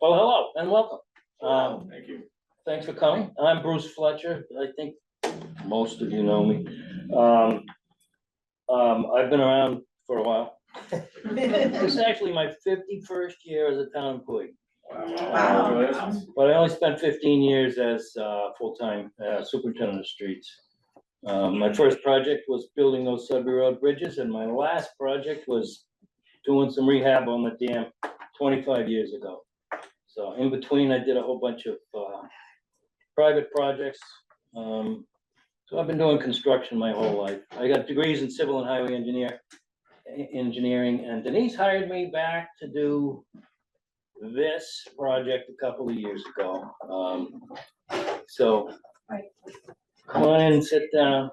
Well, hello and welcome. Thank you. Thanks for coming. I'm Bruce Fletcher. I think most of you know me. I've been around for a while. This is actually my 51st year as a town employee. Wow. But I only spent 15 years as full-time superintendent of streets. My first project was building those Sudbury Road bridges, and my last project was doing some rehab on the dam 25 years ago. So in between, I did a whole bunch of private projects. So I've been doing construction my whole life. I got degrees in civil and highway engineering, and Denise hired me back to do this project a couple of years ago. So come on in and sit down.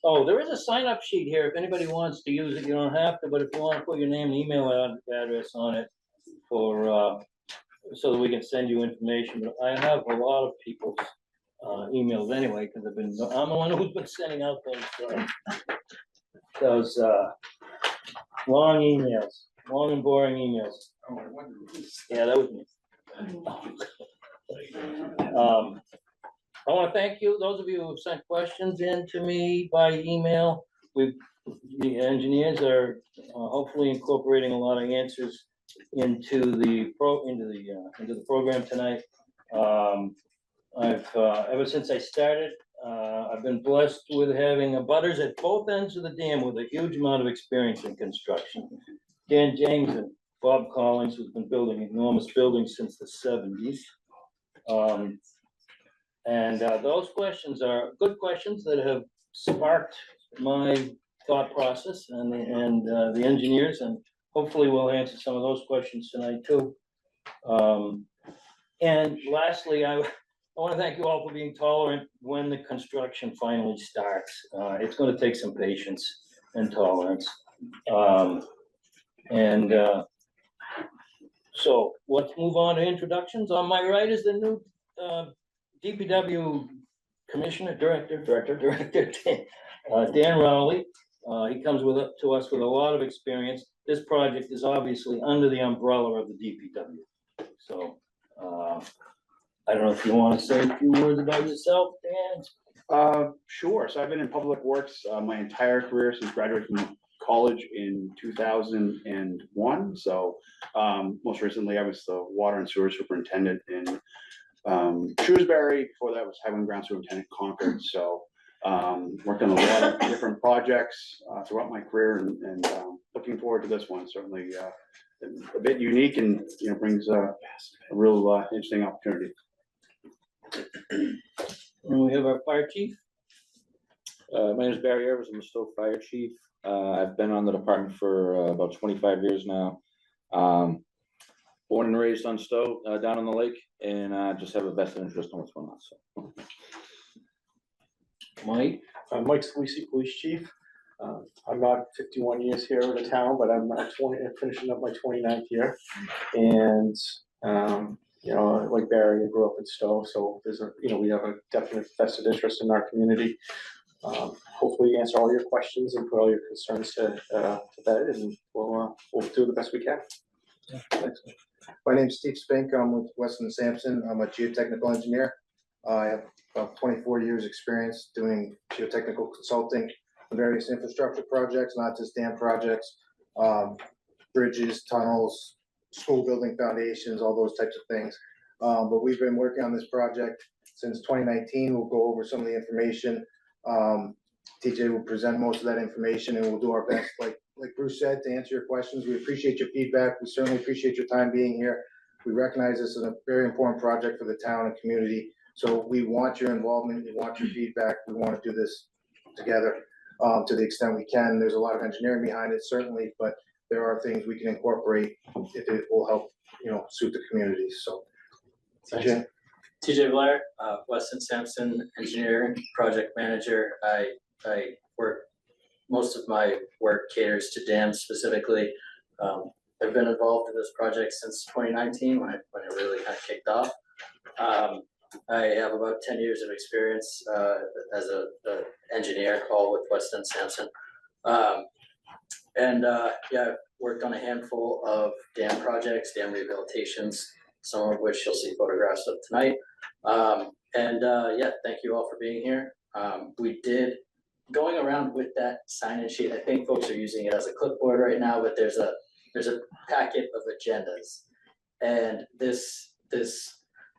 Oh, there is a sign-up sheet here. If anybody wants to use it, you don't have to, but if you want to put your name and email address on it for so that we can send you information. But I have a lot of people's emails anyway, because I'm the one who's been sending out those long emails, long and boring emails. Yeah, that was me. I want to thank you, those of you who have sent questions in to me by email. The engineers are hopefully incorporating a lot of answers into the program tonight. I've ever since I started, I've been blessed with having abutters at both ends of the dam with a huge amount of experience in construction. Dan James and Bob Collins, who's been building enormous buildings since the 70s. Those questions are good questions that have sparked my thought process and the engineers, and hopefully we'll answer some of those questions tonight too. And lastly, I want to thank you all for being tolerant when the construction finally starts. It's going to take some patience and tolerance. So let's move on to introductions. On my right is the new DPW Commissioner, Director, Dan Rowley. He comes to us with a lot of experience. This project is obviously under the umbrella of the DPW. So I don't know if you want to say a few words about yourself, Dan. Sure. So I've been in public works my entire career since graduating from college in 2001. So most recently I was the water and sewer superintendent in Shrewsbury. Before that was highway and ground superintendent Concord. So worked on a lot of different projects throughout my career, and looking forward to this one. Certainly a bit unique, and brings a real interesting opportunity. And we have our fire chief. My name is Barry Evers. I'm the Stowe Fire Chief. I've been on the department for about 25 years now. Born and raised on Stowe, down on the lake, and just have a vested interest in what's going on. So, Mike. I'm Mike Scalisi, Police Chief. I'm not 51 years here in the town, but I'm finishing up my 29th year. And like Barry, I grew up in Stowe, so there's we have a definite vested interest in our community. Hopefully answer all your questions and put all your concerns to bed, and we'll do the best we can. My name's Steve Spink. I'm with Weston & Sampson. I'm a geotechnical engineer. I have about 24 years experience doing geotechnical consulting on various infrastructure projects, not just dam projects, bridges, tunnels, school building foundations, all those types of things. But we've been working on this project since 2019. We'll go over some of the information. TJ will present most of that information, and we'll do our best, like Bruce said, to answer your questions. We appreciate your feedback. We certainly appreciate your time being here. We recognize this is a very important project for the town and community. So we want your involvement. We want your feedback. We want to do this together to the extent we can. There's a lot of engineering behind it, certainly, but there are things we can incorporate if it will help, suit the community. So, TJ Blair, Weston Sampson Engineering Project Manager. I work, most of my work caters to dams specifically. I've been involved in this project since 2019 when it really kind of kicked off. I have about 10 years of experience as an engineer, all with Weston Sampson. Yeah, I've worked on a handful of dam projects, dam rehabilitations, some of which you'll see photographs of tonight. Yeah, thank you all for being here. We did, going around with that sign-in sheet, I think folks are using it as a clipboard right now, but there's a packet of agendas. And this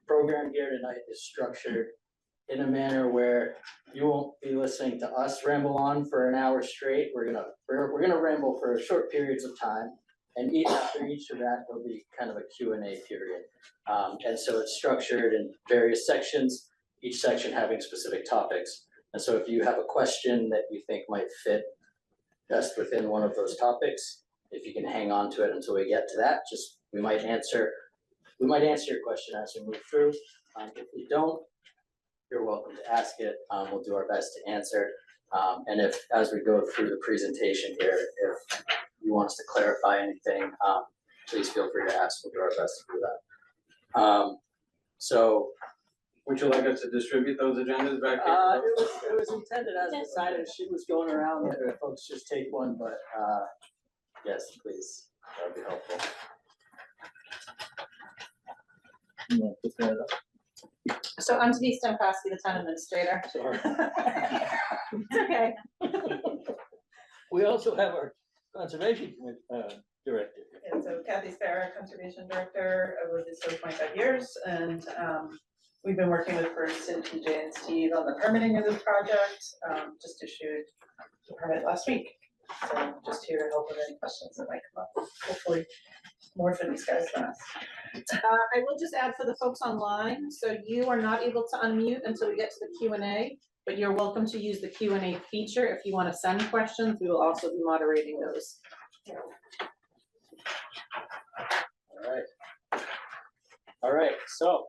program here tonight is structured in a manner where you won't be listening to us ramble on for an hour straight. We're gonna ramble for short periods of time, and after each of that, there'll be kind of a Q&A period. And so it's structured in various sections, each section having specific topics. And so if you have a question that you think might fit best within one of those topics, if you can hang on to it until we get to that, we might answer your question as we move through. If we don't, you're welcome to ask it. We'll do our best to answer. And if, as we go through the presentation here, if you want us to clarify anything, please feel free to ask. We'll do our best to do that. So, would you like us to distribute those agendas back it was intended as a sign and she was going around that folks just take one, but yes, please, that would be helpful. You wanna put that up? So I'm Denise Domkowski, the town administrator. Sorry. It's okay. We also have our conservation director. Yeah, so Kathy Sparrow, Conservation Director. I've lived this for 25 years, and we've been working with first and TJ and Steve on the permitting of this project. Just issued the permit last week. So I'm just here to help with any questions that might come up. Hopefully more for these guys than us. I will just add for the folks online, so you are not able to unmute until we get to the Q&A, but you're welcome to use the Q&A feature if you want to send questions. We will also be moderating those. All right, so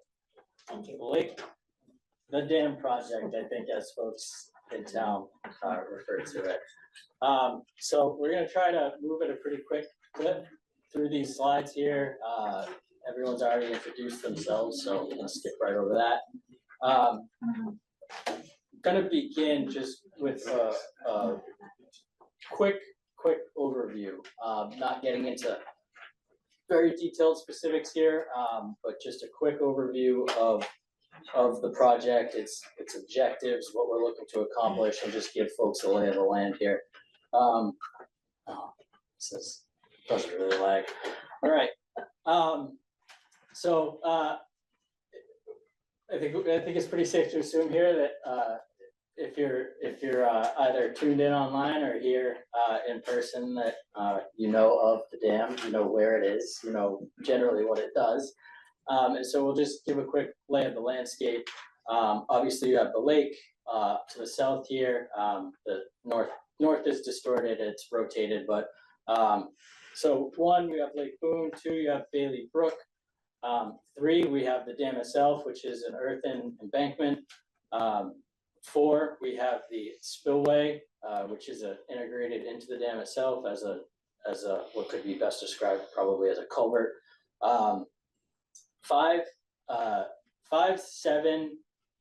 the dam project, I think as folks in town refer to it. So we're gonna try to move at a pretty quick clip through these slides here. Everyone's already introduced themselves, so we're gonna skip right over that. Gonna begin just with a quick overview, not getting into very detailed specifics here, but just a quick overview of the project, its objectives, what we're looking to accomplish, and just give folks a lay of the land here. This doesn't really lag. All right. So I think it's pretty safe to assume here that if you're either tuned in online or here in person, that you know of the dam, you know where it is, you know generally what it does. And so we'll just give a quick lay of the landscape. Obviously you have the lake to the south here. The north is distorted, it's rotated, but so 1, we have Lake Boon. 2, you have Bailey Brook. 3, we have the dam itself, which is an earthen embankment. 4, we have the spillway, which is integrated into the dam itself as a what could be best described probably as a culvert. 5, 7,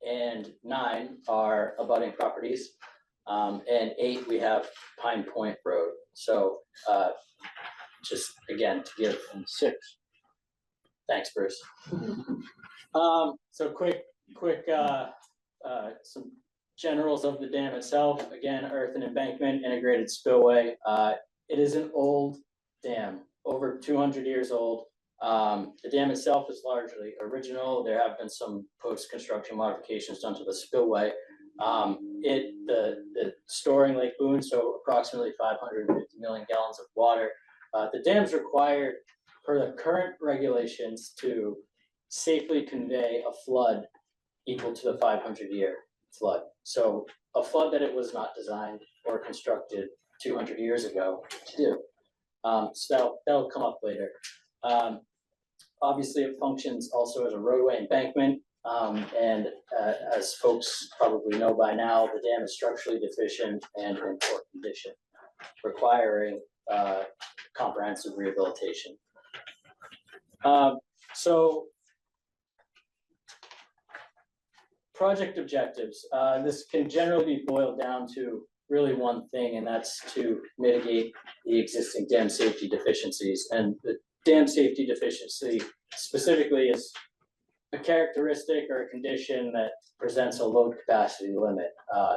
and 9 are abutting properties. And 8, we have Pine Point Road. So just again to give 6. Thanks, Bruce. So quick some generals of the dam itself. Again, earthen embankment, integrated spillway. It is an old dam, over 200 years old. The dam itself is largely original. There have been some post-construction modifications done to the spillway. The storing Lake Boon, so approximately 550 million gallons of water. The dam's required per the current regulations to safely convey a flood equal to the 500-year flood. So a flood that it was not designed or constructed 200 years ago to do. So that'll come up later. Obviously, it functions also as a roadway embankment. And as folks probably know by now, the dam is structurally deficient and in poor condition, requiring comprehensive rehabilitation. So project objectives. This can generally be boiled down to really one thing, and that's to mitigate the existing dam safety deficiencies. And the dam safety deficiency specifically is a characteristic or a condition that presents a load capacity limit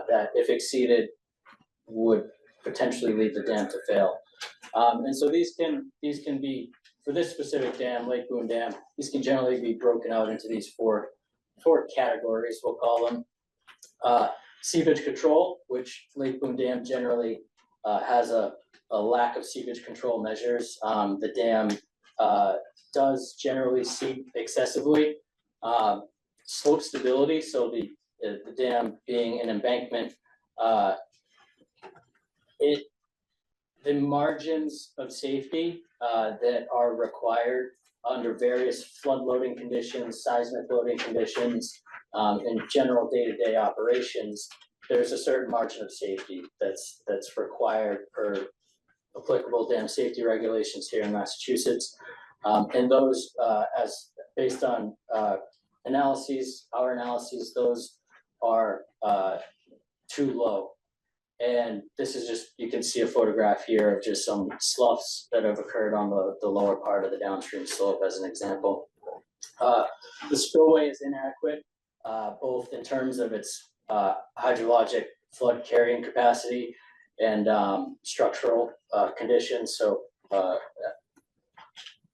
that, if exceeded, would potentially lead the dam to fail. And so these can be, for this specific dam, Lake Boon Dam, these can generally be broken out into these four categories, we'll call them. Seepage control, which Lake Boon Dam generally has a lack of seepage control measures. The dam does generally seep excessively. Slope stability, so the dam being an embankment, the margins of safety that are required under various flood loading conditions, seismic loading conditions, and general day-to-day operations, there's a certain margin of safety that's required per applicable dam safety regulations here in Massachusetts. And those, as based on our analyses, those are too low. And this is just, you can see a photograph here of just some sloughs that have occurred on the lower part of the downstream slope as an example. The spillway is inadequate, both in terms of its hydrologic flood carrying capacity and structural conditions. So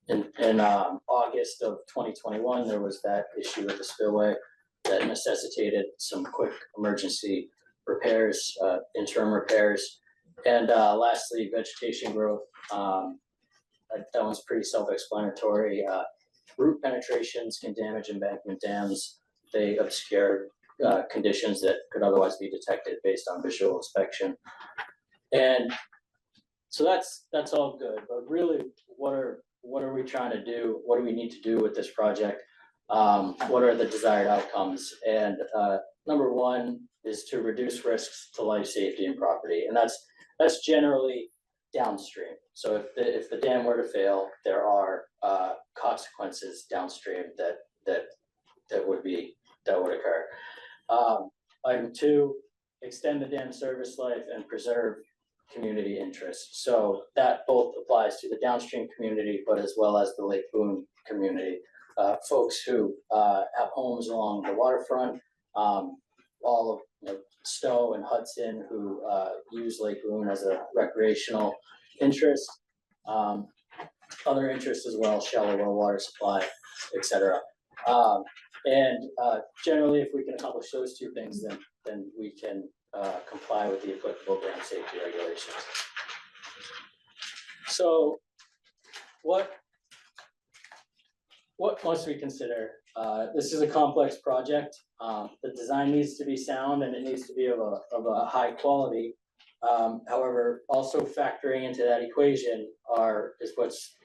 in August of 2021, there was that issue with the spillway that necessitated some quick emergency repairs, interim repairs. And lastly, vegetation growth. That one's pretty self-explanatory. Root penetrations can damage embankment dams. They obscure conditions that could otherwise be detected based on visual inspection. And so that's all good, but really, what are we trying to do? What do we need to do with this project? What are the desired outcomes? And number one is to reduce risks to life safety and property, and that's generally downstream. So if the dam were to fail, there are consequences downstream that would occur. Item two, extend the dam service life and preserve community interests. So that both applies to the downstream community, but as well as the Lake Boon community. Folks who have homes along the waterfront, all of Stowe and Hudson who use Lake Boon as a recreational interest, other interests as well, shallow well water supply, etc. And generally, if we can accomplish those two things, then we can comply with the applicable dam safety regulations. So what must we consider? This is a complex project. The design needs to be sound and it needs to be of a high quality. However, also factoring into that equation is what's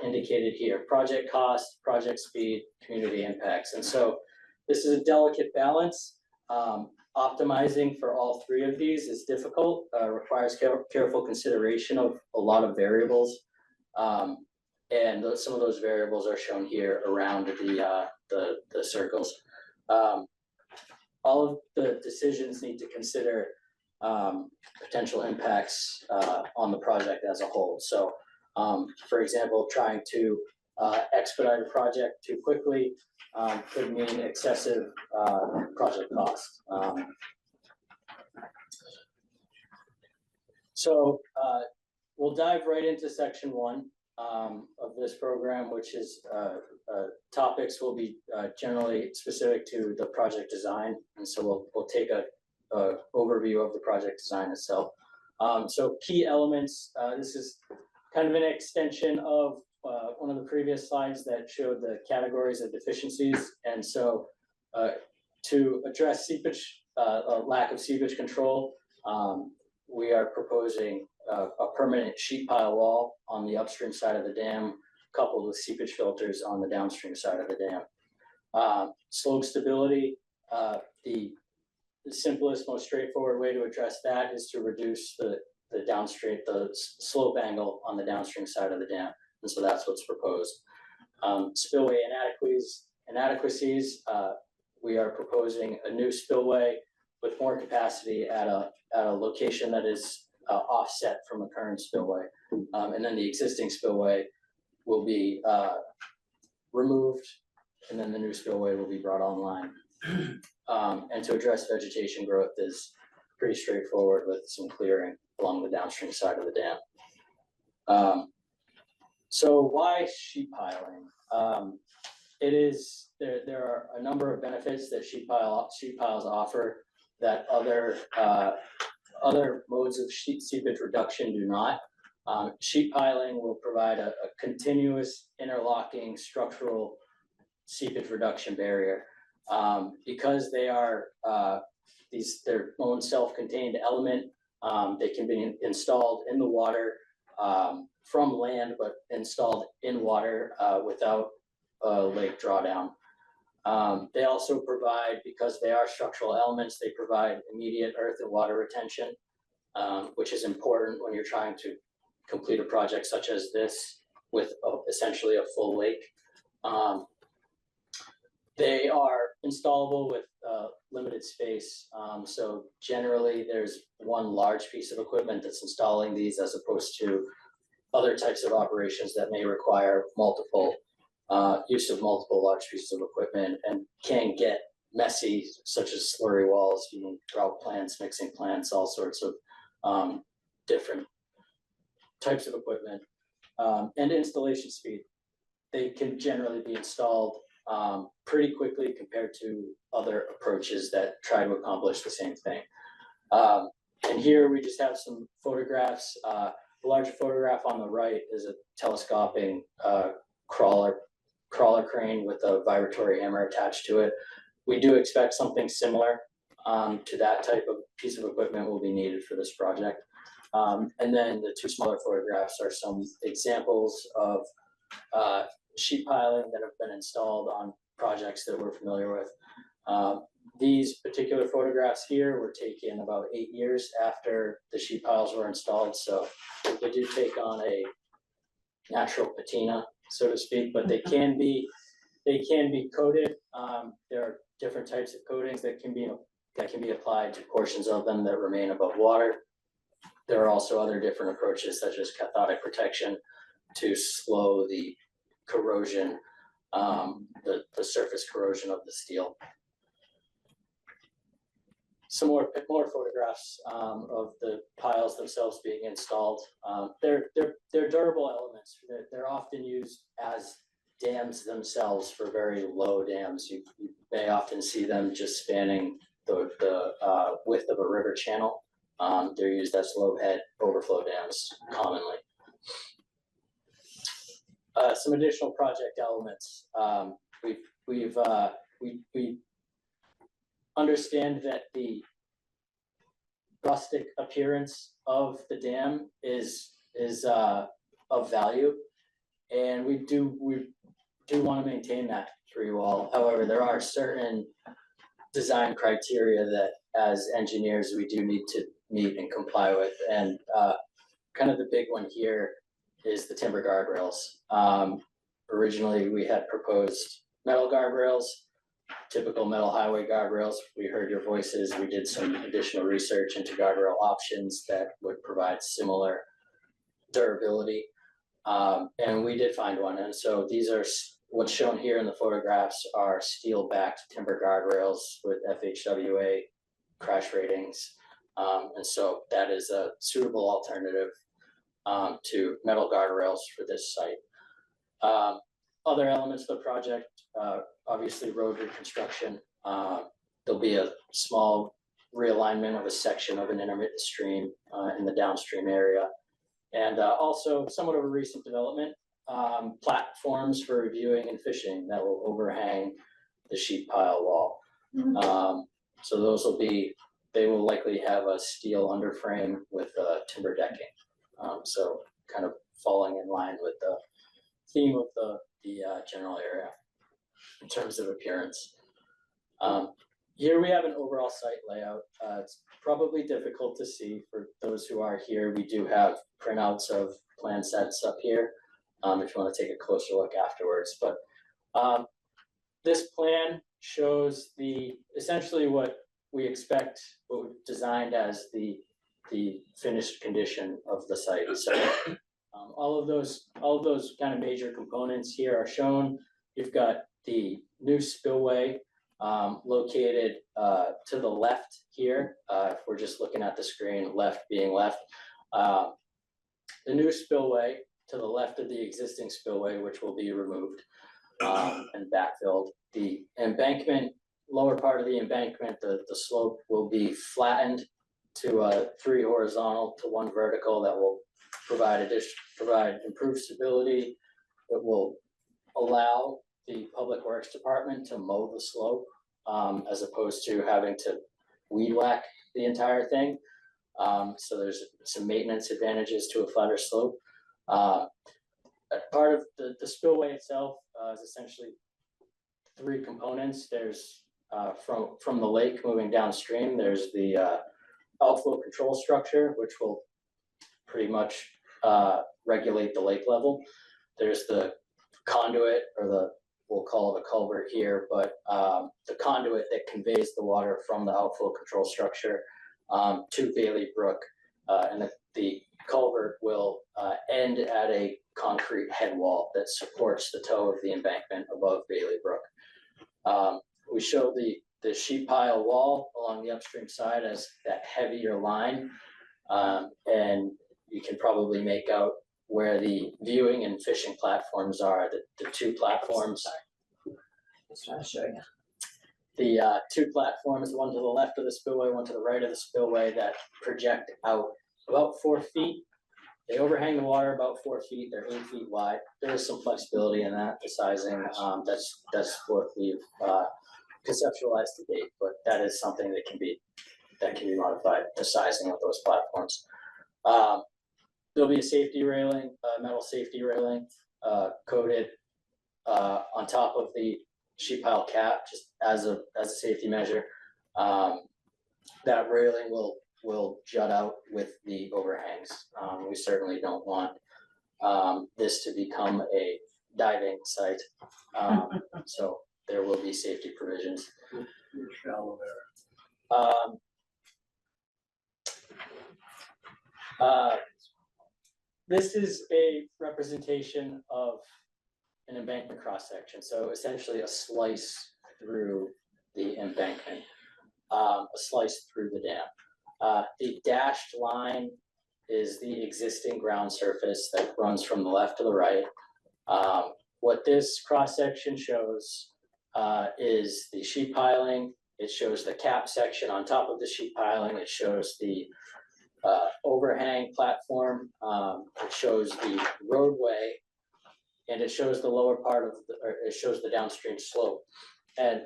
indicated here: project cost, project speed, community impacts. And so this is a delicate balance. Optimizing for all three of these is difficult, requires careful consideration of a lot of variables. And some of those variables are shown here around the circles. All of the decisions need to consider potential impacts on the project as a whole. So, for example, trying to expedite a project too quickly could mean excessive project cost. So we'll dive right into section 1 of this program, which is topics will be generally specific to the project design. And so we'll take a overview of the project design itself. So key elements, this is kind of an extension of one of the previous slides that showed the categories of deficiencies. And so to address seepage, a lack of seepage control, we are proposing a permanent sheet pile wall on the upstream side of the dam, coupled with seepage filters on the downstream side of the dam. Slope stability, the simplest, most straightforward way to address that is to reduce the slope angle on the downstream side of the dam. And so that's what's proposed. Spillway inadequacies, we are proposing a new spillway with more capacity at a location that is offset from a current spillway. And then the existing spillway will be removed, and then the new spillway will be brought online. And to address vegetation growth is pretty straightforward with some clearing along the downstream side of the dam. So why sheet piling? There are a number of benefits that sheet piles offer that other modes of seepage reduction do not. Sheet piling will provide a continuous interlocking structural seepage reduction barrier. Because they are their own self-contained element, they can be installed in the water from land, but installed in water without a lake drawdown. They also provide, because they are structural elements, they provide immediate earth and water retention, which is important when you're trying to complete a project such as this with essentially a full lake. They are installable with limited space. So generally there's one large piece of equipment that's installing these, as opposed to other types of operations that may require use of multiple large pieces of equipment and can get messy, such as slurry walls, drought plants, mixing plants, all sorts of different types of equipment. And installation speed. They can generally be installed pretty quickly compared to other approaches that try to accomplish the same thing. And here we just have some photographs. The large photograph on the right is a telescoping crawler crane with a vibratory hammer attached to it. We do expect something similar to that type of piece of equipment will be needed for this project. And then the two smaller photographs are some examples of sheet piling that have been installed on projects that we're familiar with. These particular photographs here were taken about 8 years after the sheet piles were installed, so they do take on a natural patina, so to speak, but they can be coated. There are different types of coatings that can be applied to portions of them that remain above water. There are also other different approaches, such as cathodic protection, to slow the corrosion, the surface corrosion of the steel. Some more photographs of the piles themselves being installed. They're durable elements. They're often used as dams themselves for very low dams. You may often see them just spanning the width of a river channel. They're used as low head overflow dams commonly. Some additional project elements. We understand that the rustic appearance of the dam is of value, and we do want to maintain that for you all. However, there are certain design criteria that, as engineers, we do need to meet and comply with, and kind of the big one here is the timber guardrails. Originally, we had proposed metal guardrails, typical metal highway guardrails. We heard your voices. We did some additional research into guardrail options that would provide similar durability. And we did find one. And so these are what's shown here in the photographs are steel-backed timber guardrails with FHWA crash ratings. And so that is a suitable alternative to metal guardrails for this site. Other elements of the project, obviously road reconstruction. There'll be a small realignment of a section of an intermittent stream in the downstream area. And also somewhat of a recent development, platforms for reviewing and fishing that will overhang the sheet pile wall. So those they will likely have a steel underframe with timber decking. So kind of falling in line with the theme of the general area in terms of appearance. Here we have an overall site layout. It's probably difficult to see for those who are here. We do have printouts of plan sets up here if you want to take a closer look afterwards. But this plan shows essentially what we expect what we've designed as the finished condition of the site. So all of those kind of major components here are shown. You've got the new spillway located to the left here. If we're just looking at the screen, left being left. The new spillway to the left of the existing spillway, which will be removed and backfilled. The embankment, lower part of the embankment, the slope will be flattened to 3 horizontal to 1 vertical. That will provide improved stability. It will allow the Public Works Department to mow the slope as opposed to having to weed whack the entire thing. So there's some maintenance advantages to a flatter slope. Part of the spillway itself is essentially 3 components. There's from the lake moving downstream, there's the outflow control structure, which will pretty much regulate the lake level. There's the conduit, or we'll call it a culvert here, but the conduit that conveys the water from the outflow control structure to Bailey Brook, and the culvert will end at a concrete head wall that supports the toe of the embankment above Bailey Brook. We show the sheet pile wall along the upstream side as that heavier line, and you can probably make out where the viewing and fishing platforms are, the 2 platforms. Just trying to show you. The 2 platforms, one to the left of the spillway, one to the right of the spillway, that project out about 4 feet. They overhang the water about 4 feet. They're 8 feet wide. There is some flexibility in that, the sizing. That's what we've conceptualized to date, but that is something that can be modified, the sizing of those platforms. There'll be a safety railing, metal safety railing, coated on top of the sheet pile cap, just as a safety measure. That railing will jut out with the overhangs. We certainly don't want this to become a diving site, so there will be safety provisions. This is a representation of an embankment cross section, so essentially a slice through the embankment, a slice through the dam. The dashed line is the existing ground surface that runs from the left to the right. What this cross section shows is the sheet piling. It shows the cap section on top of the sheet piling. It shows the overhang platform. It shows the roadway, and it shows the lower part of it shows the downstream slope. And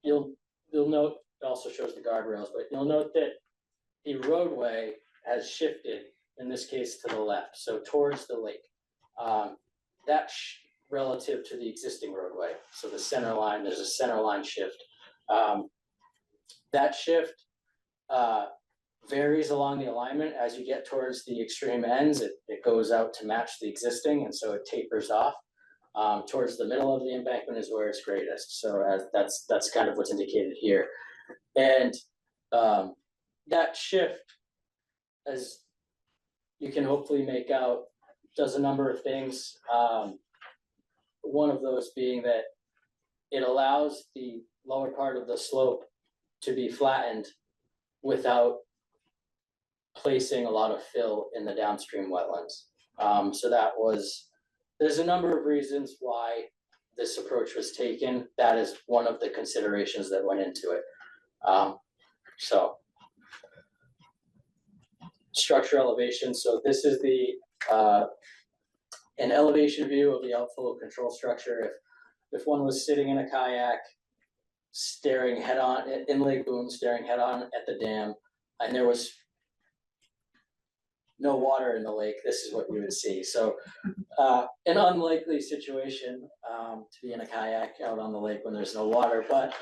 you'll note, it also shows the guardrails, but you'll note that the roadway has shifted, in this case to the left, so towards the lake. That's relative to the existing roadway. So the center line, there's a center line shift. That shift varies along the alignment. As you get towards the extreme ends, it goes out to match the existing, and so it tapers off. Towards the middle of the embankment is where it's greatest. So that's kind of what's indicated here. And that shift, as you can hopefully make out, does a number of things. One of those being that it allows the lower part of the slope to be flattened without placing a lot of fill in the downstream wetlands. So there's a number of reasons why this approach was taken. That is one of the considerations that went into it. So structure elevation. So this is an elevation view of the outflow control structure. If one was sitting in a kayak, staring head on in Lake Boon, staring head on at the dam, and there was no water in the lake, this is what you would see. So an unlikely situation to be in a kayak out on the lake when there's no water, but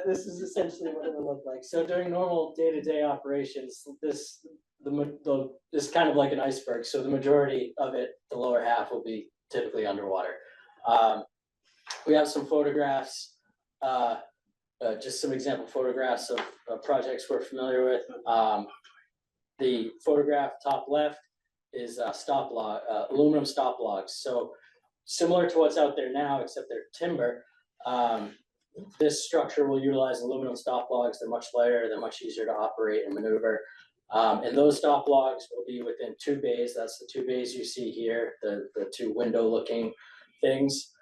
this is essentially what it would look like. So during normal day-to-day operations, this is kind of like an iceberg. So the majority of it, the lower half, will be typically underwater. We have some photographs, just some example photographs of projects we're familiar with. The photograph top left is stop log, aluminum stop logs. So similar to what's out there now, except they're timber. This structure will utilize aluminum stop logs. They're much lighter, they're much easier to operate and maneuver. And those stop logs will be within 2 bays. That's the 2 bays you see here, the 2 window looking things.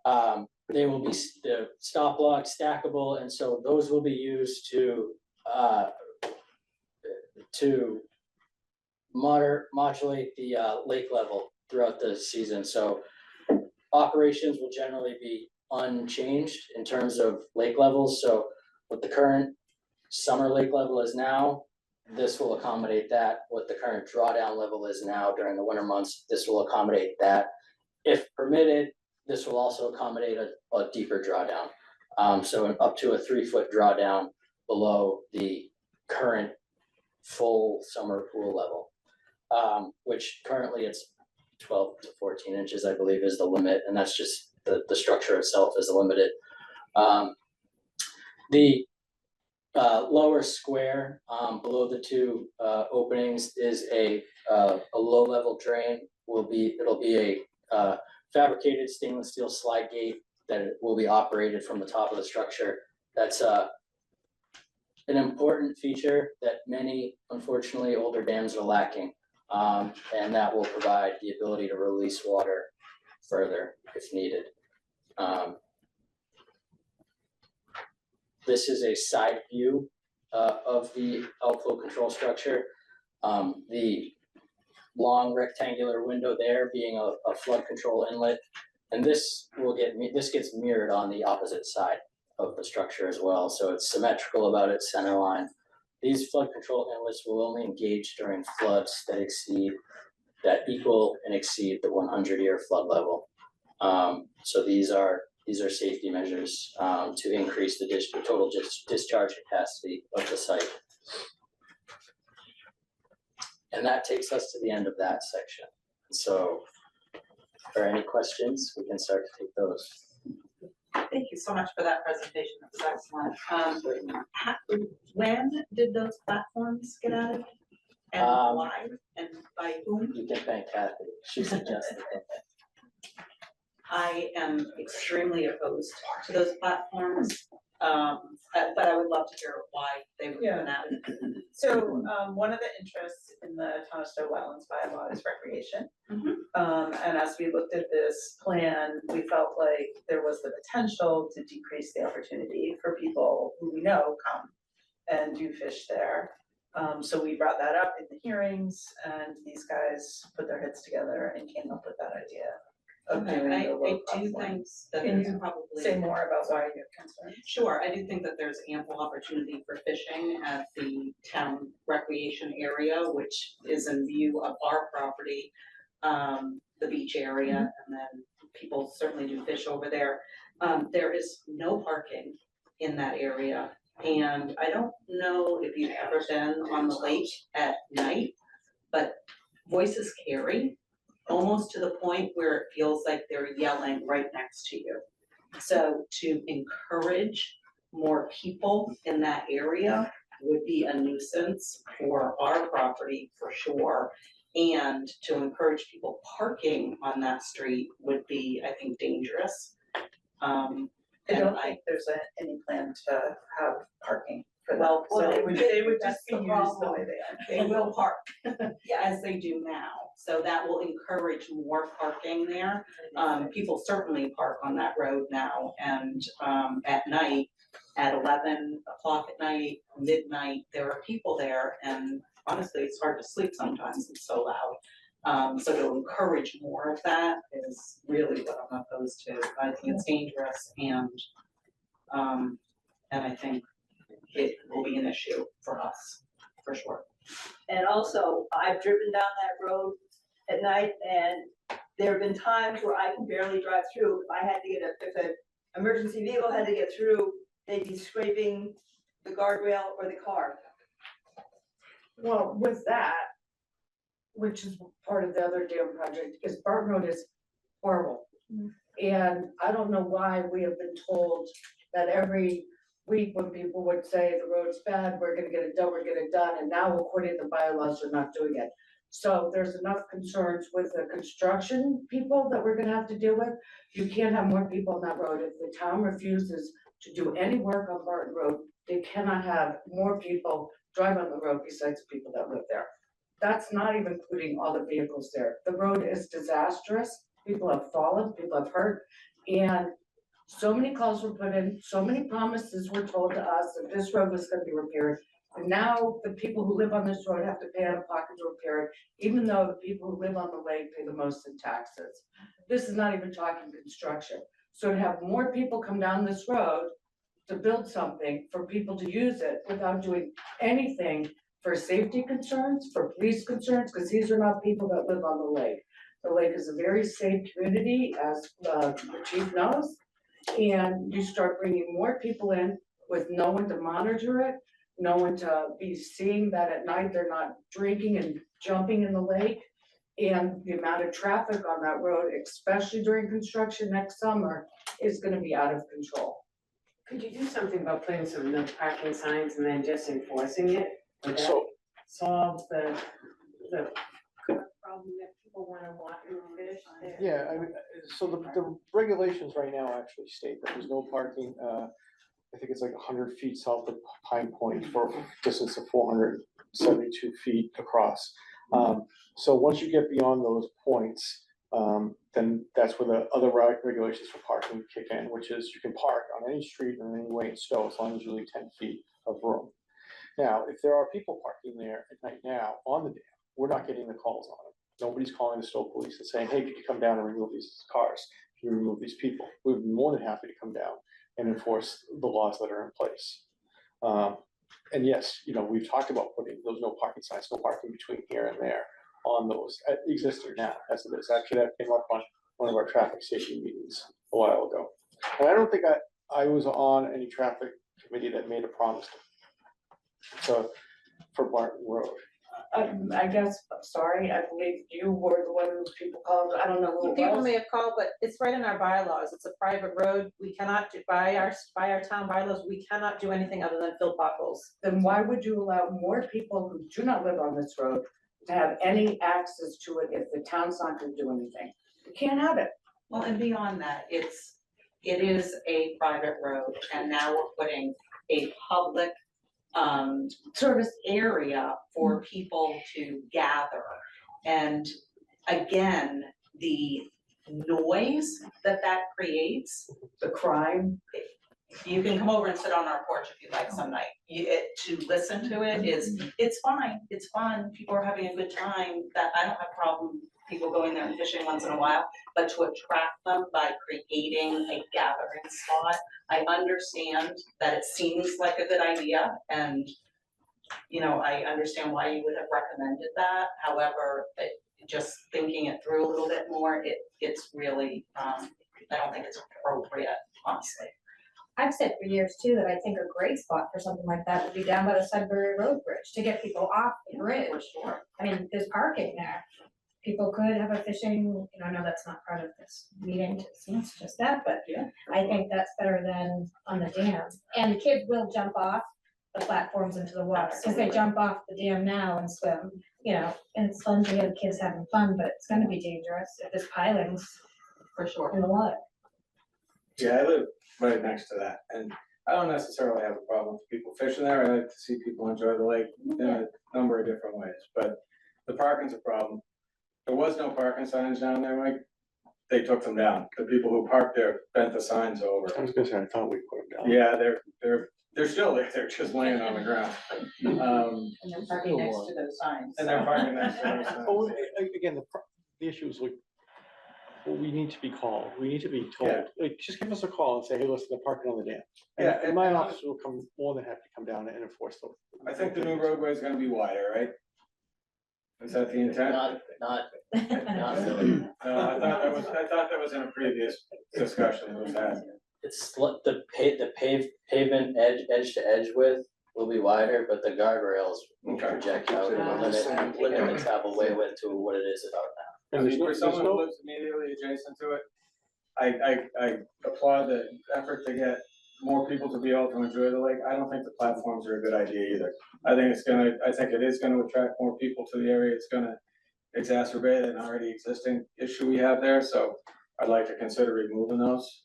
They will be the stop logs stackable, and so those will be used to modulate the lake level throughout the season. So operations will generally be unchanged in terms of lake levels. So what the current summer lake level is now, this will accommodate that. What the current drawdown level is now during the winter months, this will accommodate that. If permitted, this will also accommodate a deeper drawdown. So up to a 3-foot drawdown below the current full summer pool level, which currently it's 12 to 14 inches, I believe, is the limit, and that's just the structure itself is limited. The lower square below the 2 openings is a low level drain. It'll be a fabricated stainless steel slide gate that will be operated from the top of the structure. That's an important feature that many, unfortunately, older dams are lacking. And that will provide the ability to release water further if needed. This is a side view of the outflow control structure. The long rectangular window there being a flood control inlet, and this gets mirrored on the opposite side of the structure as well, so it's symmetrical about its center line. These flood control inlets will only engage during floods that equal and exceed the 100-year flood level. So these are safety measures to increase the total discharge capacity of the site. And that takes us to the end of that section. So if there are any questions, we can start to take those. Thank you so much for that presentation. That was excellent. When did those platforms get added? And why? And by whom? You can thank Kathy. She suggested it. I am extremely opposed to those platforms, but I would love to hear why they were given added. So one of the interests in the Town of Stowe Wetlands bylaw is recreation. And as we looked at this plan, we felt like there was the potential to decrease the opportunity for people who we know come and do fish there. So we brought that up in the hearings, and these guys put their heads together and came up with that idea. Okay, I do think that Can there's you probably. say more about why you're concerned? Sure, I do think that there's ample opportunity for fishing at the town recreation area, which is in view of our property, the beach area, and then people certainly do fish over there. There is no parking in that area, and I don't know if you've ever been on the lake at night, but voices carry almost to the point where it feels like they're yelling right next to you. So to encourage more people in that area would be a nuisance for our property for sure. And to encourage people parking on that street would be, I think, dangerous. I don't think there's any plan to have parking for that. Well, So they would that's just be the used the problem. way they are. They will park, as they do now. So that will encourage more parking there. People certainly park on that road now, and at night, at 11 o'clock at night, midnight, there are people there, and honestly, it's hard to sleep sometimes, it's so loud. So to encourage more of that is really what I'm opposed to. I think it's dangerous, and I think it will be an issue for us, for sure. And also, I've driven down that road at night, and there have been times where I can barely drive through. If I had to if an emergency vehicle had to get through, they'd be scraping the guardrail or the car. Well, with that, which is part of the other dam project, is Barton Road is horrible. And I don't know why we have been told that every week when people would say the road's bad, we're gonna get it done, and now according to the bylaws, they're not doing it. So there's enough concerns with the construction people that we're gonna have to deal with. You can't have more people on that road. If the town refuses to do any work on Barton Road, they cannot have more people drive on the road besides the people that live there. That's not even including all the vehicles there. The road is disastrous. People have fallen, people have hurt, and so many calls were put in, so many promises were told to us that this road was gonna be repaired. And now the people who live on this road have to pay out of pocket to repair it, even though the people who live on the lake pay the most in taxes. This is not even talking construction. So to have more people come down this road to build something for people to use it without doing anything for safety concerns, for police concerns, because these are not people that live on the lake. The lake is a very safe community, as the chief knows. And you start bringing more people in with no one to monitor it, no one to be seeing that at night they're not drinking and jumping in the lake. And the amount of traffic on that road, especially during construction next summer, is gonna be out of control. Could you do something about putting some no parking signs and then just enforcing it? Would that So, solve the problem that people wanna walk and fish there? yeah, I mean, so the regulations right now actually state that there's no parking, I think it's like 100 feet south of Pine Point for a distance of 472 feet across. So once you get beyond those points, then that's where the other regulations for parking kick in, which is you can park on any street in any way in Stowe as long as you leave 10 feet of room. Now, if there are people parking there at night now on the dam, we're not getting the calls on it. Nobody's calling the Stowe police and saying, hey, could you come down and remove these cars? Can you remove these people? We'd be more than happy to come down and enforce the laws that are in place. And yes, we've talked about putting those no parking signs, no parking between here and there on those existing now as it is. Actually, that came up on one of our traffic safety meetings a while ago. And I don't think I was on any traffic committee that made a promise for Barton Road. I guess, sorry, I believe you were the one who people called, I don't know who it People was. may have called, but it's right in our bylaws. It's a private road. We cannot do, by our town bylaws, we cannot do anything other than fill potholes. Then why would you allow more people who do not live on this road to have any access to it if the town's not gonna do anything? You can't have it. Well, and beyond that, it is a private road, and now we're putting a public service area for people to gather. And again, the noise that creates, the crime, you can come over and sit on our porch if you'd like some night. To listen to it it's fine, it's fun, people are having a good time, that I don't have a problem people going there and fishing once in a while, but to attract them by creating a gathering spot, I understand that it seems like a good idea, and I understand why you would have recommended that. However, just thinking it through a little bit more, it's really, I don't think it's appropriate, honestly. I've said for years too that I think a great spot for something like that would be down by the Sudbury Road Bridge to get people off the bridge. For sure. I mean, there's parking there. People could have a fishing, I know that's not part of this meeting to suggest that, but Yeah. I think that's better than on the dam. And kids will jump off the platforms into the water, because they Absolutely. jump off the dam now and swim, and it's fun to have kids having fun, but it's gonna be dangerous if there's pilings For sure. in the water. Yeah, I live right next to that, and I don't necessarily have a problem with people fishing there. I like to see people enjoy the lake in a number of different ways, but the parking's a problem. There was no parking signs down there, Mike. They took them down. The people who parked there bent the signs over. I was gonna say, I thought we put them down. Yeah, they're still there. They're just laying on the ground. And they're parking next to those signs. And they're parking next to those signs. Oh, again, the issue is like, well, we need to be called, we need to be told, Yeah. like, just give us a call and say, hey, listen, they're parking on the dam. Yeah, And my office will come more than happy to come down and enforce them. I think the new roadway is gonna be wider, right? Is that the intent? Not really. No, I thought that was in a previous discussion that was had. It's the pavement edge to edge width will be wider, but the guardrails will Okay. project out and limit the travel way width to what it is about now. I mean, for someone who lives immediately adjacent to it, I applaud the effort to get more people to be able to enjoy the lake. I don't think the platforms are a good idea either. I think it is gonna attract more people to the area. It's gonna exacerbate an already existing issue we have there, so I'd like to consider removing those.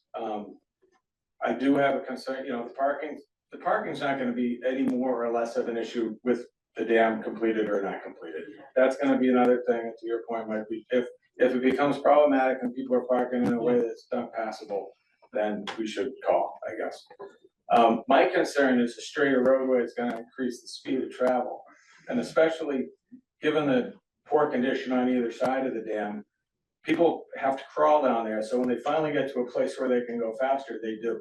I do have a concern, the parking's not gonna be any more or less of an issue with the dam completed or not completed. That's gonna be another thing, and to your point, might be, if it becomes problematic and people are parking in a way that's not passable, then we should call, I guess. My concern is a straighter roadway is gonna increase the speed of travel, and especially given the poor condition on either side of the dam, people have to crawl down there, so when they finally get to a place where they can go faster, they do.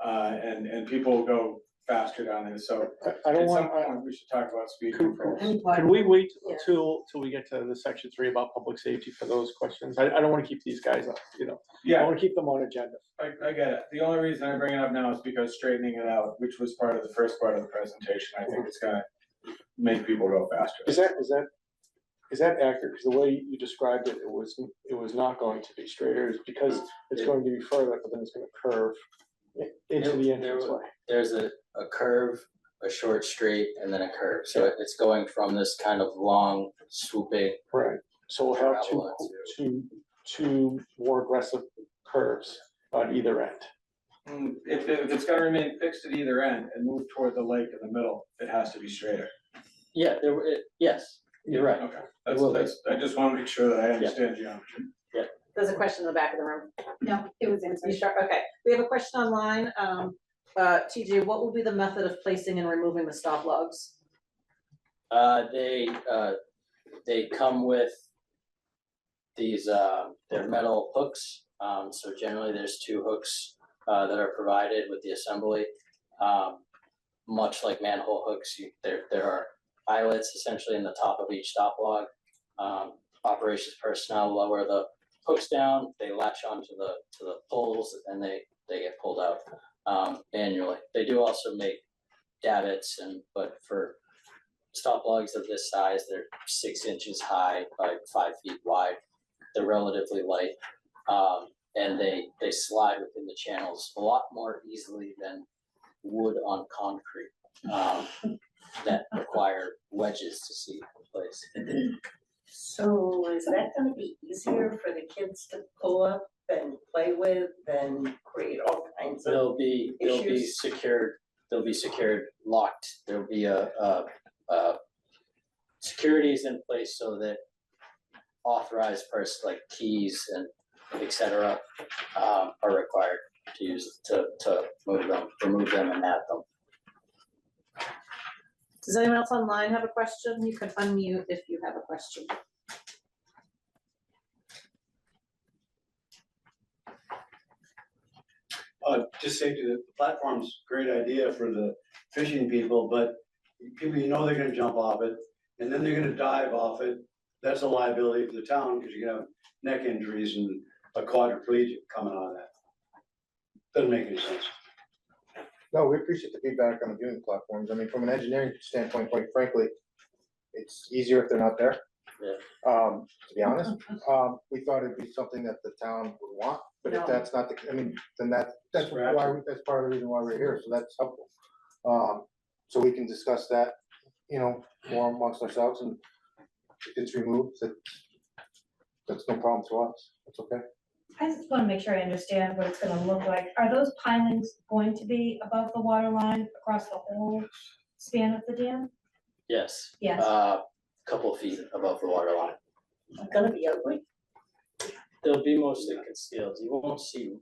And people go faster down there, so I don't at some want, point, we should talk about speed controls. can we wait Yeah. till we get to the section 3 about public safety for those questions? I don't wanna keep these guys up, I Yeah, wanna keep them on agenda. I get it. The only reason I bring it up now is because straightening it out, which was part of the first part of the presentation, I think it's gonna make people go faster. Is that accurate? Because the way you described it, it was not going to be straighter, it's because it's going to be further, but then it's gonna curve into the entranceway. There's a curve, a short straight, and then a curve, so it's going from this kind of long swooping. Right, so we'll have Travel two more aggressive curves on either end. If it's gonna remain fixed at either end and move toward the lake in the middle, it has to be straighter. Yeah, yes, you're right. Okay, will be. I just wanna make sure that I understand geometry. There's a question in the back of the room. No, it was You answered. sure? Okay, we have a question online. TJ, what will be the method of placing and removing the stop logs? They come with these, they're metal hooks, so generally there's 2 hooks, that are provided with the assembly. Much like manhole hooks, there are eyelets essentially in the top of each stop log. Operations personnel lower the hooks down, they latch onto the poles, and they get pulled out, manually. They do also make davits, but for stop logs of this size, they're 6 inches high by 5 feet wide. They're relatively light, and they slide within the channels a lot more easily than wood on concrete, that require wedges to see in place. So is that gonna be easier for the kids to pull up and play with and create all kinds of? They'll be issues. secured, locked. There'll be a securities in place so that authorized person, like keys and et cetera, are required to use to remove them and add them. Does anyone else online have a question? You can unmute if you have a question. Just safety, the platform's a great idea for the fishing people, but people, they're gonna jump off it, and then they're gonna dive off it. That's a liability for the town, because you're gonna have neck injuries and a quadriplegic coming out of that. Doesn't make any sense. No, we appreciate the feedback on the viewing platforms. I mean, from an engineering standpoint, quite frankly, it's easier if they're not there. To be honest, we thought it'd be something that the town would want, but if No. that's not the, then that's why, that's part of the reason why we're here, so that's helpful. So we can discuss that, more amongst ourselves, and if it's removed, that's no problem to us, it's okay. I just wanna make sure I understand what it's gonna look like. Are those pilings going to be above the water line across the whole span of the dam? Yes. Yes. Couple feet above the water line. It's gonna be ugly. They'll be mostly concealed. You won't see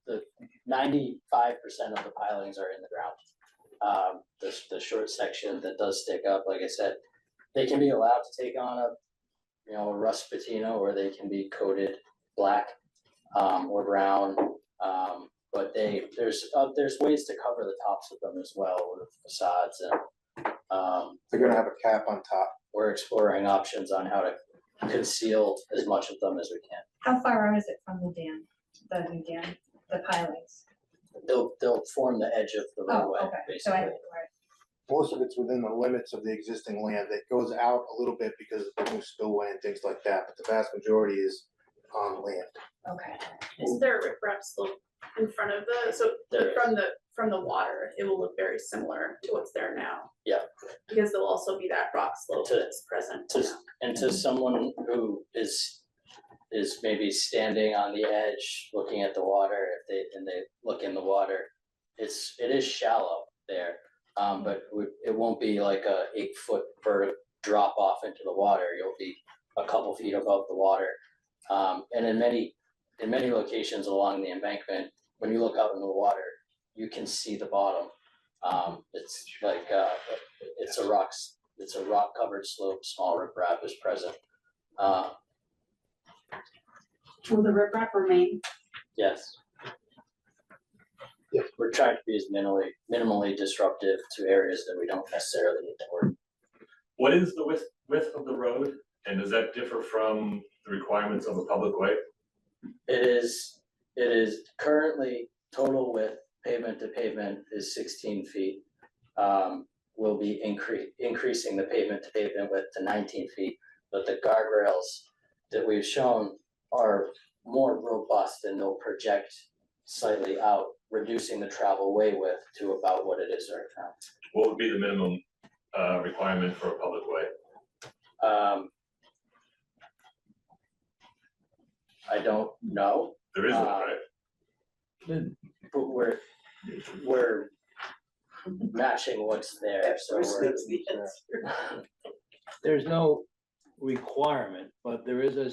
95% of the pilings are in the ground. The short section that does stick up, like I said, they can be allowed to take on a rust patina, or they can be coated black or brown. But there's ways to cover the tops of them as well with facades, and They're gonna have a cap on top. we're exploring options on how to conceal as much of them as we can. How far out is it from the dam, the new dam, the pilings? They'll form the edge of the Oh, roadway, okay, so basically. Most of it's within the limits of the existing land. It goes out a little bit because of the new spillway and things like that, but the vast majority is on land. Okay. there a riprap slope in front of from the water, it will look very similar to what's there now. Yeah. Because there'll also be that rock slope To- that's present now. And to someone who is maybe standing on the edge, looking at the water, if they look in the water, it is shallow there. But it won't be like a 8-foot drop off into the water. You'll be a couple feet above the water. And in many locations along the embankment, when you look out into the water, you can see the bottom. It's like it's a rock covered slope, small riprap is present. Will the riprap remain? Yes. Yeah, we're trying to be as minimally disruptive to areas that we don't necessarily need to work. What is the width of the road, and does that differ from the requirements of a public way? It is currently total width, pavement to pavement is 16 feet. We'll be increasing the pavement to pavement width to 19 feet, but the guardrails that we've shown are more robust and they'll project slightly out, reducing the travel way width to about what it is right now. What would be the minimum requirement for a public way? I don't know. There isn't, right? But we're matching what's there, so There's no requirement, but there is a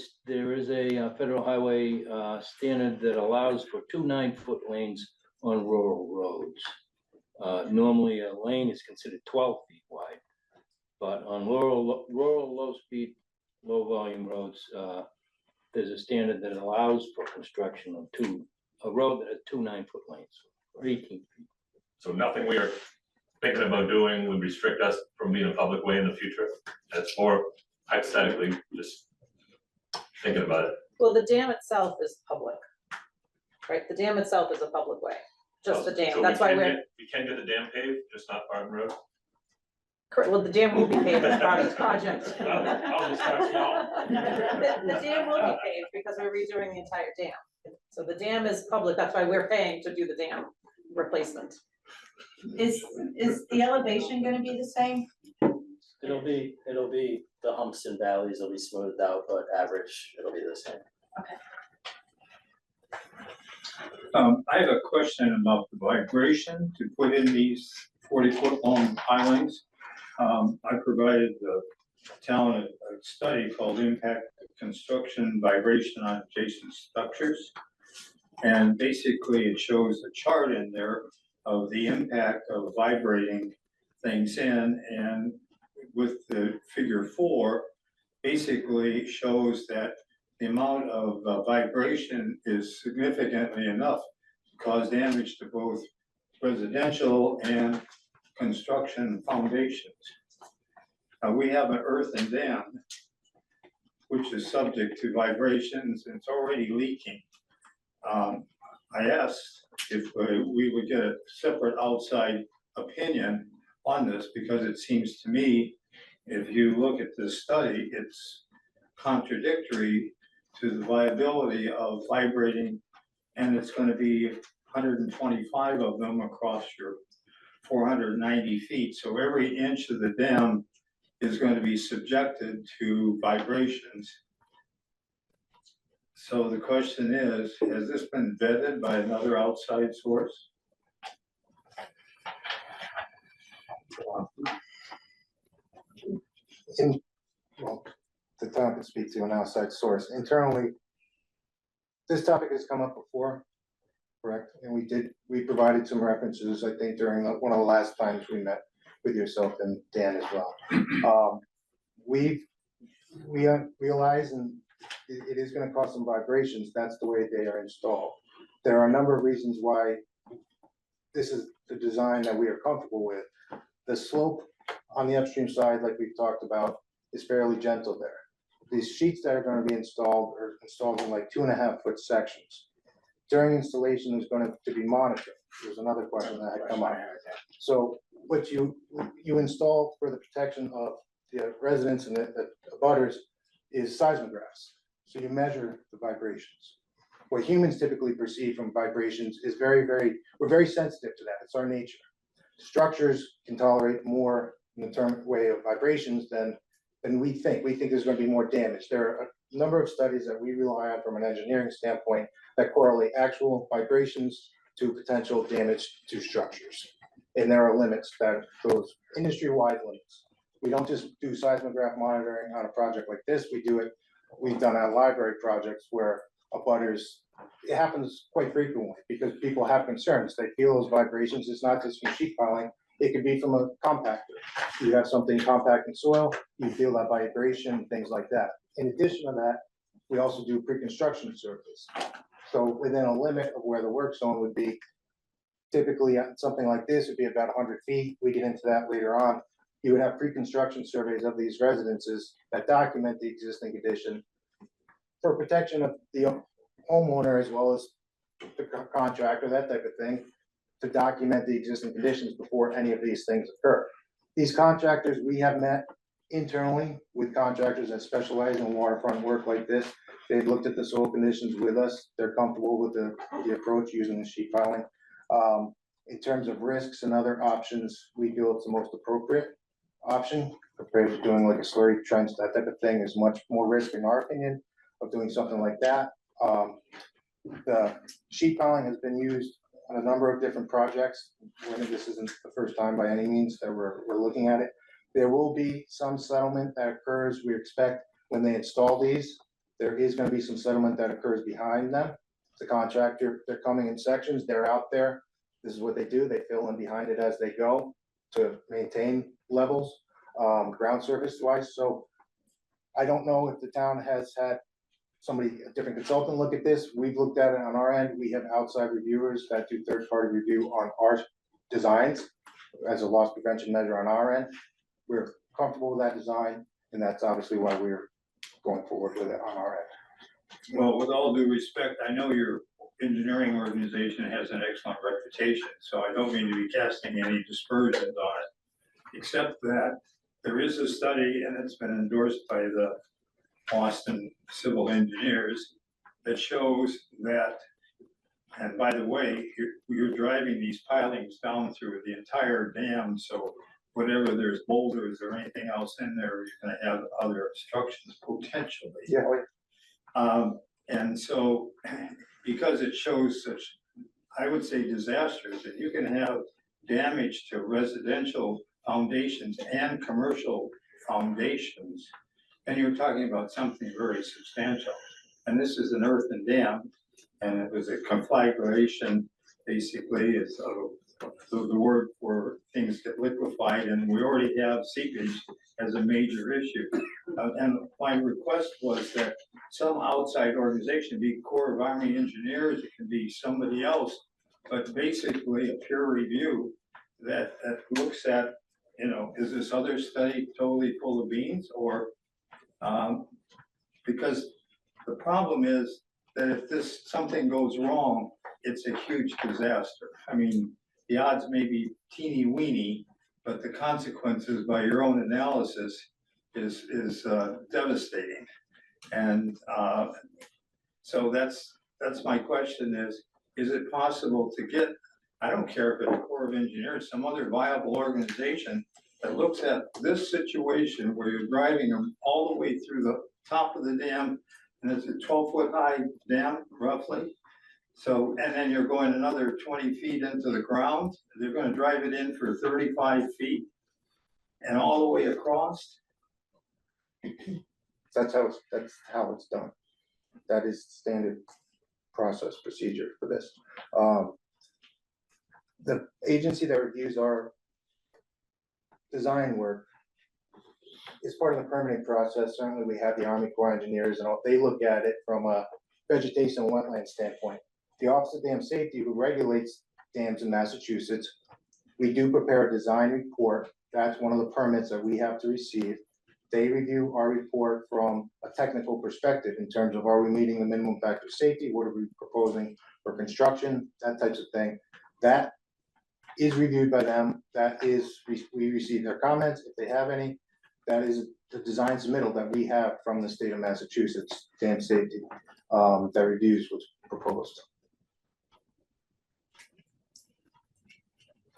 federal highway standard that allows for 2 9-foot lanes on rural roads. Normally, a lane is considered 12 feet wide, but on rural low-speed, low-volume roads, there's a standard that allows for construction of a road that has 2 9-foot lanes, or 18 feet. So nothing we are thinking about doing would restrict us from being a public way in the future? That's more hypothetically, just thinking about it. Well, the dam itself is public, right? The dam itself is a public way, just the dam. So That's why we can get the dam paved, just not Barton Road? correct, well, the dam will be paved as part of this project. I'll just start small. The dam will be paved because we're redoing the entire dam. So the dam is public, that's why we're paying to do the dam replacement. Is the elevation gonna be the same? it'll be the humps and valleys will be smoothed out, but average, it'll be the same. I have a question about the vibration to put in these 40-foot long pilings. I provided the town a study called Impact Construction Vibration on Adjacent Structures. And basically it shows a chart in there of the impact of vibrating things in, and with the figure 4, basically shows that the amount of vibration is significantly enough to cause damage to both residential and construction foundations. We have an earthen dam, which is subject to vibrations, and it's already leaking. I asked if we would get a separate outside opinion on this, because it seems to me, if you look at this study, it's contradictory to the viability of vibrating, and it's going to be 125 of them across your 490 feet. So every inch of the dam is going to be subjected to vibrations. So the question is, has this been vetted by another outside source? Well, the town can speak to an outside source. Internally, this topic has come up before, correct? And we provided some references, I think, during one of the last times we met with yourself and Dan as well. We realize, and it is gonna cause some vibrations. That's the way they are installed. There are a number of reasons why this is the design that we are comfortable with. The slope on the upstream side, like we've talked about, is fairly gentle there. These sheets that are gonna be installed are installed in like 2.5-foot sections. During installation, there's going to be monitoring. There's another question that had come up. So what you install for the protection of the residents and the abutters is seismographs. So you measure the vibrations. what humans typically perceive from vibrations is we're very sensitive to that. It's our nature. Structures can tolerate more in the term way of vibrations than we think. We think there's going to be more damage. There are a number of studies that we rely on from an engineering standpoint that correlate actual vibrations to potential damage to structures. And there are limits, that those industry-wide limits. We don't just do seismograph monitoring on a project like this. We've done on library projects where it happens quite frequently because people have concerns. They feel those vibrations. It's not just from sheet piling. It could be from a compactor. You have something compacting soil, you feel that vibration, things like that. In addition to that, we also do pre-construction surveys. So within a limit of where the work zone would be, typically something like this would be about 100 feet. We get into that later on. You would have pre-construction surveys of these residences that document the existing condition for protection of the homeowner as well as the contractor, that type of thing, to document the existing conditions before any of these things occur. These contractors, we have met internally with contractors that specialize in waterfront work like this. They've looked at the soil conditions with us. They're comfortable with the approach using the sheet piling. In terms of risks and other options, we feel it's the most appropriate option compared to doing like a slurry trench, that type of thing is much more risk in our opinion of doing something like that. The sheet piling has been used on a number of different projects. I think this isn't the first time by any means that we're looking at it. There will be some settlement that occurs. We expect when they install these, there is going to be some settlement that occurs behind them. The contractor, they're coming in sections, they're out there. This is what they do. They fill in behind it as they go to maintain levels, ground surface wise. So I don't know if the town has had a different consultant look at this. We've looked at it on our end. We have outside reviewers that do third-party review on our designs as a loss prevention measure on our end. We're comfortable with that design, and that's obviously why we're going forward with it on our end. Well, with all due respect, I know your engineering organization has an excellent reputation, so I don't mean to be casting any dispersions on it, except that there is a study, and it's been endorsed by the Boston civil engineers, that shows that, and by the way, you're driving these pilings down through the entire dam, so whatever there's boulders or anything else in there, you're gonna have other obstructions potentially. Yeah. And so, because it shows such, I would say, disasters, that you can have damage to residential foundations and commercial foundations, and you're talking about something very substantial. And this is an earthen dam, and it was a conflagration, basically, is the word for things get liquefied, and we already have seepage as a major issue. And my request was that some outside organization, be Corps of Army Engineers, it can be somebody else, but basically a peer review that looks at, is this other study totally full of beans, or because the problem is that if something goes wrong, it's a huge disaster. I mean, the odds may be teeny weeny, but the consequences by your own analysis is devastating. And so that's my question is it possible to get, I don't care if it's a Corps of Engineers, some other viable organization that looks at this situation where you're driving them all the way through the top of the dam, and it's a 12-foot high dam roughly. So, and then you're going another 20 feet into the ground. They're going to drive it in for 35 feet and all the way across. That's how it's done. That is standard process procedure for this. The agency that reviews our design work is part of the permitting process. Certainly we have the Army Corps of Engineers, and they look at it from a vegetation and wetland standpoint. The Office of Dam Safety, who regulates dams in Massachusetts, we do prepare a design report. That's one of the permits that we have to receive. They review our report from a technical perspective in terms of, are we meeting the minimum factor of safety? What are we proposing for construction? That types of thing. That is reviewed by them. That is, we receive their comments if they have any. That is the design submittal that we have from the state of Massachusetts, dam safety, that reviews what's proposed.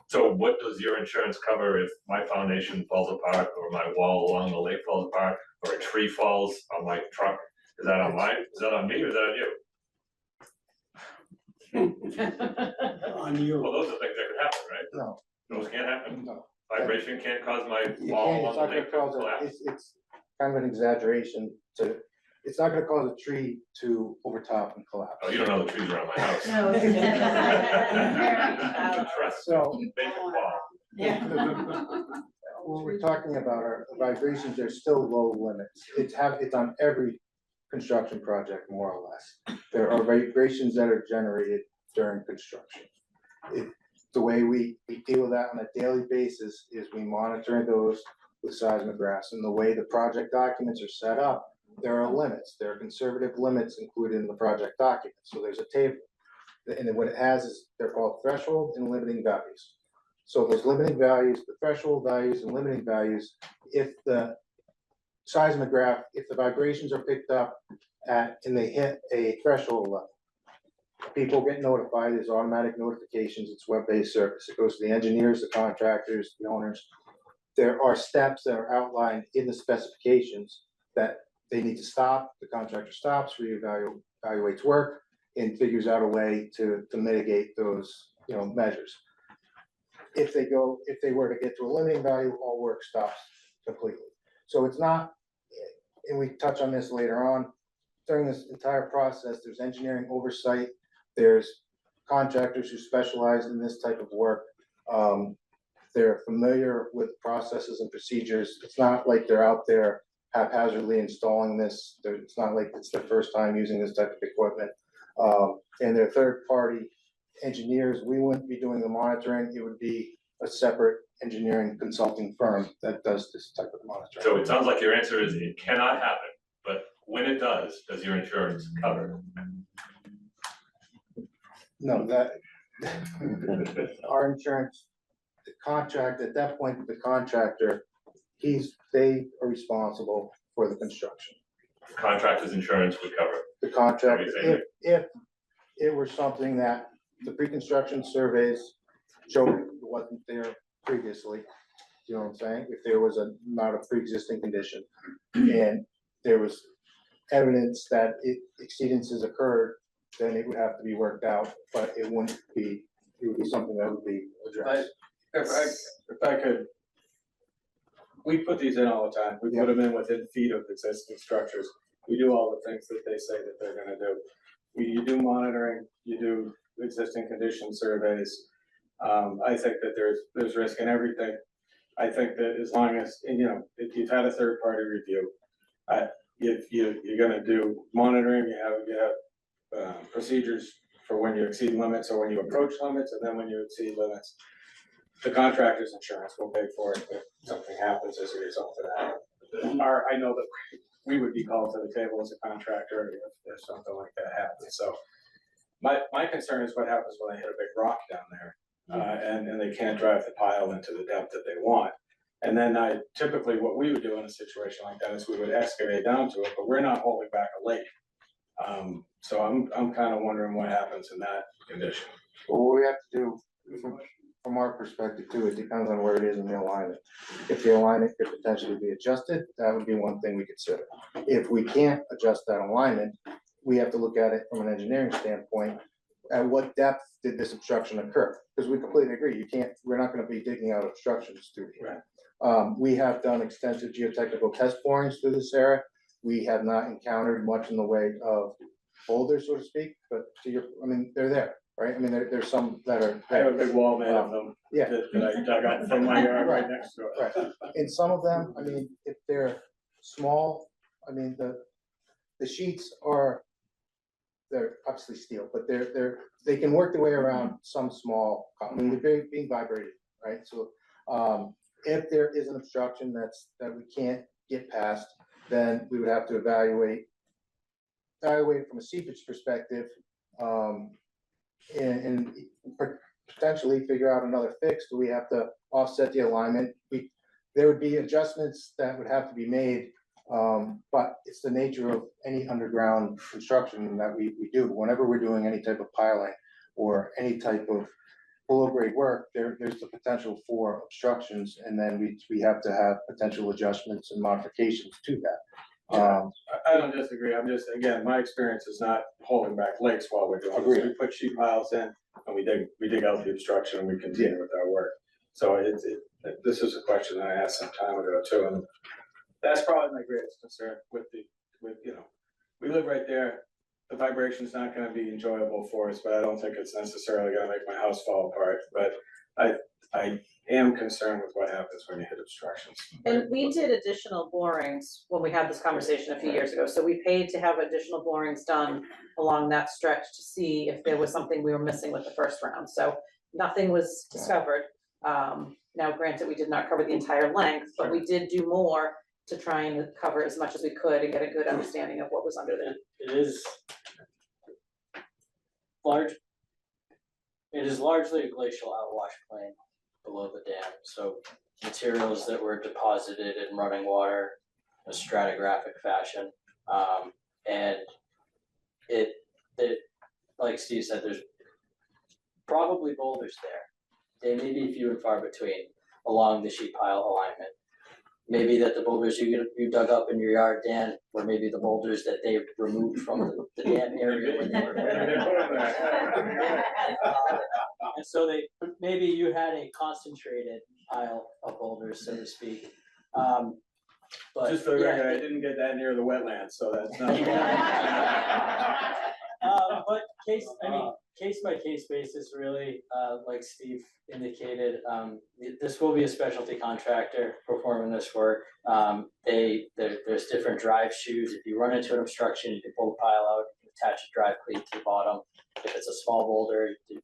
So what does your insurance cover if my foundation falls apart, or my wall along the lake falls apart, or a tree falls on my truck? Is that on mine? Is that on me, or is that on you? On you. Well, those are things that could happen, right? No, Those can't happen. no. Vibration can't cause my You wall can't, along it's the not gonna lake to cause collapse. it's kind of an exaggeration to, it's not gonna cause a tree to overtop and collapse. Oh, you don't know the trees around my house. No. Trust, So, they can fall. what we're talking about are vibrations, are still low limits. It's on every construction project, more or less. There are vibrations that are generated during construction. The way we deal with that on a daily basis is we monitor those with seismographs, and the way the project documents are set up, there are limits. There are conservative limits included in the project document, so there's a table. And then what it has is, they're called threshold and limiting values. So those limiting values, the threshold values and limiting values, if the seismograph, if the vibrations are picked up at, and they hit a threshold level, people get notified, there's automatic notifications, it's web-based service, it goes to the engineers, the contractors, the owners. There are steps that are outlined in the specifications that they need to stop, the contractor stops, evaluates work, and figures out a way to mitigate those, measures. If they were to get to a limiting value, all work stops completely. So it's not, and we touch on this later on, during this entire process, there's engineering oversight, there's contractors who specialize in this type of work. They're familiar with processes and procedures. It's not like they're out there haphazardly installing this. It's not like it's their first time using this type of equipment. And they're third-party engineers. We wouldn't be doing the monitoring. It would be a separate engineering consulting firm that does this type of monitoring. So it sounds like your answer is it cannot happen, but when it does your insurance cover? No, our insurance, the contract, at that point, the contractor, they are responsible for the construction. Contractor's insurance would cover. The contractor, What are you saying? if it were something that the pre-construction surveys showed wasn't there previously, you know what I'm saying? If there was not a pre-existing condition, and there was evidence that exceedances occurred, then it would have to be worked out, but it would be something that would be addressed. If I could, we put these in all the time, we put them in within feet of existing structures. We do all the things that they say that they're gonna do. You do monitoring, you do existing condition surveys. I think that there's risk in everything. I think that as long as, if you've had a third party review, if you're gonna do monitoring, you have procedures for when you exceed limits or when you approach limits, and then when you exceed limits, the contractor's insurance will pay for it if something happens as a result of that. I know that we would be called to the table as a contractor if something like that happens. So my concern is what happens when they hit a big rock down there, and they can't drive the pile into the depth that they want. And then typically what we would do in a situation like that is we would excavate down to it, but we're not holding back a lake. So I'm kind of wondering what happens in that condition. Well, what we have to do, from our perspective too, it depends on where it is in the alignment. If the alignment could potentially be adjusted, that would be one thing we consider. If we can't adjust that alignment, we have to look at it from an engineering standpoint. At what depth did this obstruction occur? Because we completely agree, we're not gonna be digging out obstructions through here. We have done extensive geotechnical test borings through this area. We have not encountered much in the way of boulders, so to speak, but they're there, right? I mean, there's some that are. I have a big wall made of them. Yeah. That I dug up from my yard right next to it. Right, and some of them, if they're small, the sheets they're obviously steel, but they can work their way around some small, they're being vibrated, right? So, if there is an obstruction that we can't get past, then we would have to evaluate from a seepage perspective, and potentially figure out another fix. Do we have to offset the alignment? there would be adjustments that would have to be made. But it's the nature of any underground construction that we do. Whenever we're doing any type of piling or any type of below grade work, there's the potential for obstructions, and then we have to have potential adjustments and modifications to that. I don't disagree, I'm just, again, my experience is not holding back lakes while we're doing this. Agreed. We put sheet piles in and we dig out the obstruction and we continue with our work. So this is a question that I asked some time ago too, and that's probably my greatest concern with we live right there. The vibration's not gonna be enjoyable for us, but I don't think it's necessarily gonna make my house fall apart, but I am concerned with what happens when you hit obstructions. And we did additional borings when we had this conversation a few years ago, so we paid to have additional borings done along that stretch to see if there was something we were missing with the first round, so nothing was discovered. Now granted, we did not cover the entire length, but we did do more to try and cover as much as we could and get a good understanding of what was under there. It is large, it is largely a glacial outwash plain below the dam, so materials that were deposited in running water in a stratigraphic fashion. And it, like Steve said, there's probably boulders there. They may be few and far between along the sheet pile alignment. Maybe that the boulders you dug up in your yard, Dan, were maybe the boulders that they removed from the dam area when they were. And so maybe you had a concentrated pile of boulders, so to speak. But Just for the yeah, record, I didn't get that near the wetlands, so that's not. But case by case basis, really, like Steve indicated, this will be a specialty contractor performing this work. There's different drive shoes. If you run into an obstruction, you can pull the pile out, you can attach a drive cleat to the bottom. If it's a small boulder, you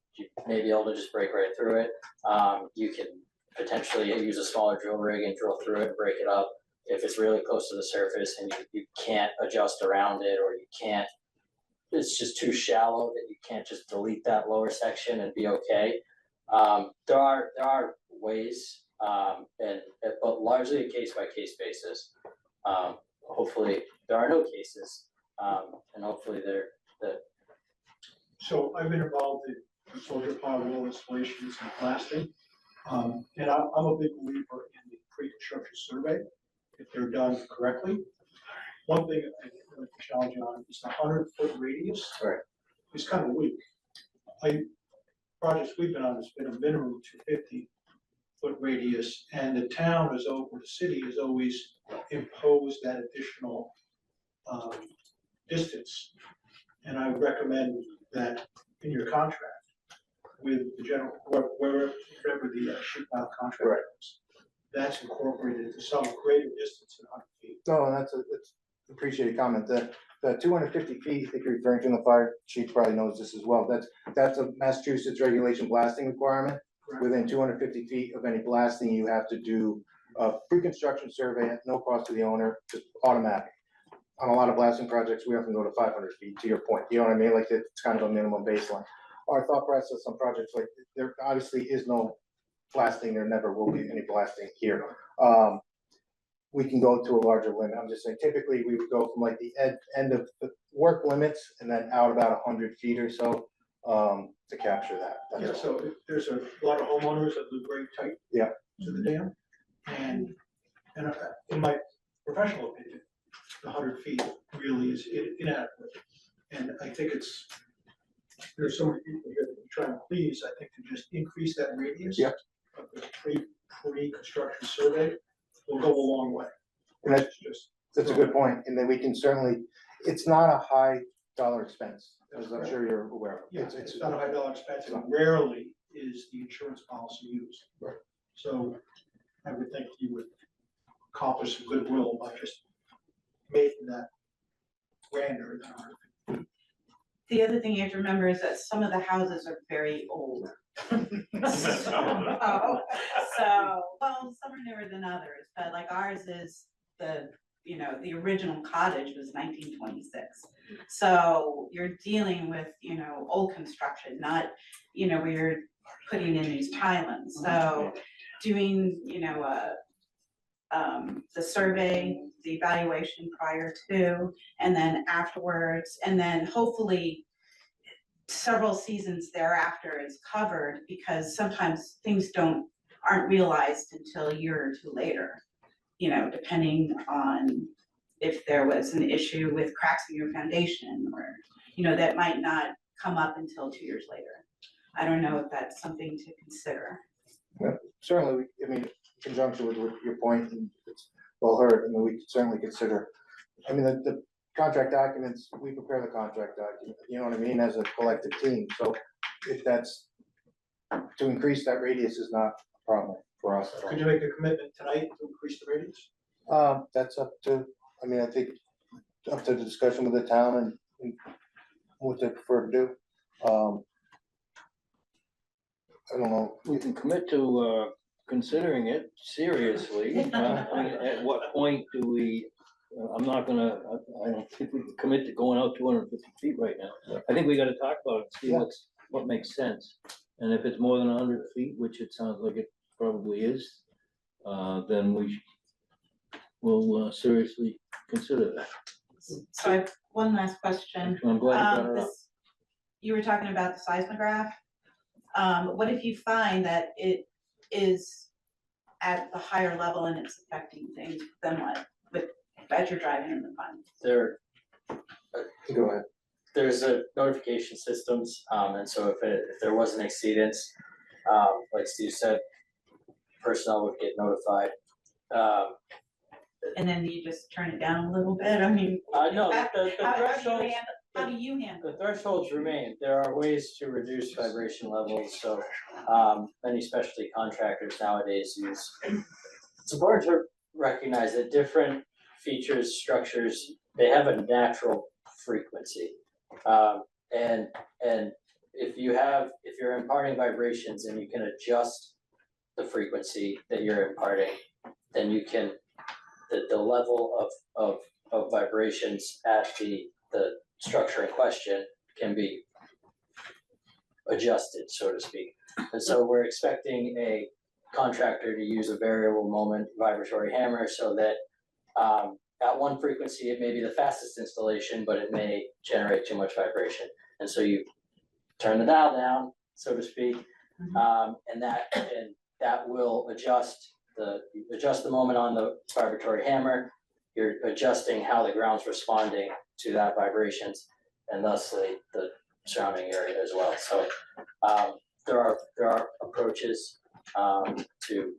may be able to just break right through it. You can potentially use a smaller drill rig and drill through it and break it up. If it's really close to the surface and you can't adjust around it, or you can't, it's just too shallow that you can't just delete that lower section and be okay. There are ways, but largely a case by case basis. Hopefully there are no cases, and hopefully So I've been involved in soldier pile wall installations and blasting. And I'm a big believer in the pre-construction survey, if they're done correctly. One thing I think really challenging on is the 100-foot radius. Right. It's kind of weak. Projects we've been on, it's been a minimum 250-foot radius, and the town is over, the city has always imposed that additional distance. And I would recommend that in your contract with the general, wherever the sheet pile contract is, that's incorporated into some greater distance than 100 feet. No, that's appreciated comment. The 250 feet, if you're referring to in the fire chief probably knows this as well. That's a Massachusetts regulation blasting requirement. Correct. Within 250 feet of any blasting, you have to do a pre-construction survey at no cost to the owner, just automatic. On a lot of blasting projects, we often go to 500 feet, to your point. You know what I mean? Like it's kind of a minimum baseline. Our thought process on projects like there obviously is no blasting, there never will be any blasting here. We can go to a larger limit. I'm just saying typically we would go from like the end of the work limits and then out about 100 feet or so to capture that. Yeah, so there's a lot of homeowners that live very tight to the dam. And in my professional opinion, the 100 feet really is inadequate. And I think there's so many people here that we try and please, I think to just increase that radius of the pre-construction survey will go a long way. And that's a good point. And then we can certainly, it's not a high dollar expense, as I'm sure you're aware of. Yeah, it's not a high dollar expense, and rarely is the insurance policy used. Right. So I would think you would accomplish some goodwill by just making that grander than 100 feet. The other thing you have to remember is that some of the houses are very old. So, well, some are newer than others, but like ours is the original cottage was 1926. So you're dealing with, old construction, not, where you're putting in these pilings. So doing, the survey, the evaluation prior to, and then afterwards, and then hopefully several seasons thereafter is covered, because sometimes things aren't realized until a year or two later, you know, depending on if there was an issue with cracks in your foundation, or, you know, that might not come up until 2 years later. I don't know if that's something to consider. Yeah, certainly, I mean, in conjunction with your point, and it's well heard, I mean, we could certainly consider, I mean, the contract documents, we prepare the contract document, you know what I mean, as a collective team, so if that's, to increase that radius is not a problem for us at all. Could you make a commitment tonight to increase the radius? That's up to, I mean, I think, up to the discussion with the town and what they prefer to do. I don't know. We can commit to considering it seriously. I mean, at what point do we, I'm not gonna, I don't think we can commit to going out 250 feet right now. I think we gotta talk about it, see what makes sense. And if it's more than 100 feet, which it sounds like it probably is, then we'll seriously consider that. So I have one last question. I'm glad you brought it up. You were talking about the seismograph. What if you find that it is at the higher level and it's affecting things, then what? As you're driving in the fund? Go ahead. There's a notification systems, and so if there was an exceedance, like Steve said, personnel would get notified. And then you just turn it down a little bit, I mean. No, the thresholds. How do you handle? The thresholds remain. There are ways to reduce vibration levels, so many specialty contractors nowadays use. It's important to recognize that different features, structures, they have a natural frequency. And if you're imparting vibrations and you can adjust the frequency that you're imparting, then you can, the level of vibrations at the structure in question can be adjusted, so to speak. And so we're expecting a contractor to use a variable moment vibratory hammer so that at one frequency, it may be the fastest installation, but it may generate too much vibration. And so you turn the dial down, so to speak, and that will adjust the moment on the vibratory hammer. You're adjusting how the ground's responding to that vibrations, and thusly the surrounding area as well. So there are approaches to.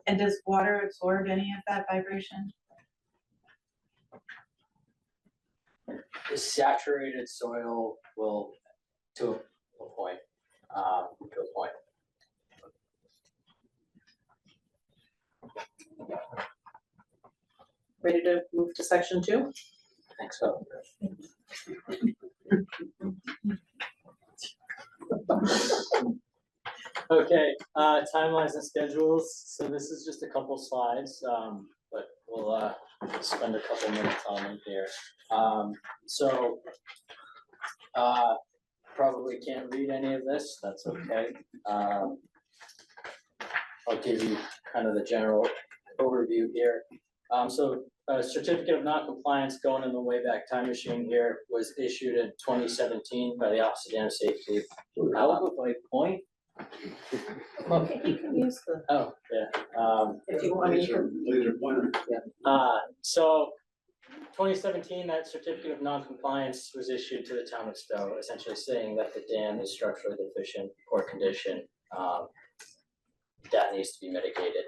And does water absorb any of that vibration? The saturated soil will, to a point. Ready to move to section 2? I think so. Okay, timelines and schedules. So this is just a couple slides, but we'll spend a couple minutes on them here. Probably can't read any of this. That's okay. I'll give you kind of the general overview here. A certificate of non-compliance going in the Wayback Time Machine here was issued in 2017 by the Office of Dam Safety. Like point? You can use the. Oh, yeah. If you want, you can. Yeah. So 2017, that certificate of non-compliance was issued to the town of Stowe, essentially saying that the dam is structurally deficient, poor condition, that needs to be mitigated.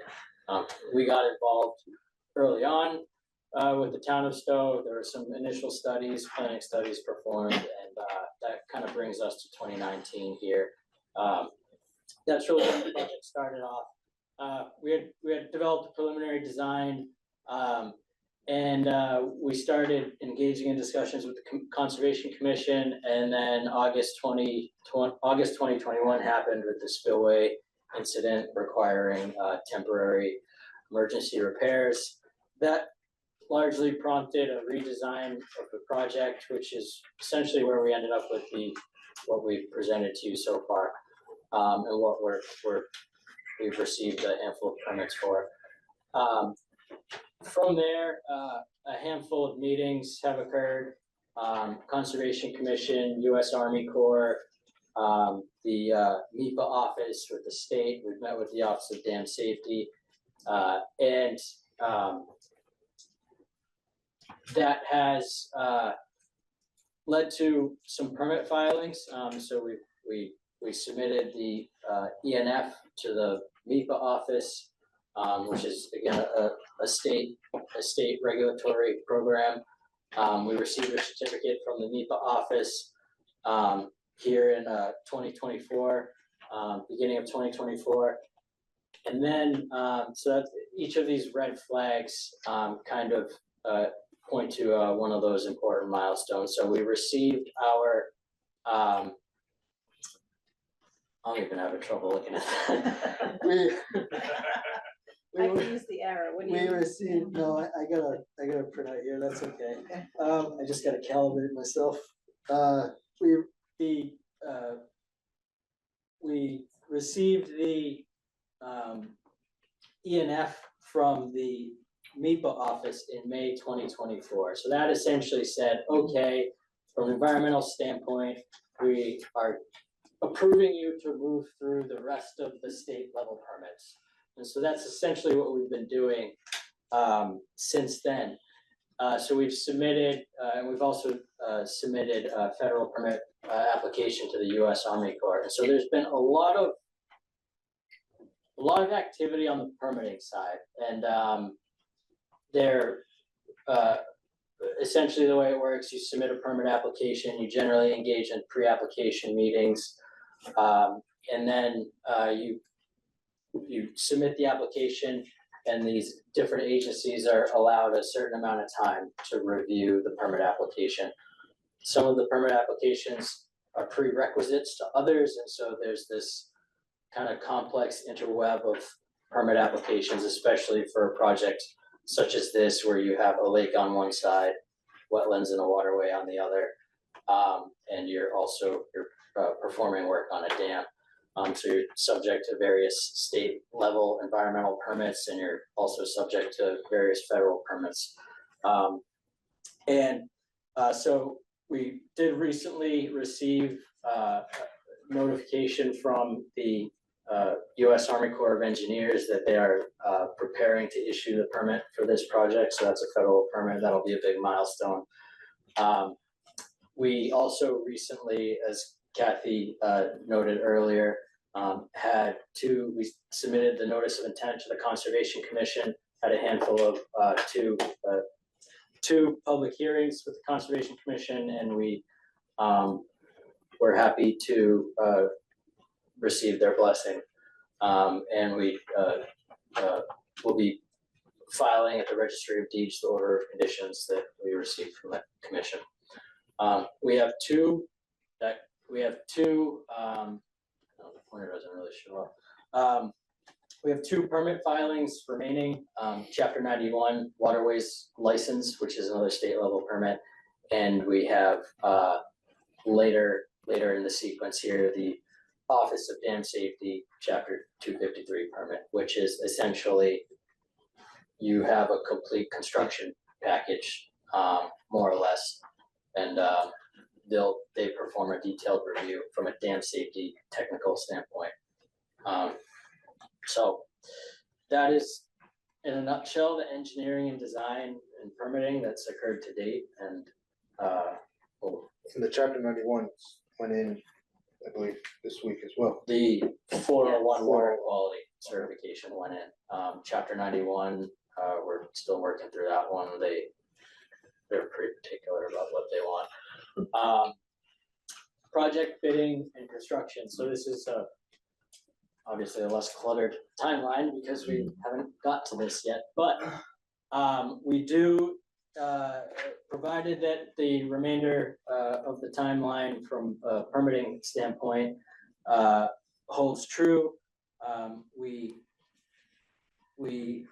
We got involved early on with the town of Stowe. There were some initial studies, planning studies performed, and that kind of brings us to 2019 here. That's really when the project started off. We had developed a preliminary design, and we started engaging in discussions with the Conservation Commission, and then August 2021 happened with the spillway incident requiring temporary emergency repairs. That largely prompted a redesign of the project, which is essentially where we ended up with what we've presented to you so far, and what we've received a handful of permits for. From there, a handful of meetings have occurred. Conservation Commission, US Army Corps, the NEPA office with the state. We've met with the Office of Dam Safety. And that has led to some permit filings. So we submitted the ENF to the NEPA office, which is again a state regulatory program. We received a certificate from the NEPA office here in 2024, beginning of 2024. And then, so that's, each of these red flags kind of point to one of those important milestones. So we received our, I don't even have trouble looking at that. I can use the arrow. What do you? We received, no, I gotta print out here, that's okay. I just gotta calibrate myself. We received the ENF from the MEPA office in May 2024. So that essentially said, okay, from an environmental standpoint, we are approving you to move through the rest of the state level permits. And so that's essentially what we've been doing since then. So we've submitted, and we've also submitted a federal permit application to the US Army Corps. And so there's been a lot of activity on the permitting side. And they're essentially the way it works, you submit a permit application, you generally engage in pre-application meetings, and then you submit the application, and these different agencies are allowed a certain amount of time to review the permit application. Some of the permit applications are prerequisites to others, and so there's this kind of complex interweb of permit applications, especially for a project such as this, where you have a lake on one side, wetlands and a waterway on the other, and you're performing work on a dam. So you're subject to various state level environmental permits, and you're also subject to various federal permits. So we did recently receive notification from the US Army Corps of Engineers that they are preparing to issue the permit for this project. So that's a federal permit. That'll be a big milestone. We also recently, as Kathy noted earlier, we submitted the notice of intent to the Conservation Commission, had a handful of two public hearings with the Conservation Commission, and we were happy to receive their blessing. And we will be filing at the Registry of Deeds the order of conditions that we received from the commission. We have two, oh, the pointer doesn't really show up. We have two permit filings remaining, Chapter 91 Waterways License, which is another state level permit. And we have later in the sequence here, the Office of Dam Safety, Chapter 253 permit, which is essentially you have a complete construction package, more or less, and they perform a detailed review from a dam safety technical standpoint. So that is, in a nutshell, the engineering and design and permitting that's occurred to date. And And the Chapter 91 went in, I believe, this week as well. The 401 water quality certification went in. Chapter 91, we're still working through that one. They're pretty particular about what they want. Project bidding and construction. So this is obviously a less cluttered timeline because we haven't got to this yet, but we do, provided that the remainder of the timeline from a permitting standpoint holds true, we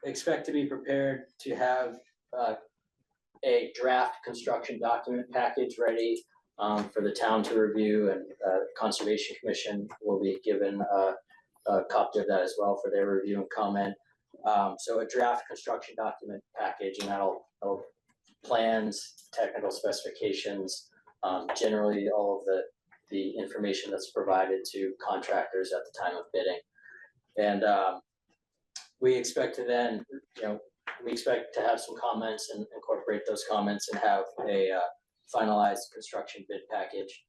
expect to be prepared to have a draft construction document package ready for the town to review, and Conservation Commission will be given a copy of that as well for their review and comment. So a draft construction document package, and that'll plans, technical specifications, generally all of the information that's provided to contractors at the time of bidding. And we expect to then, we expect to have some comments and incorporate those comments and have a finalized construction bid package,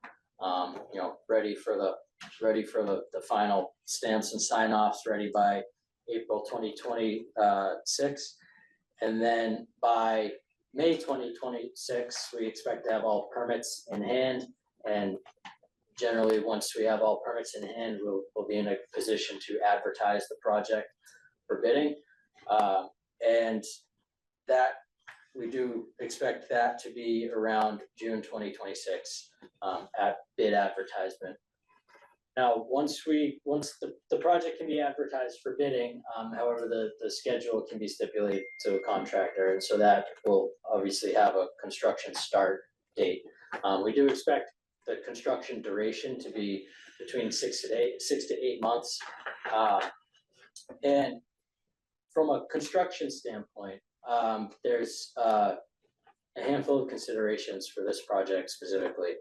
ready for the final stamps and sign-offs, ready by April 2026. And then by May 2026, we expect to have all permits in hand. And generally, once we have all permits in hand, we'll be in a position to advertise the project for bidding. And that, we do expect that to be around June 2026 at bid advertisement. Now, once the project can be advertised for bidding, however, the schedule can be stipulated to a contractor, and so that will obviously have a construction start date. We do expect the construction duration to be between 6 to 8 months. And from a construction standpoint, there's a handful of considerations for this project specifically.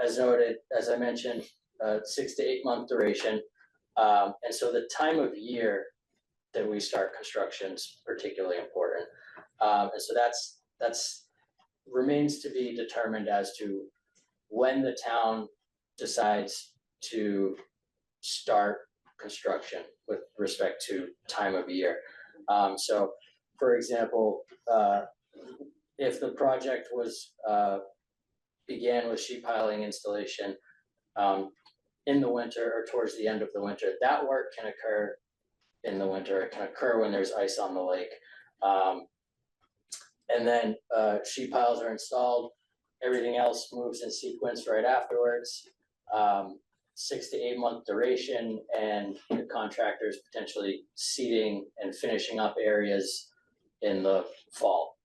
As noted, as I mentioned, 6 to 8 month duration. And so the time of year that we start construction is particularly important. And so that's remains to be determined as to when the town decides to start construction with respect to time of year. So for example, if the project was began with sheet piling installation in the winter or towards the end of the winter, that work can occur in the winter. It can occur when there's ice on the lake. And then sheet piles are installed, everything else moves in sequence right afterwards. 6 to 8 month duration, and the contractors potentially seeding and finishing up areas in the fall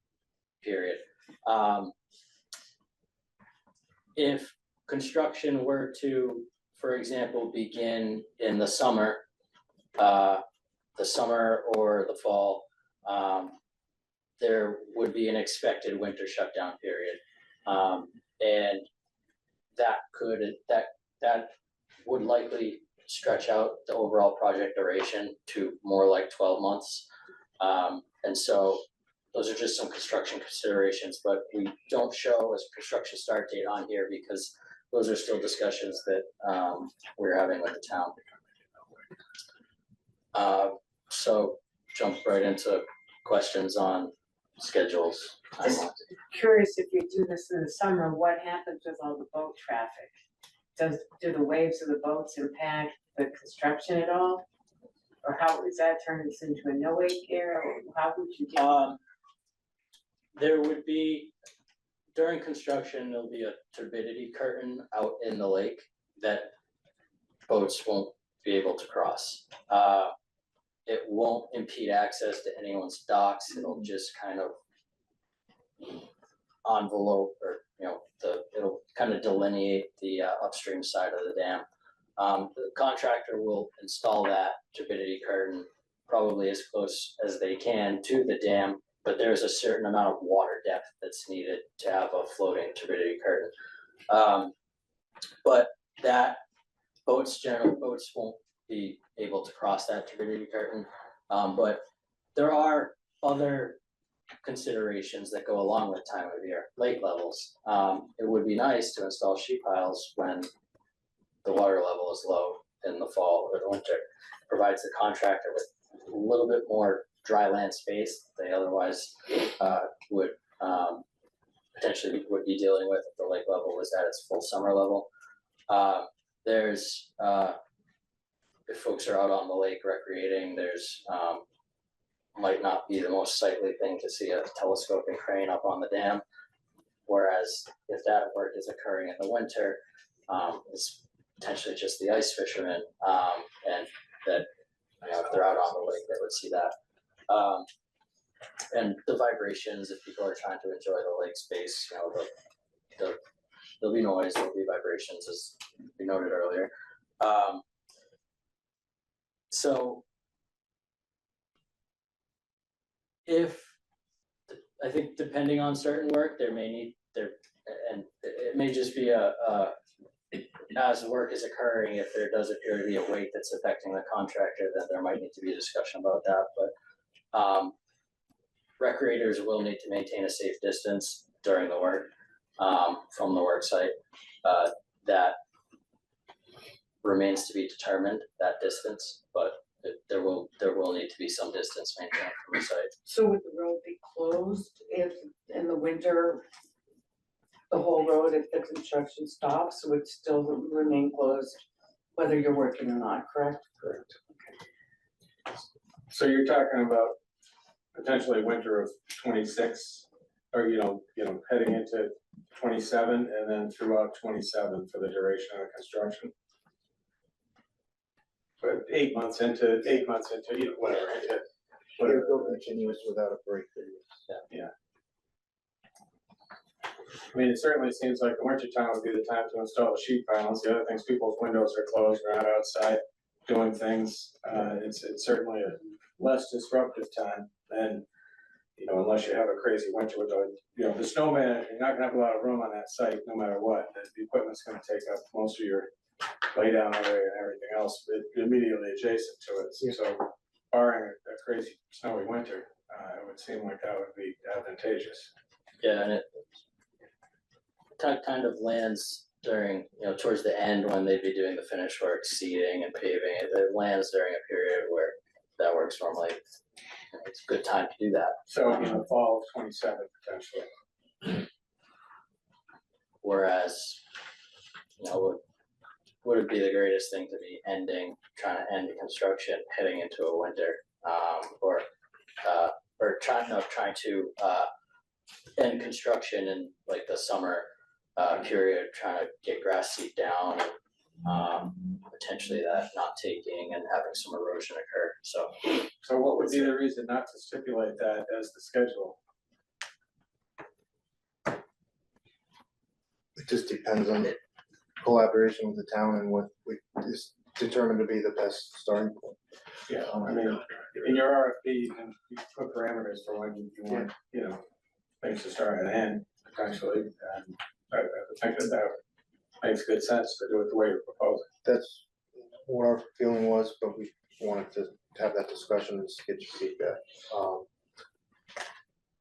period. If construction were to, for example, begin in the summer or the fall, there would be an expected winter shutdown period. And that would likely stretch out the overall project duration to more like 12 months. And so those are just some construction considerations, but we don't show a construction start date on here because those are still discussions that we're having with the town. So jump right into questions on schedules. Just curious, if you do this in the summer, what happens with all the boat traffic? Do the waves of the boats impact the construction at all? Or how is that turning this into a no wake area, or how would you do? There would be, during construction, there'll be a turbidity curtain out in the lake that boats won't be able to cross. It won't impede access to anyone's docks. It'll just kind of envelope, or it'll kind of delineate the upstream side of the dam. The contractor will install that turbidity curtain probably as close as they can to the dam, but there's a certain amount of water depth that's needed to have a floating turbidity curtain. But that boats won't be able to cross that turbidity curtain. But there are other considerations that go along with time of year, lake levels. It would be nice to install sheet piles when the water level is low in the fall or the winter. It provides the contractor with a little bit more dry land space they otherwise would potentially would be dealing with if the lake level was at its full summer level. There's if folks are out on the lake recreating, there's might not be the most sightly thing to see a telescoping crane up on the dam. Whereas if that work is occurring in the winter, it's potentially just the ice fishermen, and that if they're out on the lake, they would see that. And the vibrations, if people are trying to enjoy the lake space, there'll be noise, there'll be vibrations, as we noted earlier. So if, I think depending on certain work, and it may just be as the work is occurring, if there does appear to be a weight that's affecting the contractor, then there might need to be a discussion about that, but recreators will need to maintain a safe distance during the work, from the work site. That remains to be determined, that distance, but there will need to be some distance maintained from the site. So would the road be closed if in the winter, the whole road, if the construction stops, would still remain closed, whether you're working or not, correct? Correct. So you're talking about potentially winter of 26, or heading into 27, and then throughout 27 for the duration of the construction. But 8 months into, whatever, into It'll go continuous without a break period. Yeah. I mean, it certainly seems like the winter time would be the time to install the sheet pylons. The other things, people's windows are closed, we're not outside doing things. It's certainly a less disruptive time than, unless you have a crazy winter with the snowman, you're not gonna have a lot of room on that site, no matter what. The equipment's gonna take up most of your lay down area and everything else immediately adjacent to it. So barring a crazy snowy winter, it would seem like that would be advantageous. Yeah, and it kind of lands during, towards the end when they'd be doing the finish work, seeding and paving. It lands during a period where that works normally. It's a good time to do that. So in the fall of 27 potentially. Whereas, would it be the greatest thing to be trying to end construction, heading into a winter, or trying to end construction in like the summer period, trying to get grass seed down, potentially that not taking and having some erosion occur. So what would be the reason not to stipulate that as the schedule? It just depends on the collaboration with the town and what we is determined to be the best starting point. Yeah, I mean, in your RFP, you can put parameters for when you want, things to start and end potentially. And I think that makes good sense to do it the way you're proposing. That's what our feeling was, but we wanted to have that discussion and get your feedback.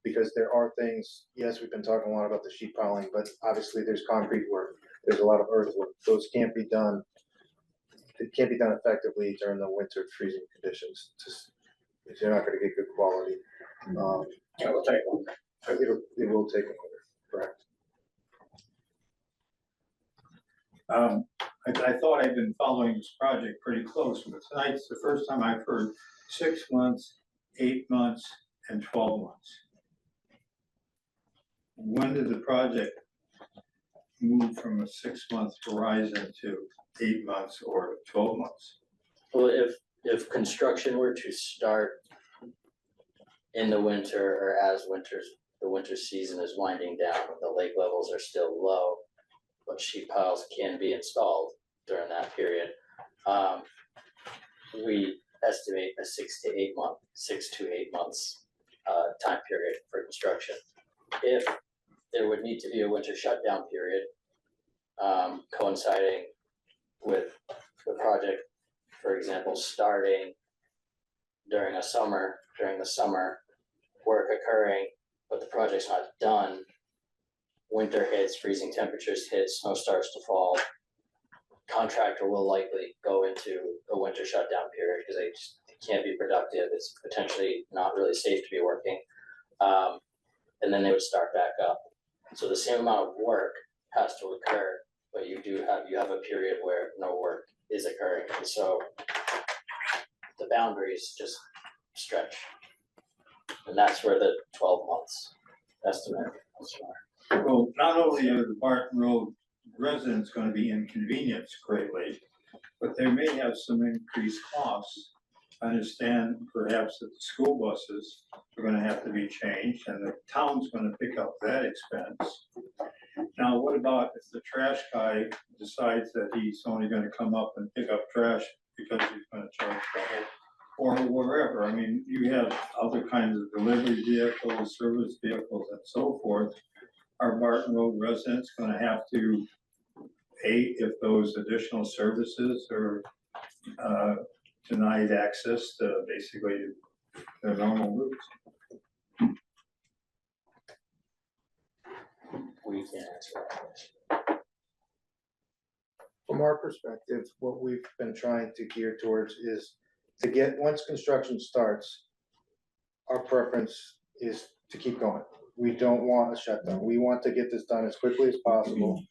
Because there are things, yes, we've been talking a lot about the sheet piling, but obviously there's concrete work, there's a lot of earthwork. Those can't be done. It can't be done effectively during the winter freezing conditions. Just, if you're not gonna get good quality. Yeah, we'll take one. It will take a winter, correct. I thought I'd been following this project pretty close, but tonight's the first time I've heard 6 months, 8 months, and 12 months. When did the project move from a 6-month horizon to 8 months or 12 months? Well, if construction were to start in the winter or as the winter season is winding down, the lake levels are still low, but sheet piles can be installed during that period. We estimate a 6 to 8 months time period for construction. If there would need to be a winter shutdown period, coinciding with the project, for example, starting during the summer, work occurring, but the project's not done. Winter hits, freezing temperatures hit, snow starts to fall. Contractor will likely go into a winter shutdown period because they can't be productive. It's potentially not really safe to be working. And then they would start back up. So the same amount of work has to occur, but you have a period where no work is occurring. And so the boundaries just stretch. And that's where the 12 months estimate comes from. Well, not only are the Barton Road residents going to be inconvenienced greatly, but they may have some increased costs. I understand perhaps that the school buses are going to have to be changed and the town's going to pick up that expense. Now, what about if the trash guy decides that he's only going to come up and pick up trash because he's going to charge the or wherever. I mean, you have other kinds of delivery vehicles, service vehicles and so forth. Are Barton Road residents gonna have to pay if those additional services are denied access to basically their normal routes? We can't answer that question. From our perspective, what we've been trying to gear towards is to get, once construction starts, our preference is to keep going. We don't want a shutdown. We want to get this done as quickly as possible.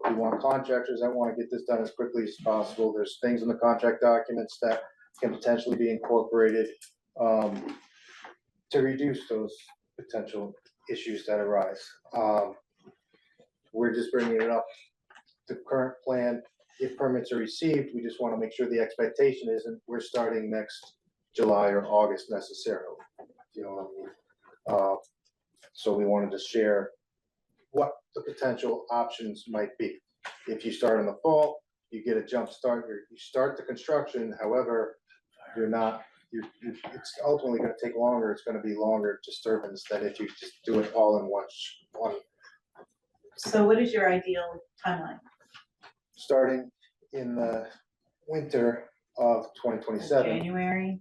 We want contractors that want to get this done as quickly as possible. There's things in the contract documents that can potentially be incorporated to reduce those potential issues that arise. We're just bringing it up. The current plan, if permits are received, we just want to make sure the expectation isn't we're starting next July or August necessarily. You know what I mean? So we wanted to share what the potential options might be. If you start in the fall, you get a jump start, you start the construction, however, it's ultimately gonna take longer, it's gonna be longer disturbance than if you just do it all in one. So what is your ideal timeline? Starting in the winter of 2027. January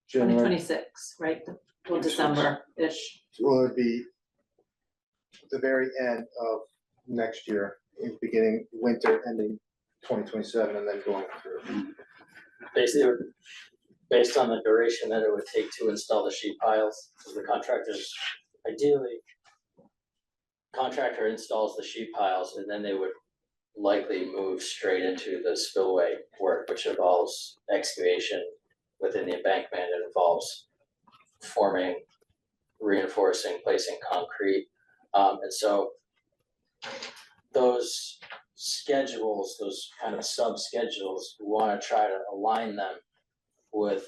January. 2026, right? Till December-ish. Will it be the very end of next year, in beginning winter, ending 2027, and then going through? Basically, based on the duration that it would take to install the sheet piles, because the contractors, ideally, contractor installs the sheet piles and then they would likely move straight into the spillway work, which involves excavation within the embankment. It involves forming, reinforcing, placing concrete. And so those schedules, those kind of sub-schedules, we want to try to align them with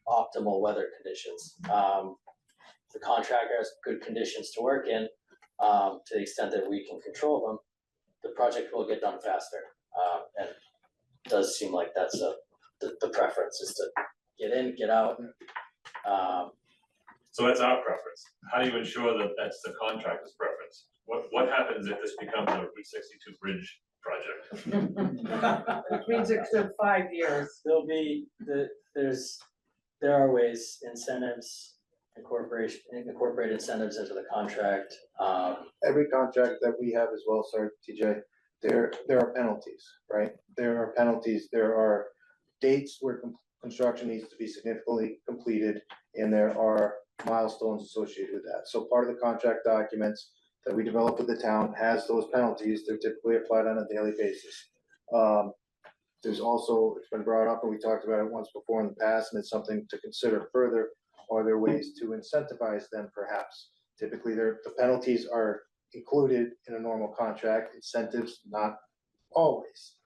optimal weather conditions. The contractor has good conditions to work in, to the extent that we can control them, the project will get done faster. And it does seem like that's the preference is to get in, get out. So that's our preference. How do you ensure that that's the contractor's preference? What happens if this becomes a Route 62 bridge project? Which means it took 5 years. There are ways, incentives, incorporate incentives into the contract. Every contract that we have as well, sorry, TJ, there are penalties, right? There are penalties, there are dates where construction needs to be significantly completed, and there are milestones associated with that. So part of the contract documents that we develop with the town has those penalties. They're typically applied on a daily basis. There's also, it's been brought up, and we talked about it once before in the past, and it's something to consider further. Are there ways to incentivize them perhaps? Typically, the penalties are included in a normal contract, incentives not always.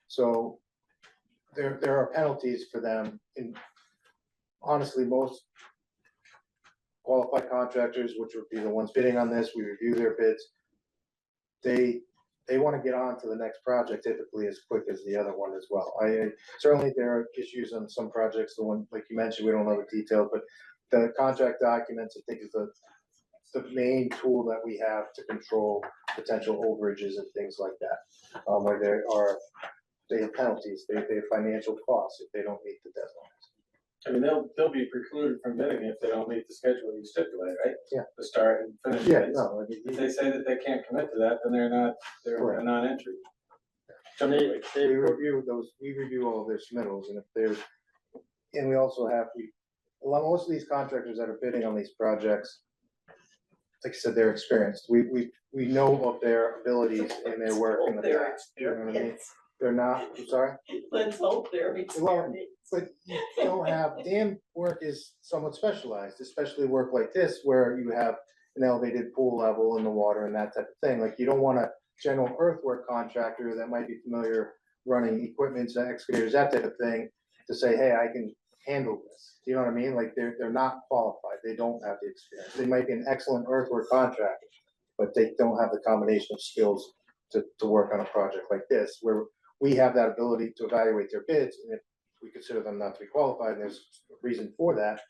So there are penalties for them. And honestly, most qualified contractors, which would be the ones bidding on this, we review their bids. They want to get on to the next project typically as quick as the other one as well. Certainly there are issues on some projects, the one, like you mentioned, we don't know the detail, but the contract documents, I think, is the main tool that we have to control potential overages and things like that. Where they have penalties, they have financial costs if they don't meet the deadlines. I mean, they'll be precluded from bidding if they don't meet the schedule you stipulate, right? Yeah. To start and finish. Yeah, bids. no, I mean, If they say that they can't commit to that, then they're a non-entry. We review all of their submittals, and if there's, and we also have, most of these contractors that are bidding on these projects, like I said, they're experienced. We know of their abilities and their work in the past. You know what I mean? They're not, I'm sorry? Let's hope they're experienced. But you don't have, dam work is somewhat specialized, especially work like this where you have an elevated pool level in the water and that type of thing. Like, you don't want a general earthwork contractor that might be familiar running equipment, excavators, that type of thing, to say, hey, I can handle this. You know what I mean? Like, they're not qualified. They don't have the experience. They might be an excellent earthwork contractor, but they don't have the combination of skills to work on a project like this, where we have that ability to evaluate their bids. And if we consider them not to be qualified, and there's a reason for that,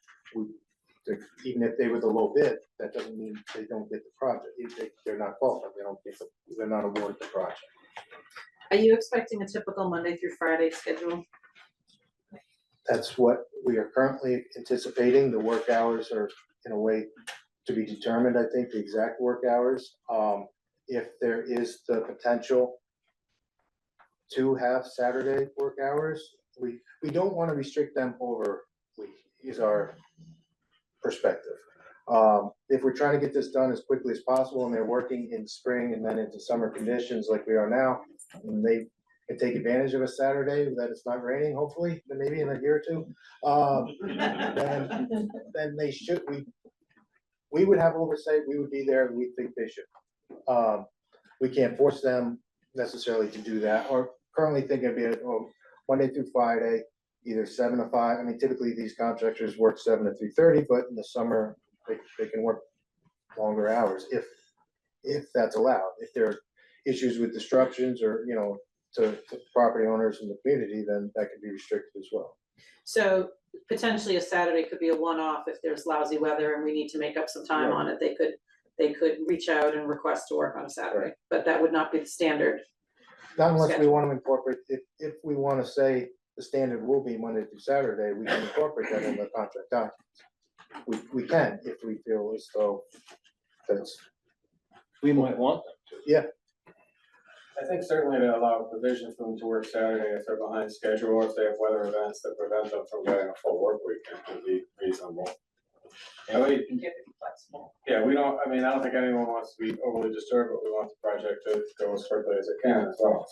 even if they were the low bid, that doesn't mean they don't get the project. If they're not qualified, they're not awarded the project. Are you expecting a typical Monday through Friday schedule? That's what we are currently anticipating. The work hours are in a way to be determined, I think, the exact work hours. If there is the potential to have Saturday work hours, we don't want to restrict them over week, is our perspective. If we're trying to get this done as quickly as possible and they're working in spring and then into summer conditions like we are now, and they can take advantage of a Saturday that it's not raining, hopefully, then maybe in a year or two, then they should, we would have oversight, we would be there, we think they should. We can't force them necessarily to do that, or currently thinking of it, Monday through Friday, either 7 to 5. I mean, typically these contractors work 7 to 3:30, but in the summer, they can work longer hours if that's allowed. If there are issues with disruptions or, to property owners in the community, then that could be restricted as well. So potentially a Saturday could be a one-off if there's lousy weather and we need to make up some time on it. They could reach out and request to work on a Saturday, but that would not be the standard. Not unless we want to incorporate, if we want to say the standard will be Monday through Saturday, we can incorporate that in the contract documents. We can, if we feel as though that's. We might want them to. Yeah. I think certainly to allow provision for them to work Saturday if they're behind schedule, or if they have weather events that prevent them from getting a full work weekend would be reasonable. And we can get it flexible. Yeah, I don't think anyone wants to be overly disturbed, but we want the project to go as quickly as it can as well,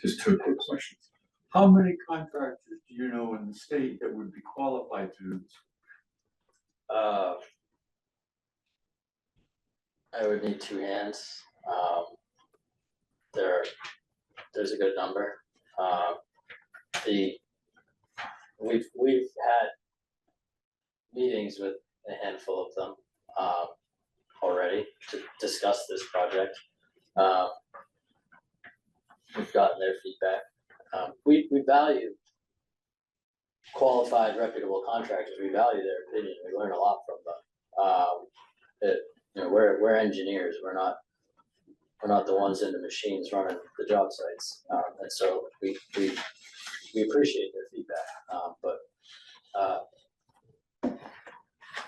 Just two quick questions. How many contractors do you know in the state that would be qualified to do this? I would need two hands. There's a good number. We've had meetings with a handful of them already to discuss this project. We've gotten their feedback. We value qualified, reputable contractors. We value their opinion. We learn a lot from them. We're engineers. We're not the ones in the machines running the job sites, and so we appreciate their feedback.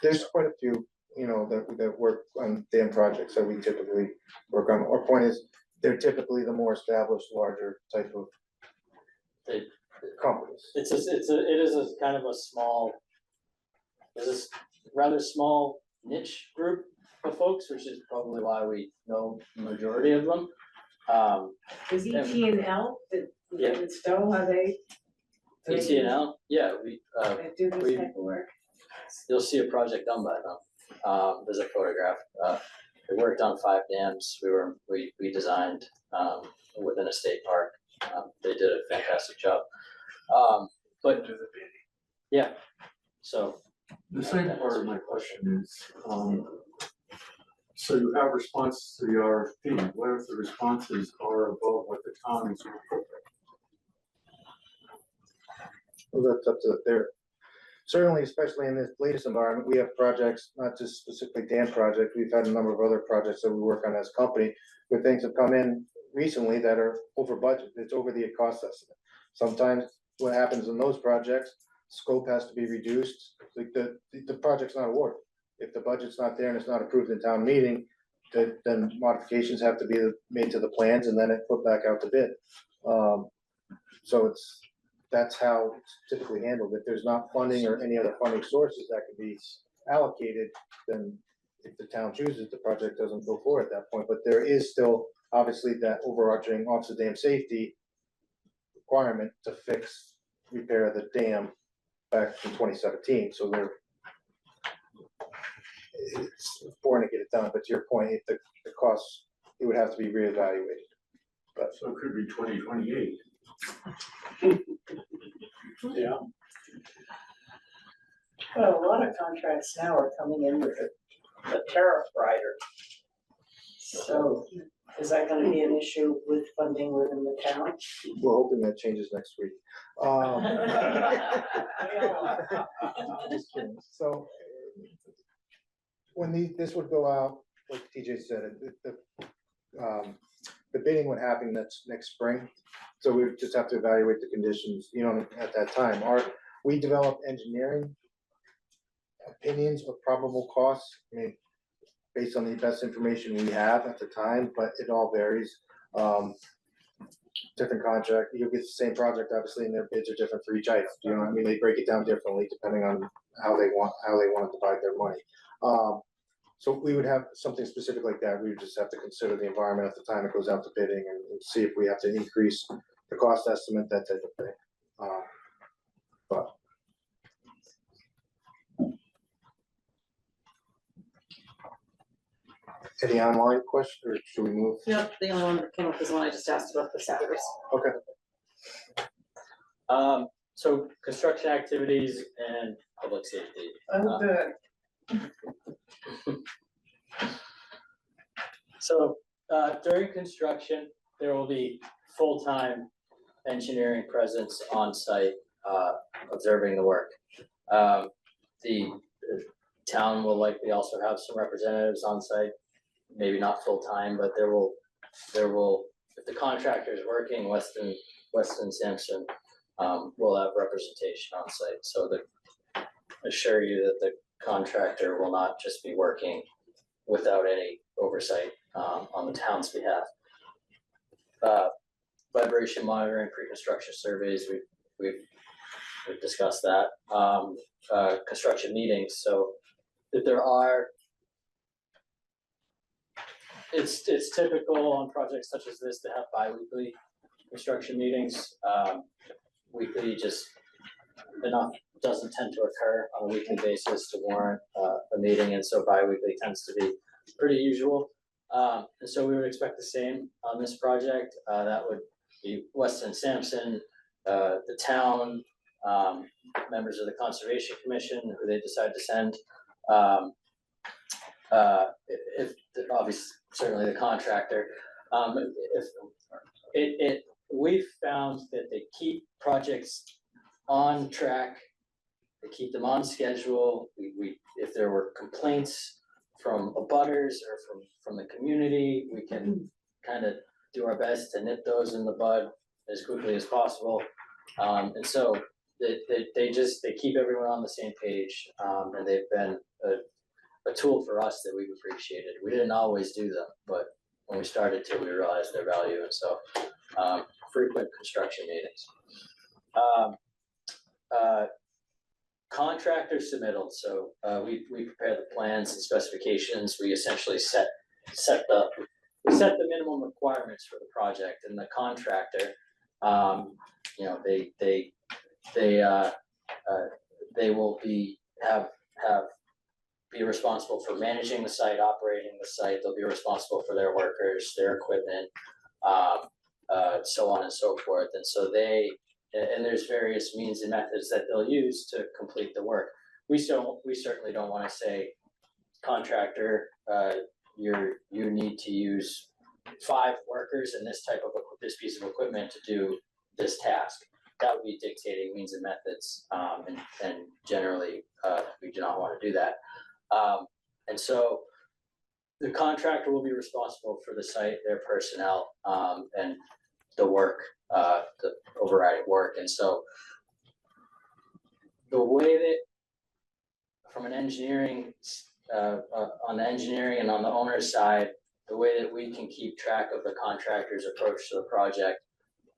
There's quite a few, that work on dam projects that we typically work on. Our point is, they're typically the more established, larger type of companies. It is a kind of a small, it's a rather small niche group of folks, which is probably why we know the majority of them. Is ET&L, in Stowe, are they? ET&L, yeah, They do this type of work? You'll see a project done by them. There's a photograph. We worked on 5 dams. We designed within a state park. They did a fantastic job. But yeah, so. The second part of my question is, so you have response to the RFP. What if the responses are above what the town is appropriate? Well, that's up to their, certainly, especially in this latest environment, we have projects, not just specifically dam projects. We've had a number of other projects that we work on as a company, where things have come in recently that are over budget. It's over the cost estimate. Sometimes what happens in those projects, scope has to be reduced. Like the project's not awarded. If the budget's not there and it's not approved in town meeting, then modifications have to be made to the plans and then it put back out to bid. So that's how it's typically handled. If there's not funding or any other funding sources that could be allocated, then if the town chooses, the project doesn't go forward at that point. But there is still obviously that overarching Office of Dam Safety requirement to repair the dam back in 2017. So it's important to get it done. But to your point, if the costs, it would have to be reevaluated. But so it could be 2028. Well, a lot of contracts now are coming in with a tariff rider. So is that gonna be an issue with funding within the town? We're hoping that changes next week. Just kidding. So when this would go out, like TJ said, the bidding would happen next spring. So we would just have to evaluate the conditions, at that time. We develop engineering opinions of probable costs, based on the best information we have at the time, but it all varies. Different contract, you'll get the same project, obviously, and their bids are different for each item. You know what I mean? They break it down differently depending on how they want to divide their money. So we would have something specific like that. We would just have to consider the environment at the time it goes out to bidding and see if we have to increase the cost estimate, that type of thing. But any online question, or should we move? Yep, the only one that came up is the one I just asked about the salaries. Okay. So construction activities and public safety. Oh, good. So during construction, there will be full-time engineering presence on site, observing the work. The town will likely also have some representatives on site, maybe not full-time, but there will, if the contractor is working, Weston Sampson will have representation on site. So to assure you that the contractor will not just be working without any oversight on the town's behalf. Vibration monitoring, pre-construction surveys, we've discussed that. Construction meetings, so if there are, it's typical on projects such as this to have bi-weekly construction meetings. Weekly just enough doesn't tend to occur on a weekly basis to warrant a meeting, and so bi-weekly tends to be pretty usual. And so we would expect the same on this project. That would be Weston Sampson, the town, members of the Conservation Commission who they decide to send. If obviously, certainly the contractor. We've found that they keep projects on track, they keep them on schedule. If there were complaints from abutters or from the community, we can kind of do our best to nip those in the bud as quickly as possible. And so they keep everyone on the same page, and they've been a tool for us that we've appreciated. We didn't always do them, but when we started to, we realized their value, and so frequent construction meetings. Contractor submittal. So we prepare the plans and specifications. We essentially set the minimum requirements for the project, and the contractor, they will be responsible for managing the site, operating the site. They'll be responsible for their workers, their equipment, so on and so forth. And so and there's various means and methods that they'll use to complete the work. We certainly don't want to say, contractor, you need to use 5 workers and this piece of equipment to do this task. That would be dictating means and methods, and generally we do not want to do that. And so the contractor will be responsible for the site, their personnel, and the work, the overriding work. And so the way that from an engineering, on the engineering and on the owner's side, the way that we can keep track of the contractor's approach to the project,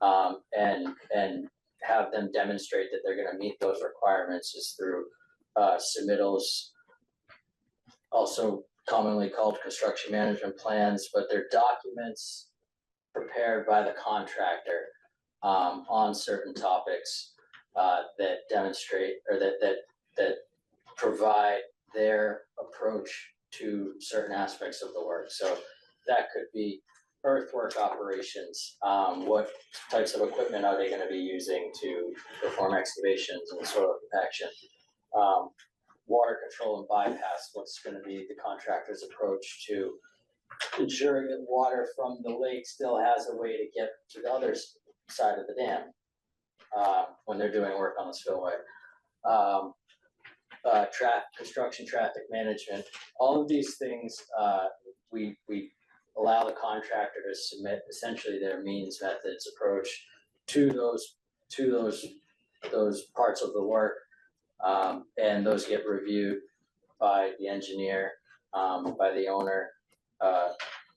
and have them demonstrate that they're going to meet those requirements is through submittals, also commonly called construction management plans, but they're documents prepared by the contractor on certain topics that demonstrate or that provide their approach to certain aspects of the work. So that could be earthwork operations. What types of equipment are they going to be using to perform excavations and soil compaction? water control and bypass, what's gonna be the contractor's approach to ensuring that water from the lake still has a way to get to the other side of the dam, when they're doing work on the spillway. Construction traffic management, all of these things, we allow the contractor to submit essentially their means, methods, approach to those parts of the work. And those get reviewed by the engineer, by the owner,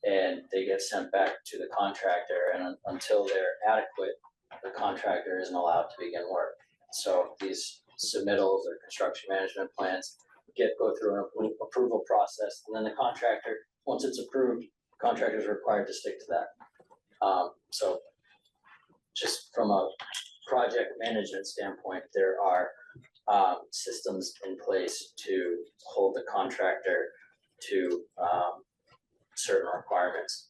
and they get sent back to the contractor, and until they're adequate, the contractor isn't allowed to begin work. So these submittals or construction management plans go through an approval process, and then the contractor, once it's approved, contractor is required to stick to that. So just from a project management standpoint, there are systems in place to hold the contractor to certain requirements.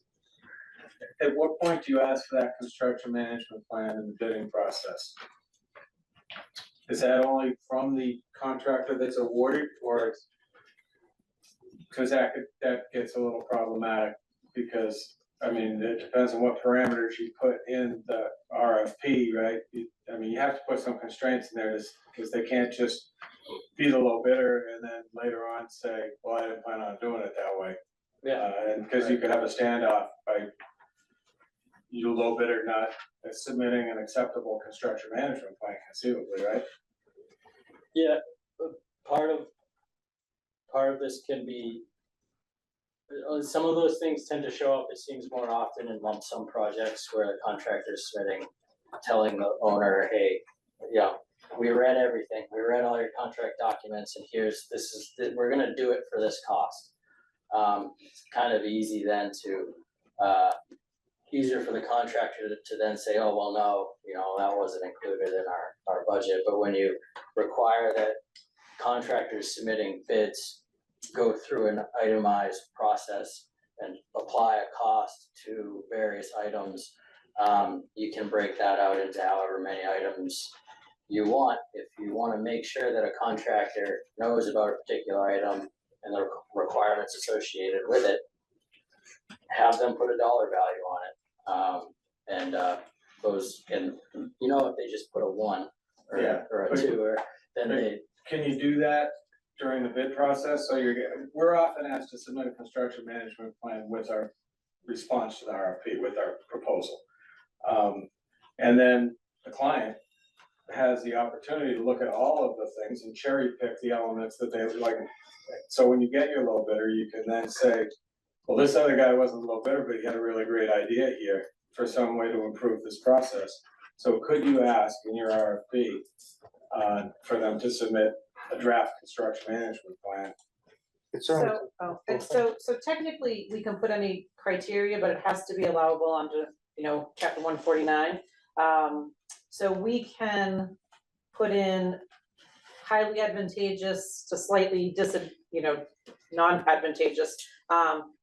At what point do you ask for that construction management plan in the bidding process? Is that only from the contractor that's awarded, or? Cause that gets a little problematic, because, I mean, it depends on what parameters you put in the RFP, right? I mean, you have to put some constraints in there, because they can't just be the low bidder and then later on say, well, I didn't plan on doing it that way. Yeah. And because you could have a standoff by you low bidder not submitting an acceptable construction management plan conceivably, right? Yeah, part of this can be, some of those things tend to show up, it seems, more often in lump sum projects where the contractor is submitting, telling the owner, hey, yeah, we read everything, we read all your contract documents, and we're gonna do it for this cost. It's kind of easy then easier for the contractor to then say, oh, well, no, that wasn't included in our budget. But when you require that contractors submitting bids go through an itemized process and apply a cost to various items, you can break that out into however many items you want. If you want to make sure that a contractor knows about a particular item and the requirements associated with it, have them put a dollar value on it. Those can, if they just put a 1 or a 2, then Can you do that during the bid process? So we're often asked to submit a construction management plan with our response to the RFP, with our proposal. And then the client has the opportunity to look at all of the things and cherry pick the elements that they like. So when you get your low bidder, you can then say, well, this other guy wasn't a low bidder, but he had a really great idea here for some way to improve this process. So could you ask in your RFP for them to submit a draft construction management plan? So technically, we can put any criteria, but it has to be allowable under, chapter 149. So we can put in highly advantageous to slightly non-advantageous.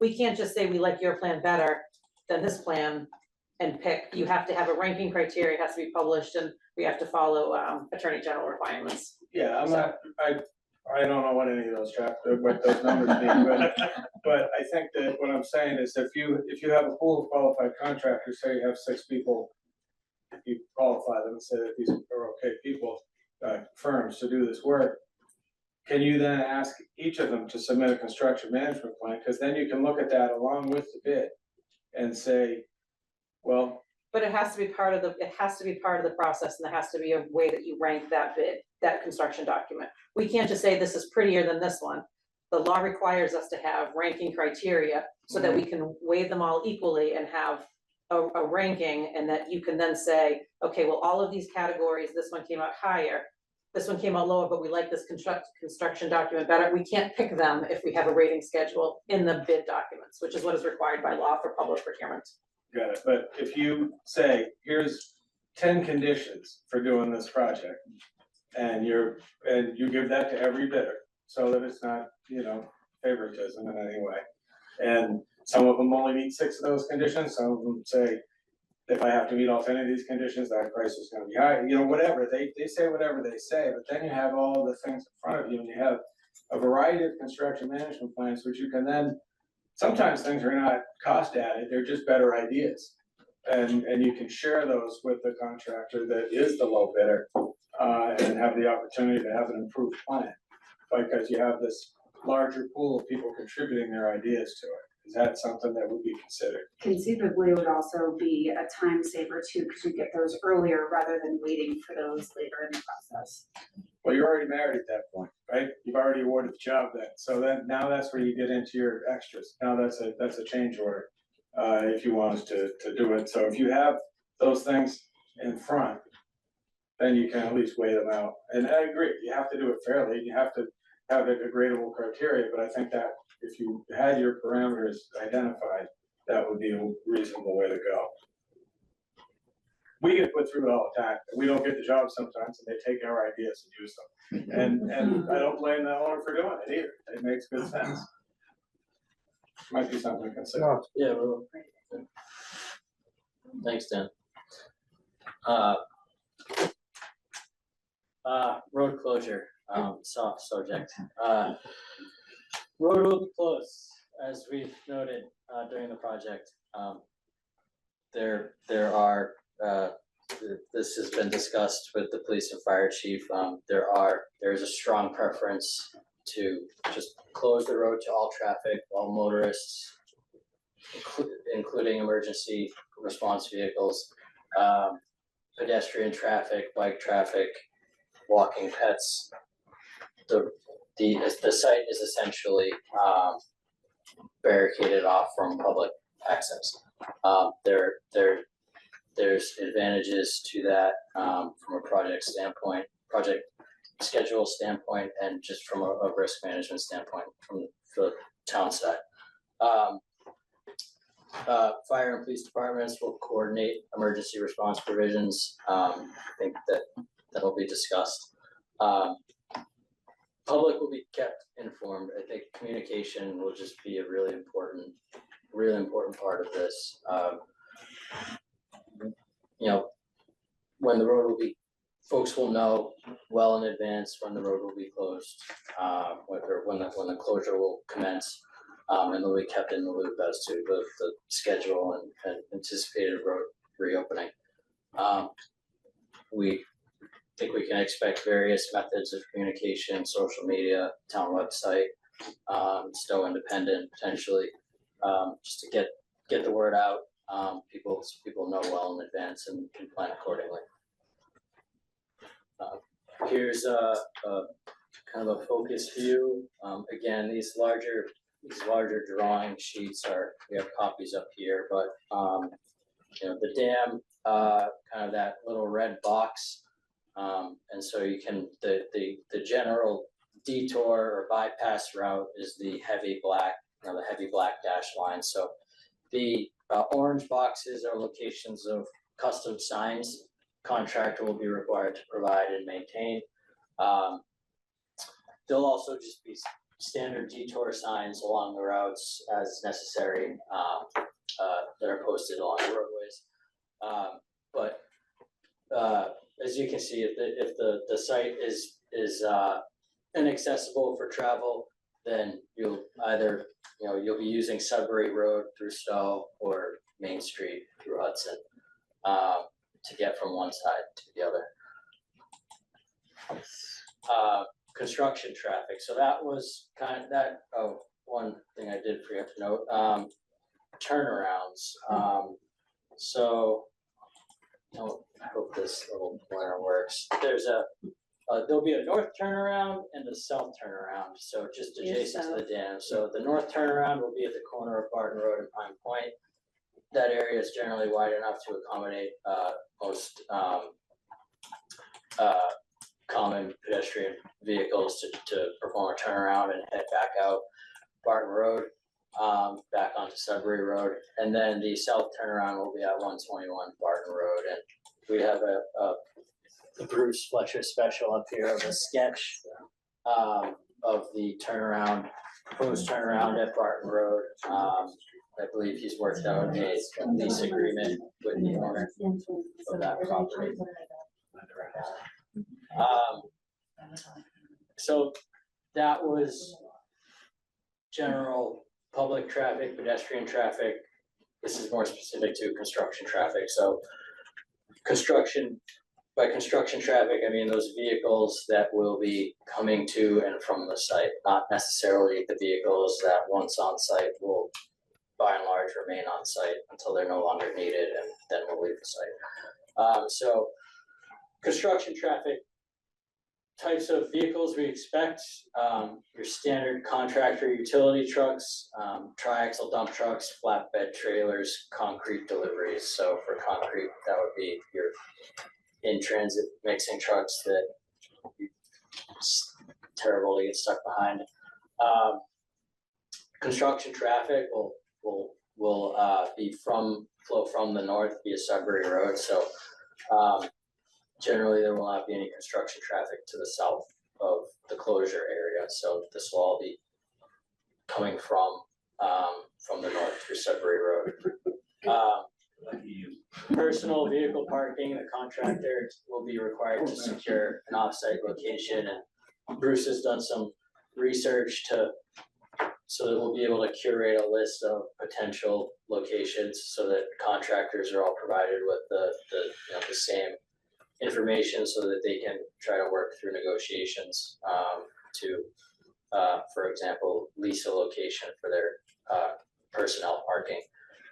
We can't just say we like your plan better than this plan and pick. You have to have a ranking criteria, it has to be published, and we have to follow Attorney General requirements. Yeah, I don't know what any of what those numbers mean, but I think that what I'm saying is if you have a pool of qualified contractors, say you have 6 people, if you qualify them and say that these are okay people, firms to do this work, can you then ask each of them to submit a construction management plan? Because then you can look at that along with the bid and say, well. But it has to be part of the process, and there has to be a way that you rank that bid, that construction document. We can't just say this is prettier than this one. The law requires us to have ranking criteria so that we can weigh them all equally and have a ranking, and that you can then say, okay, well, all of these categories, this one came out higher, this one came out lower, but we like this construction document better. We can't pick them if we have a rating schedule in the bid documents, which is what is required by law for public procurement. Got it, but if you say, here's 10 conditions for doing this project, and you give that to every bidder, so that it's not, favoritism in any way. And some of them only meet 6 of those conditions, some of them say, if I have to meet all 10 of these conditions, that price is gonna be high, you know, whatever, they say whatever they say, but then you have all the things in front of you, and you have a variety of construction management plans, which you can then, sometimes things are not cost added, they're just better ideas. And you can share those with the contractor that is the low bidder, and have the opportunity to have an improved plan. Because you have this larger pool of people contributing their ideas to it. Is that something that would be considered? Conceivably, it would also be a time saver too, because you get those earlier rather than waiting for those later in the process. Well, you're already married at that point, right? You've already awarded the job then. So then, now that's where you get into your extras. Now that's a change order, if you want us to do it. So if you have those things in front, then you can at least weigh them out. And I agree, you have to do it fairly. You have to have a gradable criteria, but I think that if you had your parameters identified, that would be a reasonable way to go. We get put through it all the time. We don't get the job sometimes, and they take our ideas and use them. And I don't blame the owner for doing it either. It makes good sense. Might be something to consider. Yeah, well, thanks, Dan. Road closure, soft subject. Road will be closed, as we've noted, during the project. There are, this has been discussed with the police and fire chief. There's a strong preference to just close the road to all traffic, all motorists, including emergency response vehicles, pedestrian traffic, bike traffic, walking pets. The site is essentially barricaded off from public access. There's advantages to that from a project standpoint, project schedule standpoint, and just from a risk management standpoint from the town side. Fire and police departments will coordinate emergency response provisions. I think that'll be discussed. Public will be kept informed. I think communication will just be a really important part of this. When the road will be, folks will know well in advance when the road will be closed, when the closure will commence, and they'll be kept in the loop as to the schedule and anticipated road reopening. We think we can expect various methods of communication, social media, town website, Stowe Independent potentially, just to get the word out. People know well in advance and can plan accordingly. Here's a kind of a focus view. Again, these larger drawing sheets we have copies up here, but the dam, kind of that little red box. And so you can, the general detour or bypass route is the heavy black dashed line. So the orange boxes are locations of custom signs contractor will be required to provide and maintain. There'll also just be standard detour signs along the routes as necessary that are posted along the roadways. But as you can see, if the site is inaccessible for travel, then you'll either you'll be using Sudbury Road through Stowe or Main Street through Hudson to get from one side to the other. Construction traffic. So that was kind of that. Oh, one thing I did forget to note. Turnarounds. So I hope this little pointer works. There'll be a north turnaround and a south turnaround, so just adjacent to the dam. So the north turnaround will be at the corner of Barton Road and Pine Point. That area is generally wide enough to accommodate most common pedestrian vehicles to perform a turnaround and head back out Barton Road, back onto Sudbury Road. And then the south turnaround will be at 121 Barton Road. And we have a Bruce Fletcher special up here of a sketch of the turnaround proposed turnaround at Barton Road. I believe he's worked out a lease agreement with the owner of that property. So that was general public traffic, pedestrian traffic. This is more specific to construction traffic. So by construction traffic, I mean those vehicles that will be coming to and from the site, not necessarily the vehicles that once on site will by and large remain on site until they're no longer needed and then will leave the site. So construction traffic types of vehicles we expect, your standard contractor utility trucks, triaxle dump trucks, flatbed trailers, concrete deliveries. So for concrete, that would be your in-transit mixing trucks that it's terrible to get stuck behind. Construction traffic will be flow from the north via Sudbury Road. So generally, there will not be any construction traffic to the south of the closure area. So this will all be coming from the north through Sudbury Road. Personal vehicle parking, the contractor will be required to secure an off-site location, and Bruce has done some research so that we'll be able to curate a list of potential locations so that contractors are all provided with the same information so that they can try to work through negotiations to, for example, lease a location for their personnel parking.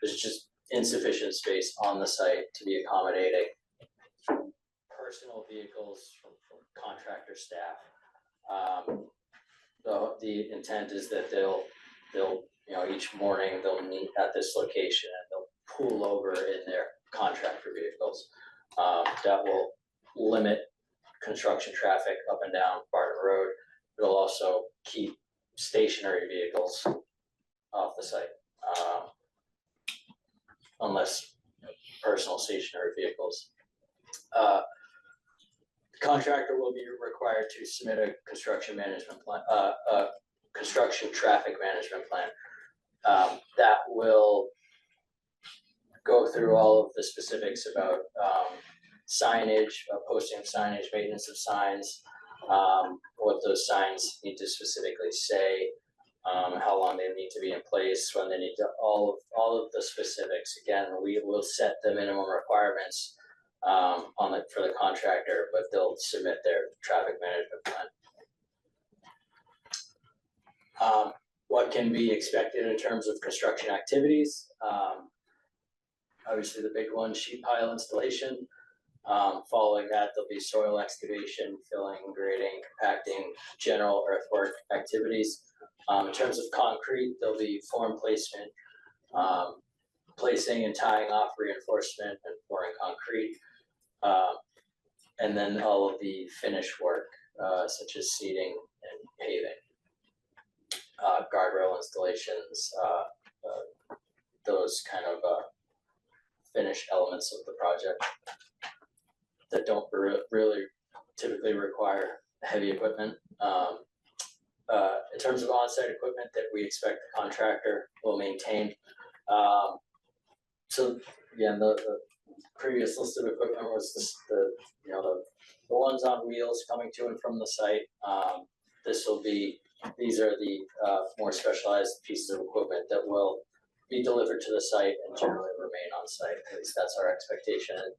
There's just insufficient space on the site to be accommodating personal vehicles from contractor staff. The intent is that they'll each morning they'll meet at this location and they'll pull over in their contractor vehicles. That will limit construction traffic up and down Barton Road. It'll also keep stationary vehicles off the site, unless personal stationary vehicles. The contractor will be required to submit a construction management plan, construction traffic management plan. That will go through all of the specifics about signage, posting of signage, maintenance of signs, what those signs need to specifically say, how long they need to be in place, when they need to, all of the specifics. Again, we will set the minimum requirements for the contractor, but they'll submit their traffic management plan. What can be expected in terms of construction activities? Obviously the big one, sheet pile installation. Following that, there'll be soil excavation, filling, grading, compacting, general earthwork activities. In terms of concrete, there'll be form placement, placing and tying off reinforcement and pouring concrete. And then all of the finish work, such as seating and paving, guardrail installations, those kind of finished elements of the project that don't really typically require heavy equipment. In terms of on-site equipment that we expect the contractor will maintain. So again, the previous list of equipment was the ones on wheels coming to and from the site. These are the more specialized pieces of equipment that will be delivered to the site and generally remain on site. At least that's our expectation. And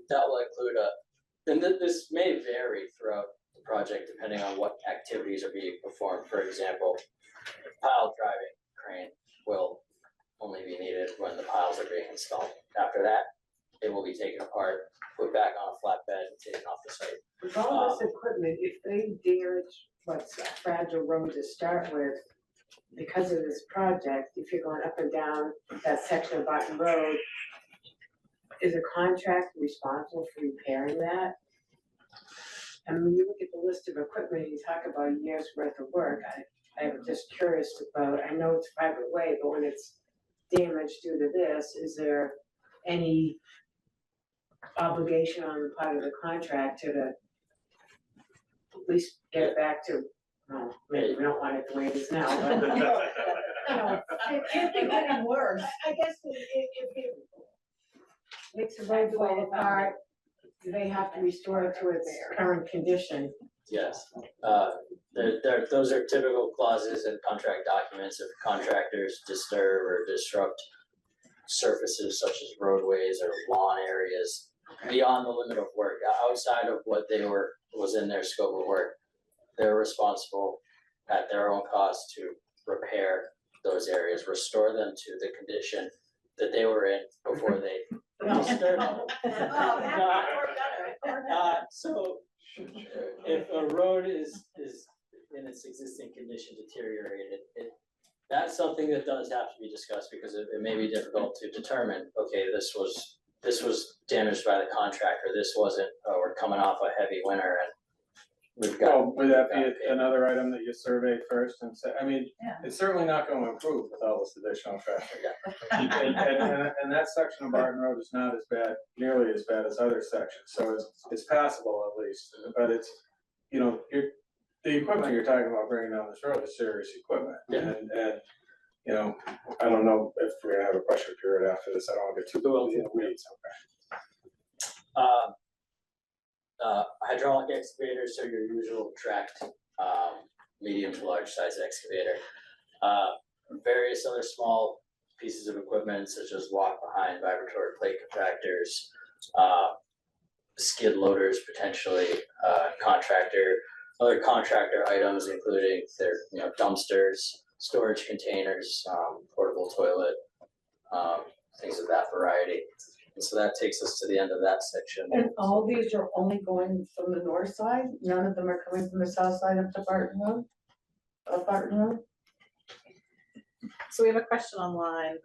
that will include this may vary throughout the project depending on what activities are being performed. For example, pile driving crane will only be needed when the piles are being installed. After that, it will be taken apart, put back on a flatbed, and taken off the site. With all this equipment, if they damage what's a fragile road to start with, because of this project, if you're going up and down that section of Barton Road, is a contract responsible for repairing that? And when you look at the list of equipment, you talk about a year's worth of work. I'm just curious about, I know it's a private way, but when it's damaged due to this, is there any obligation on the part of the contractor to at least get it back to Oh, maybe we don't want it the way it is now, but. It can't be getting worse. I guess if it makes the road fall apart, do they have to restore it to its current condition? Yes, those are typical clauses in contract documents. If contractors disturb or disrupt surfaces such as roadways or lawn areas beyond the limit of work, outside of what was in their scope of work, they're responsible at their own cost to repair those areas, restore them to the condition that they were in before they disturbed them. So if a road is in its existing condition deteriorated, that's something that does have to be discussed, because it may be difficult to determine, okay, this was damaged by the contractor, this wasn't, we're coming off a heavy winter and we've got. Well, would that be another item that you survey first and say, I mean, it's certainly not gonna improve with all this additional traffic. And that section of Barton Road is not as bad, nearly as bad as other sections, so it's passable at least, but it's, you know, the equipment you're talking about bringing down this road is serious equipment. And, you know, I don't know if we're gonna have a question period after this, I don't wanna get too in the weeds, Hydraulic excavators, so your usual tracked, medium to large size excavator. Various other small pieces of equipment such as walk behind vibratory plate compactors, skid loaders potentially, other contractor items including their, dumpsters, storage containers, portable toilet, things of that variety. And so that takes us to the end of that section. And all these are only going from the north side? None of them are coming from the south side up to Barton Road? Of Barton Road? So we have a question online.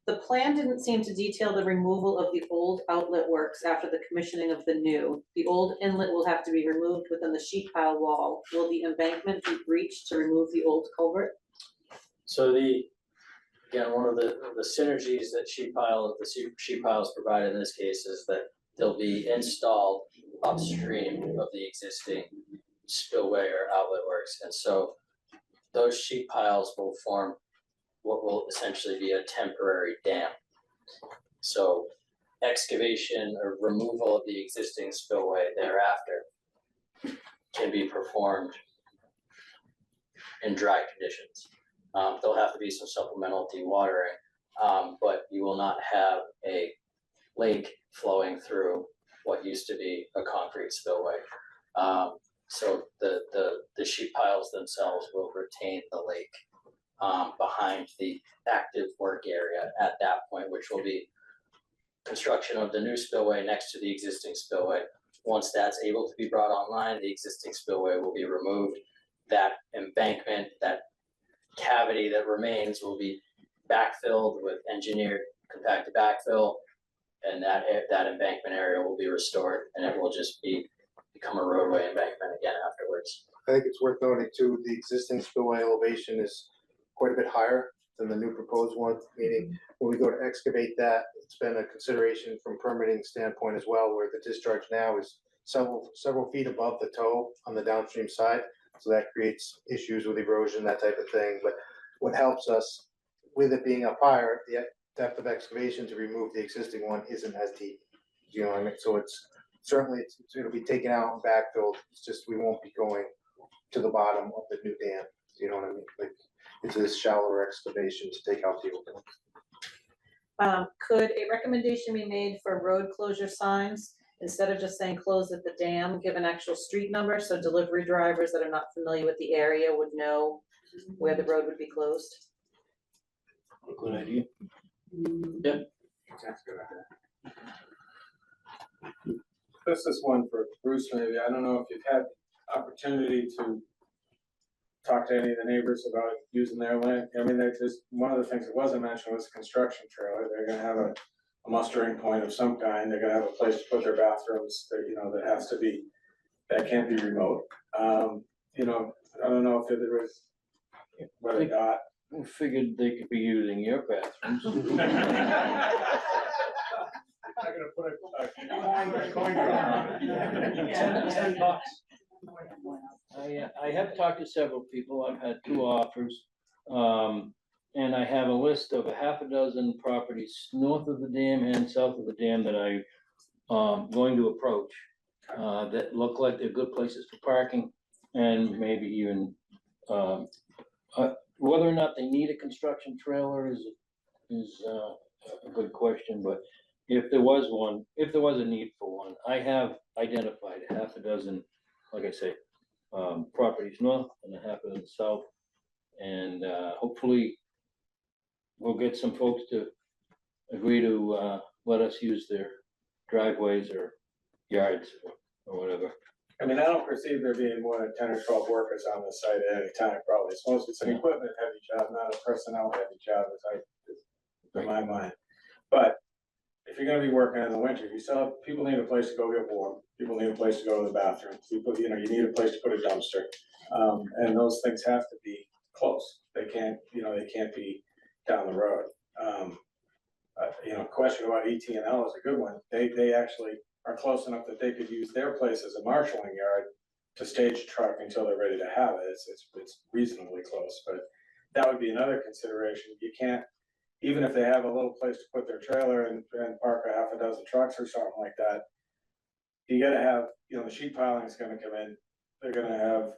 The plan didn't seem to detail the removal of the old outlet works after the commissioning of the new. The old inlet will have to be removed within the sheet pile wall. Will the embankment be breached to remove the old culvert? So again, one of the synergies that sheet piles provide in this case is that they'll be installed upstream of the existing spillway or outlet works. And so those sheet piles will form what will essentially be a temporary dam. So excavation or removal of the existing spillway thereafter can be performed in dry conditions. There'll have to be some supplemental dewatering, but you will not have a lake flowing through what used to be a concrete spillway. So the sheet piles themselves will retain the lake behind the active work area at that point, which will be construction of the new spillway next to the existing spillway. Once that's able to be brought online, the existing spillway will be removed. That embankment, that cavity that remains will be backfilled with engineered compacted backfill, and that embankment area will be restored, and it will just become a roadway embankment again afterwards. I think it's worth noting too, the existing spillway elevation is quite a bit higher than the new proposed one, meaning when we go to excavate that, it's been a consideration from permitting standpoint as well, where the discharge now is several feet above the toe on the downstream side. So that creates issues with erosion, that type of thing. But what helps us with it being up higher, the depth of excavation to remove the existing one isn't as deep. You know what I mean? So it's certainly, it'll be taken out and backfilled. It's just, we won't be going to the bottom of the new dam. You know what I mean? Like, it's this shallower excavation to take out the opening. Could a recommendation be made for road closure signs, instead of just saying close at the dam, give an actual street number, so delivery drivers that are not familiar with the area would know where the road would be closed? Good idea. Yeah. That's a good idea. This is one for Bruce, maybe. I don't know if you've had opportunity to talk to any of the neighbors about using their land. I mean, one of the things that wasn't mentioned was a construction trailer. They're gonna have a mustering point of some kind. They're gonna have a place to put their bathrooms that, that can't be remote. I don't know if there was, what I got. We figured they could be using your bathrooms. I'm not gonna put a coin drop on it. $10. I have talked to several people, I've had 2 offers. And I have a list of a half a dozen properties north of the dam and south of the dam that I, going to approach. That look like they're good places for parking and maybe even, whether or not they need a construction trailer is a good question, but if there was one, if there was a need for one, I have identified a half a dozen, like I say, properties north and a half a dozen south. And hopefully we'll get some folks to agree to let us use their driveways or yards or whatever. I mean, I don't perceive there being more than 10 or 12 workers on the site at any time, probably. It's mostly, it's an equipment heavy job, not a personnel heavy job, in my mind. But if you're gonna be working in the winter, you still have, people need a place to go get warm. People need a place to go to the bathroom. People, you need a place to put a dumpster. And those things have to be close. They can't be down the road. Question about ET&L is a good one. They actually are close enough that they could use their place as a marshalling yard to stage a truck until they're ready to have it. It's reasonably close, but that would be another consideration. You can't, even if they have a little place to put their trailer and park a half a dozen trucks or something like that, you gotta have, the sheet piling is gonna come in. They're gonna have,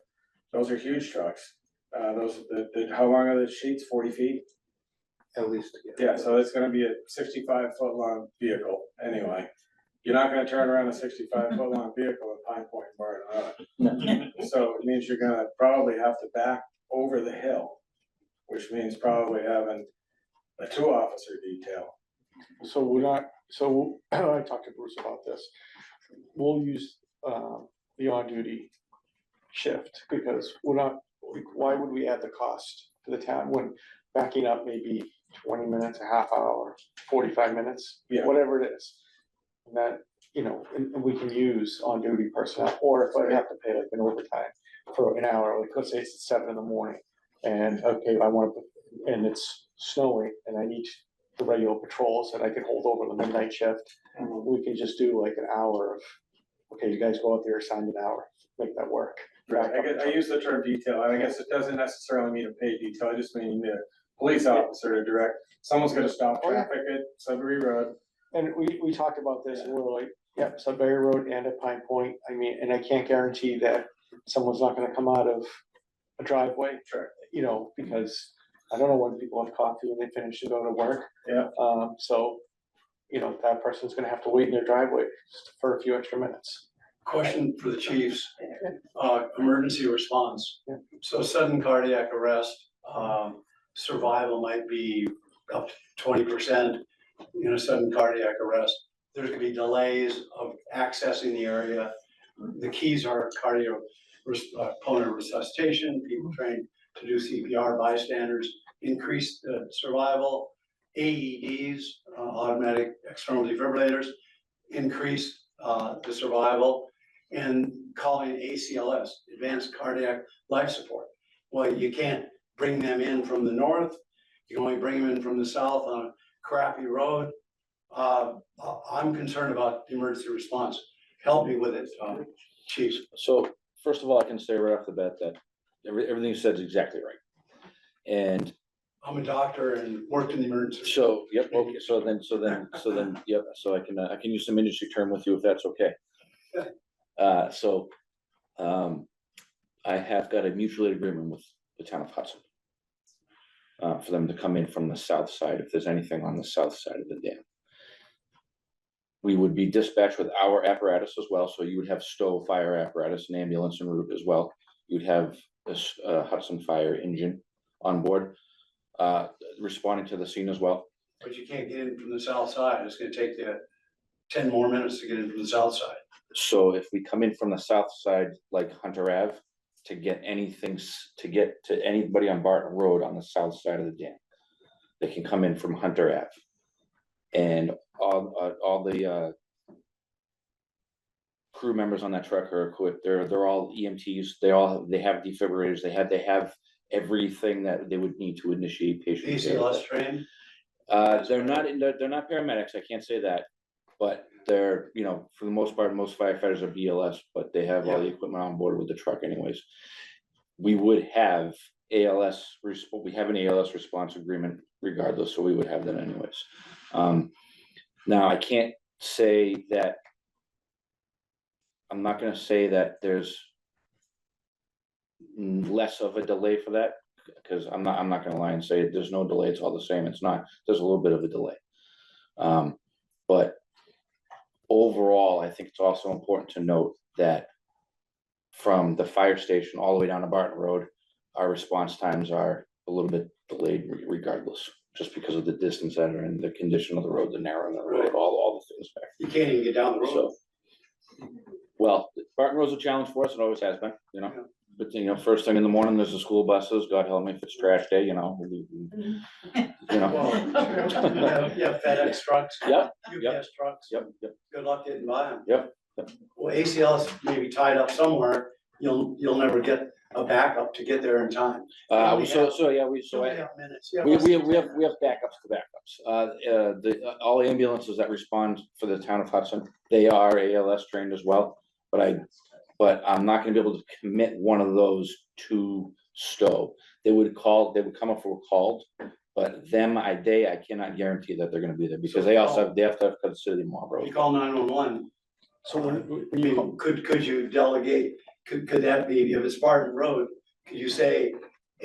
those are huge trucks. How long are the sheets? 40 feet? At least. Yeah, so it's gonna be a 65-foot long vehicle anyway. You're not gonna turn around a 65-foot long vehicle in Pine Point and Barton. So it means you're gonna probably have to back over the hill, which means probably having a 2-officer detail. So we're not, I talked to Bruce about this. We'll use the on-duty shift because why would we add the cost to the town when backing up maybe 20 minutes, a half hour, 45 minutes, whatever it is. And that, and we can use on-duty personnel, or if I have to pay like an overtime for an hour, like let's say it's 7 in the morning and okay, and it's snowing and I need the regular patrols that I can hold over the midnight shift. We can just do like an hour of, okay, you guys go out there, assign an hour, make that work. Right, I use the term detail, and I guess it doesn't necessarily mean a paid detail, I just mean you need a police officer to direct, someone's gonna stop traffic at Sudbury Road. And we talked about this, and we're like, Sudbury Road and at Pine Point, and I can't guarantee that someone's not gonna come out of a driveway. Sure. Because I don't know when people have coffee and they finish to go to work. Yeah. So, that person's gonna have to wait in their driveway for a few extra minutes. Question for the chiefs, emergency response. So sudden cardiac arrest, survival might be up to 20% in a sudden cardiac arrest. There's gonna be delays of accessing the area. The keys are pulmonary resuscitation, people trained to do CPR, bystanders, increased survival, AEDs, automatic external defibrillators, increase the survival, and calling ACLS, advanced cardiac life support. Well, you can't bring them in from the north, you can only bring them in from the south on a crappy road. I'm concerned about the emergency response. Help me with it, chiefs. So first of all, I can say right off the bat that everything you said is exactly right. And I'm a doctor and worked in the emergency. so, yep, okay, so then, yep, so I can use some industry term with you if that's okay. I have got a mutual aid agreement with the town of Hudson. For them to come in from the south side, if there's anything on the south side of the dam. We would be dispatched with our apparatus as well, so you would have Stowe fire apparatus and ambulance en route as well. You'd have this Hudson fire engine on board, responding to the scene as well. But you can't get in from the south side. It's gonna take you 10 more minutes to get in from the south side. So if we come in from the south side, like Hunter Ave, to get to anybody on Barton Road on the south side of the dam, they can come in from Hunter Ave. And all the crew members on that truck are equipped. They're all EMTs. They have defibrillators. They have everything that they would need to initiate patient care. ACLS trained? They're not paramedics. I can't say that, but they're, you know, for the most part, most firefighters are BLS, but they have all the equipment on board with the truck anyways. We would have ALS, we have an ALS response agreement regardless, so we would have that anyways. Now, I can't say that, I'm not gonna say that there's less of a delay for that, because I'm not gonna lie and say there's no delay, it's all the same, it's not, there's a little bit of a delay. But overall, I think it's also important to note that from the fire station all the way down to Barton Road, our response times are a little bit delayed regardless, just because of the distance that are in, the condition of the road, the narrowing of the road, all the things there. You can't even get down the road. So, well, Barton Road's a challenge for us, it always has been, you know, but you know, first thing in the morning, there's the school buses, God help me if it's trash day, you know. You know. Yeah, FedEx trucks. Yep, UPS trucks. Yep. Good luck getting by them. Yep. Well, ACLs may be tied up somewhere, you'll never get a backup to get there in time. We have minutes. Yeah, we have backups to backups. All ambulances that respond for the town of Hudson, they are ALS trained as well, but I'm not gonna be able to commit one of those to Stowe. They would come if we're called, but I cannot guarantee that they're gonna be there, because they have to have considered in Marlboro. You call 911. So when you could you delegate, could that be, if it's Barton Road, could you say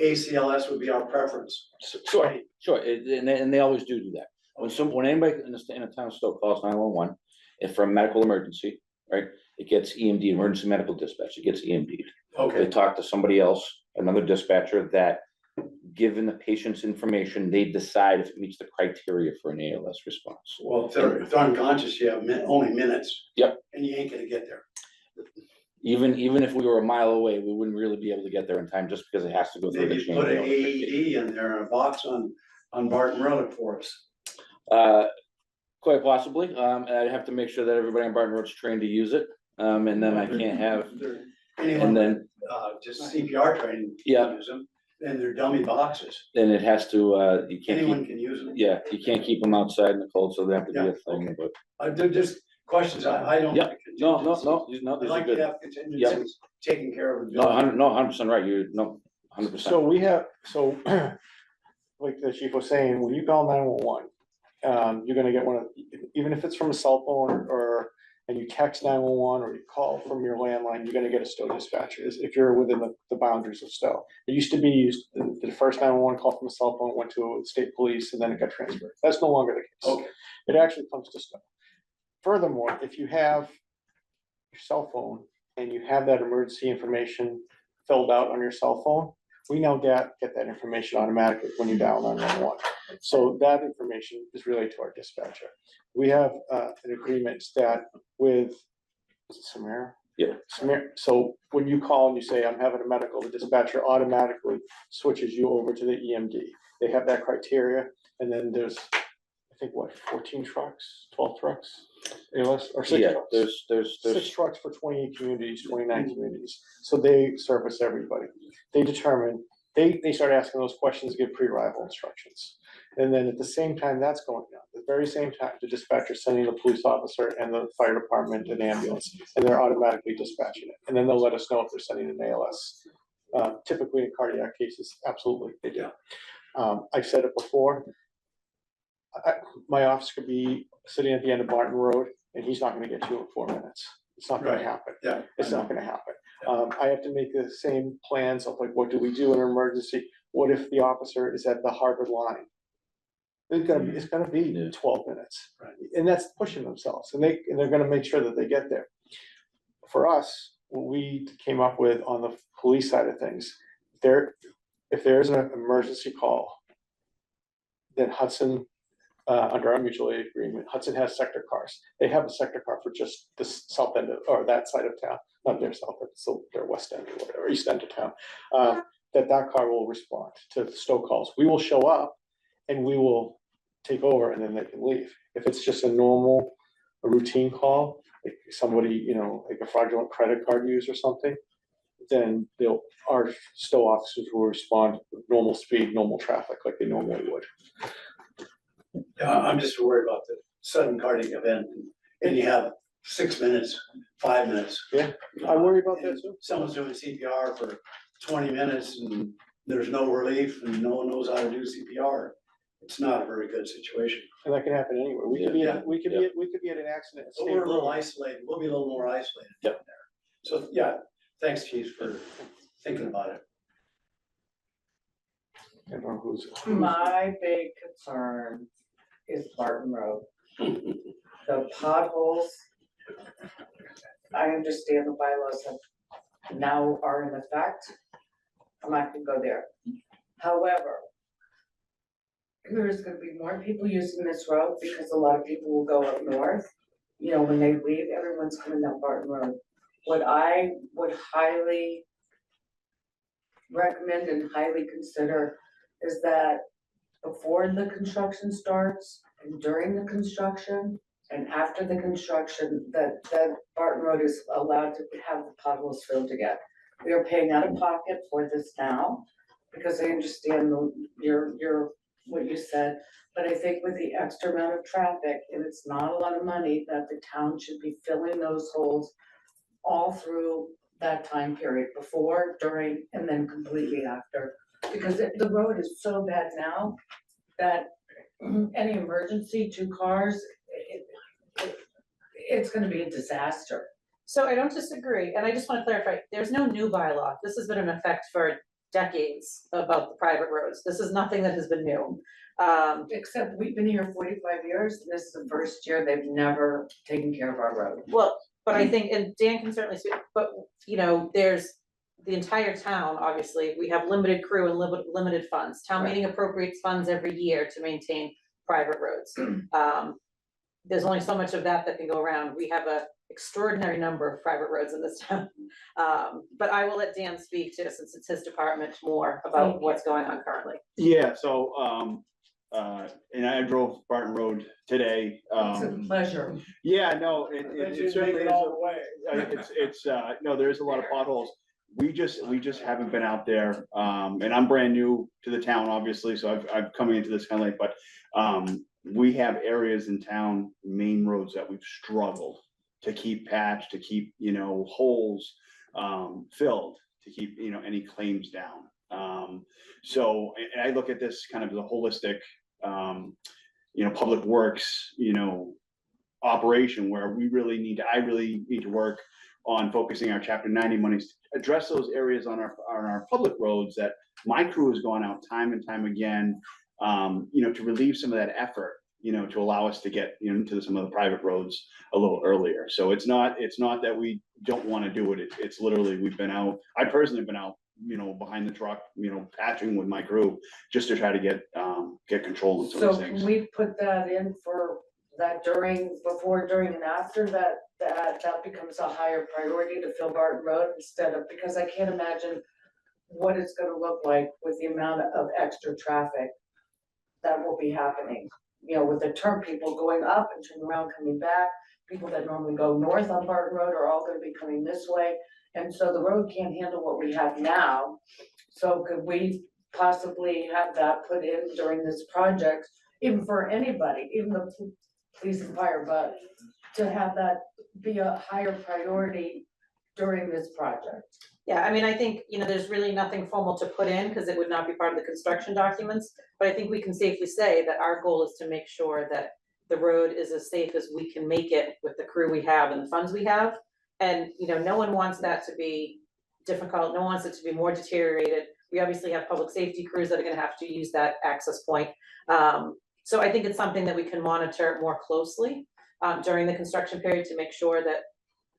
ACLS would be our preference? Sure, and they always do that. When anybody in the town of Stowe calls 911, if for a medical emergency, right, it gets EMD, emergency medical dispatch, it gets EMD'd. Okay. They talk to somebody else, another dispatcher, that given the patient's information, they decide if it meets the criteria for an ALS response. Well, if they're unconscious, you have only minutes. Yep. And you ain't gonna get there. Even if we were a mile away, we wouldn't really be able to get there in time, just because it has to go through the Maybe chain. put an AED in there in a box on Barton Road for us. Quite possibly, and I'd have to make sure that everybody on Barton Road's trained to use it, and then I can't have, Anyone with, just CPR training. Yeah. Can use them, and they're dummy boxes. then it has to, you can't Anyone keep, can use them. yeah, you can't keep them outside in the cold, so they have to be a thing, but. They're just questions, I don't. Yep. like No, contingencies. these I are like good. to have contingencies taken care of. No, 100% right, 100%. So we have, like the chief was saying, when you call 911, you're gonna get one of, even if it's from a cell phone and you text 911 or you call from your landline, you're gonna get a Stowe dispatcher, if you're within the boundaries of Stowe. It used to be the first 911 call from a cell phone went to state police and then it got transferred. That's no longer the case. Okay. It actually comes to Stowe. Furthermore, if you have your cell phone and you have that emergency information filled out on your cell phone, we now get that information automatically when you dial 911. So that information is relayed to our dispatcher. We have an agreement that with, is it Samara? Yeah. Samara, so when you call and you say, I'm having a medical, the dispatcher automatically switches you over to the EMD. They have that criteria, and then there's, I think, 14 trucks, 12 trucks, ALS, or 6 Yeah, trucks? there's 6 trucks for 28 communities, 29 communities. So they service everybody. They determine, they start asking those questions, give pre-arrival instructions. And then at the same time that's going on, the very same time, the dispatcher sending the police officer and the fire department and ambulance, and they're automatically dispatching it. And then they'll let us know if they're sending an ALS. Typically in cardiac cases, absolutely, they do. I've said it before. My office could be sitting at the end of Barton Road, and he's not gonna get to you in 4 minutes. It's not gonna Right. happen. Yeah. It's not gonna happen. I have to make the same plans of like, what do we do in an emergency? What if the officer is at the Harvard line? It's gonna be 12 minutes. Right. And that's pushing themselves, and they're gonna make sure that they get there. For us, what we came up with on the police side of things, if there's an emergency call, then Hudson, under our mutual aid agreement, Hudson has sector cars. They have a sector car for just the south end of, or that side of town, not their south, but so their west end or whatever, east end of town. That car will respond to Stowe calls. We will show up and we will take over, and then they can leave. If it's just a routine call, like somebody, like a fraudulent credit card use or something, then our Stowe officers will respond with normal speed, normal traffic, like they normally would. Yeah, I'm just worried about the sudden cardiac event and you have 6 minutes, 5 minutes. Yeah, I worry about that too. Someone's doing CPR for 20 minutes and there's no relief and no one knows how to do CPR. It's not a very good situation. And that can happen anywhere. We could be, we could be at an accident. So we're a little isolated, we'll be a little more isolated down there. So, yeah, thanks, Chief, for thinking about it. I don't know who's. My big concern is Barton Road. The potholes. I understand the bylaws have now are in effect. I'm not gonna go there. However, there's gonna be more people using this road because a lot of people will go up north. You know, when they leave, everyone's coming down Barton Road. What I would highly recommend and highly consider is that before the construction starts and during the construction and after the construction, that Barton Road is allowed to have the potholes filled again. We are paying out of pocket for this now, because I understand what you said, but I think with the extra amount of traffic, and it's not a lot of money, that the town should be filling those holes all through that time period, before, during, and then completely after. Because the road is so bad now that any emergency, 2 cars, it's gonna be a disaster. So I don't disagree, and I just wanna clarify, there's no new bylaw, this has been in effect for decades about the private roads, this is nothing that has been new. Except we've been here 45 years, and this is the first year they've never taken care of our road. Well, but I think, and Dan can certainly speak, but, you know, there's the entire town, obviously, we have limited crew and limited funds. Town meeting appropriates funds every year to maintain private roads. There's only so much of that can go around. We have a extraordinary number of private roads in this town. But I will let Dan speak to, since it's his department, more about what's going on currently. Yeah, so, and I drove Barton Road today. It's a pleasure. Yeah, no, it certainly is. No, there is a lot of potholes. We just haven't been out there, and I'm brand new to the town, obviously, so I'm coming into this kind of late, but, we have areas in town, main roads that we've struggled to keep patched, to keep, holes, filled, to keep, any claims down. So, and I look at this kind of as a holistic, public works, operation where I really need to work on focusing our chapter 90 monies to address those areas on our public roads that my crew has gone out time and time again, to relieve some of that effort, to allow us to get into some of the private roads a little earlier. So it's not that we don't want to do it. It's literally, we've been out, I personally have been out, behind the truck, patching with my crew just to try to get control of some of So these things. can we put that in for that before, during, and after that becomes a higher priority to fill Barton Road instead of, because I can't imagine what it's gonna look like with the amount of extra traffic that will be happening. With the people going up and turning around, coming back, people that normally go north on Barton Road are all gonna be coming this way. And so the road can't handle what we have now. So could we possibly have that put in during this project, even for anybody, even the police and fire, but to have that be a higher priority during this project? Yeah, I mean, I think, there's really nothing formal to put in because it would not be part of the construction documents. But I think we can safely say that our goal is to make sure that the road is as safe as we can make it with the crew we have and the funds we have. And, no one wants that to be difficult. No one wants it to be more deteriorated. We obviously have public safety crews that are gonna have to use that access point. So I think it's something that we can monitor more closely during the construction period to make sure that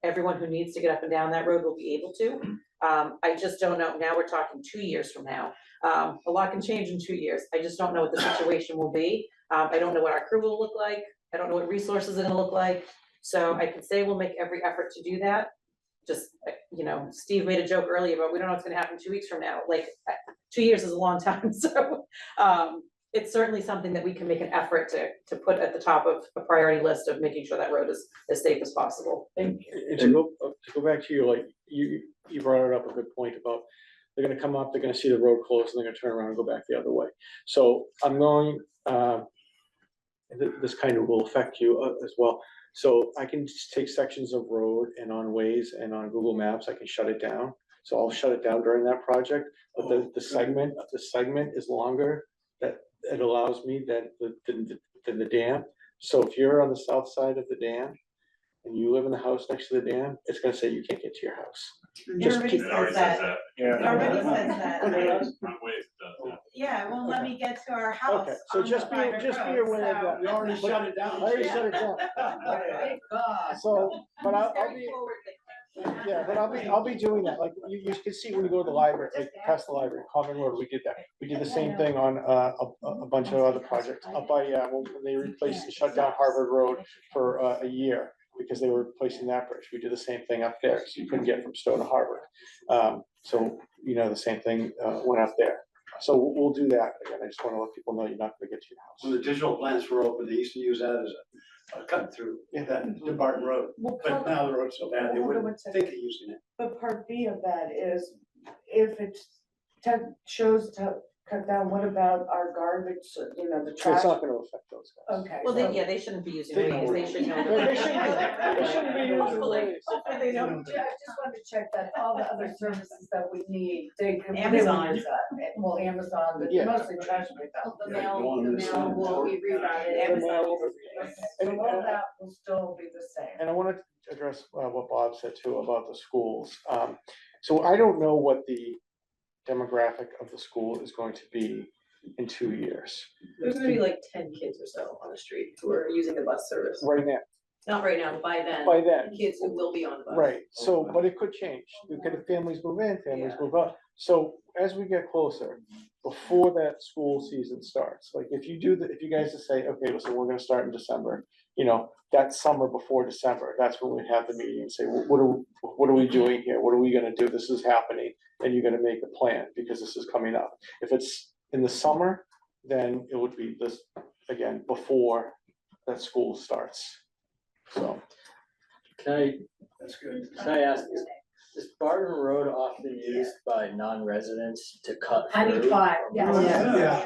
everyone who needs to get up and down that road will be able to. I just don't know, now we're talking 2 years from now. A lot can change in 2 years. I just don't know what the situation will be. I don't know what our crew will look like. I don't know what resources are gonna look like. So I can say we'll make every effort to do that. Just, Steve made a joke earlier, but we don't know what's gonna happen 2 weeks from now. Like, 2 years is a long time, so it's certainly something that we can make an effort to put at the top of a priority list of making sure that road is as safe as possible. And to go back to you brought it up a good point about they're gonna come up, they're gonna see the road closed, and they're gonna turn around and go back the other way. So I'm going, this kind of will affect you as well. So I can just take sections of road and on Waze and on Google Maps, I can shut it down. So I'll shut it down during that project, but the segment is longer, that it allows me than the dam. So if you're on the south side of the dam and you live in the house next to the dam, it's gonna say you can't get to your house. It Just already keep- says that. It already says that. Front ways does that. Yeah, it won't let me get to our house Okay, so on the just be private aware road, of that. so- We already shut it down. I already shut it down. Thank God. So, but I'll be, yeah, but I'll be doing that, like, you can see when you go to the library, like, past the library, Common Road, we did that. We did the same thing on, a bunch of other projects, up by, when they replaced, shut down Harvard Road for, a year, because they were replacing that bridge, we did the same thing up there, so you couldn't get from Stowe to Harvard. So, the same thing, went up there, so we'll do that, again, I just wanna let people know you're not gonna get to your house. When the digital plans were open, they used to use that as a cut through, that to Barton Road. Well, But now the road's so bad, they Hold on wouldn't one second. think of using it. But part B of that is, if it's shows to cut down, what about our garbage, the So trash? it's not gonna affect those guys. Okay. Well, so- they shouldn't be using They- Waze, they should know. They shouldn't be using Hopefully. Waze. Hopefully they don't. Yeah, I just wanted to check that all the other services that we need, they can. Amazon. Well, Amazon, but Yeah. mostly trash pickup. The mail will be rerouted. Amazon. And- So all that will still be the same. And I wanted to address what Bob said too about the schools. So I don't know what the demographic of the school is going to be in 2 years. There's gonna be like 10 kids or so on the street who are using the bus service. Right now, Not right now, but by then. By then. Kids who will be on the bus. right, so, but it could change, because families move in, families move out. So as we get closer, before that school season starts, like if you guys just say, okay, listen, we're gonna start in December, that summer before December, that's when we have the meeting and say, well, what are we doing here? What are we gonna do? This is happening, and you're gonna make a plan, because this is coming up. If it's in the summer, then it would be this, again, before that school starts. So, That's good. Can I ask, is Barton Road often used by non-residents to cut through? 95, yes.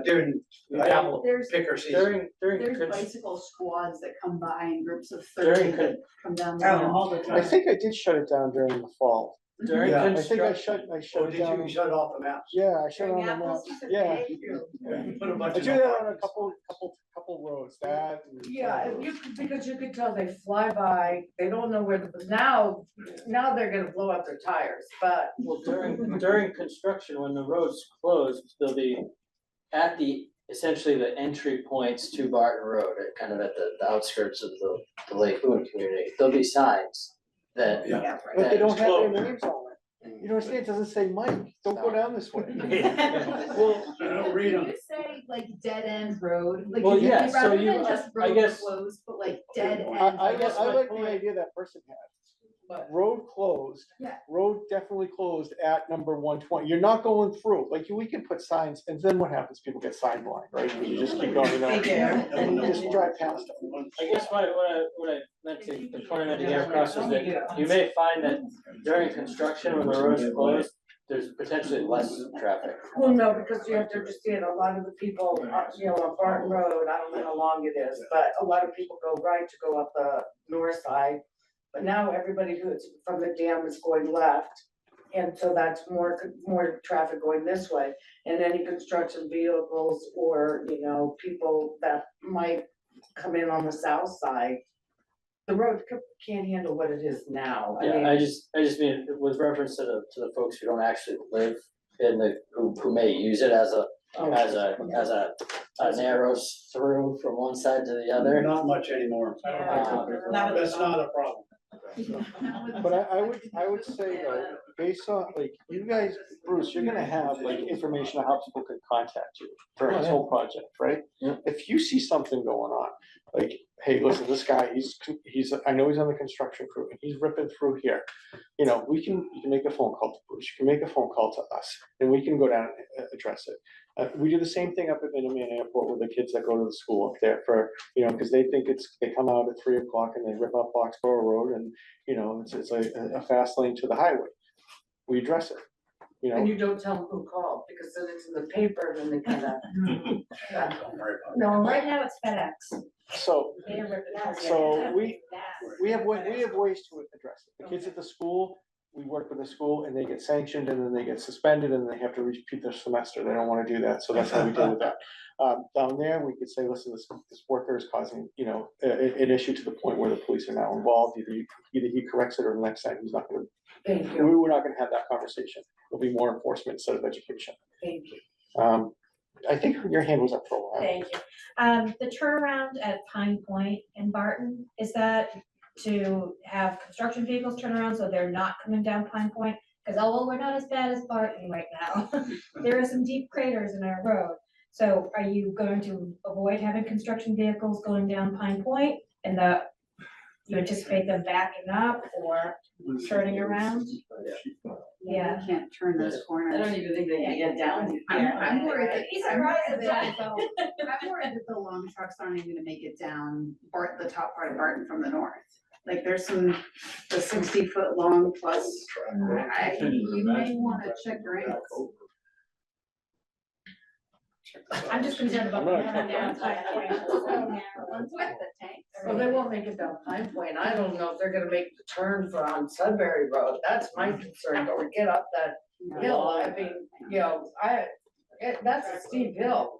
During There's, picker season. there's bicycle squads that come by in groups of During 30 that come down the Oh, hill. all the I time. think I did shut it down during the fall. During Yeah, I think I construction, shut Oh, it did you down. shut it off the maps? Yeah, I shut it on During the apple maps, season, yeah. they do. You put a bunch I of. do that on a couple roads, that. and Yeah, some if roads. because you could tell they fly by, they don't know where now they're gonna blow up their tires, but. well, during construction, when the road's closed, they'll be at essentially the entry points to Barton Road, kind of at the outskirts of the Lake Boon community. There'll be signs that. Yeah. But they don't have their Closed. names on it. You know, it doesn't say Mike, don't go down this way. Well, I don't read them. You say like dead end road, like Well, if you- yeah, so rather you- than just I road guess- closed, but like dead end. I guess my like the point- idea that person had. But- Road closed. Yeah. Road definitely closed at number 120. You're not going through, like, we can put signs, and then what happens? People get sign blind, right? You just keep going, They do. and you just drive past them. I guess what I meant to, the point I meant to get across is that you may find that during construction, when the road's closed, there's potentially less traffic. Well, no, because you have to understand, a lot of the people, on Barton Road, I don't know how long it is, but a lot of people go right to go up the north side. But now everybody who's from the dam is going left, and so that's more traffic going this way. And any construction vehicles or, people that might come in on the south side, the road can't handle what it is now. I mean, Yeah, I just mean with reference to the folks who don't actually live who may use it as a narrow through from one side to the other. Not much anymore. That's not a problem. But I would say though, based on, like, you guys, Bruce, you're gonna have like information on how people can contact you during this whole project, right? Yeah. If you see something going on, like, hey, listen, this guy, I know he's on the construction crew, and he's ripping through here. You can make a phone call to Bruce, you can make a phone call to us, and we can go down and address it. We do the same thing up at Minnetonka Airport with the kids that go to the school up there for, because they think they come out at 3 o'clock and they rip up Boxborough Road and, it's a fast lane to the highway. We address it. you And know. you don't tell them who called, because then it's in the paper, and then they kind of. No, right now it's FedEx. So, They rip it out. so we have ways to address it. The kids at the school, we work with the school and they get sanctioned and then they get suspended and they have to repeat their semester. They don't wanna do that, so that's how we deal with that. Down there, we could say, listen, this worker is causing, you know, an issue to the point where the police are now involved. Either he corrects it or the next time he's not gonna, Thank you, we're not gonna have that conversation. There'll be more enforcement instead of education. thank you. I think your hand was up for a while. Thank you. The turnaround at Pine Point in Barton, is that to have construction vehicles turn around so they're not coming down Pine Point? Because although we're not as bad as Barton right now, there are some deep craters in our road. So are you going to avoid having construction vehicles going down Pine Point and you anticipate them backing up or turning around? Yeah, you can't turn those corners. I don't even think they can get down. I'm worried that, He's I'm right worried that, about I'm worried that the long trucks aren't even gonna make it down the top part of Barton from the north. Like there's the 60-foot long plus, you may wanna check your angles. I'm just concerned about them coming down Pine Point. With the tanks. Well, they won't make it down Pine Point. I don't know if they're gonna make the turn on Sudbury Road. That's my concern, or get up that hill. I mean, you know, that's a steep hill.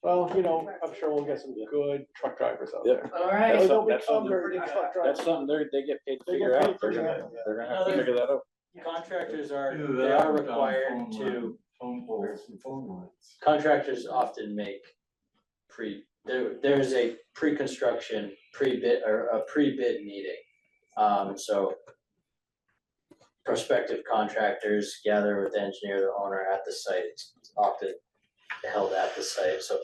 Well, you know, I'm sure we'll get some good truck drivers out there. All right. They'll That's become something, very good truck drivers. that's something they get paid to They figure get paid out. They're to gonna, figure out, they're gonna have to figure that out. Contractors are, Either they that are or down required phone to, line, phone poles and phone lines. contractors often make there's a pre-construction, pre-bid, or a pre-bid meeting. So prospective contractors gather with the engineer, the owner at the site. It's often held at the site. So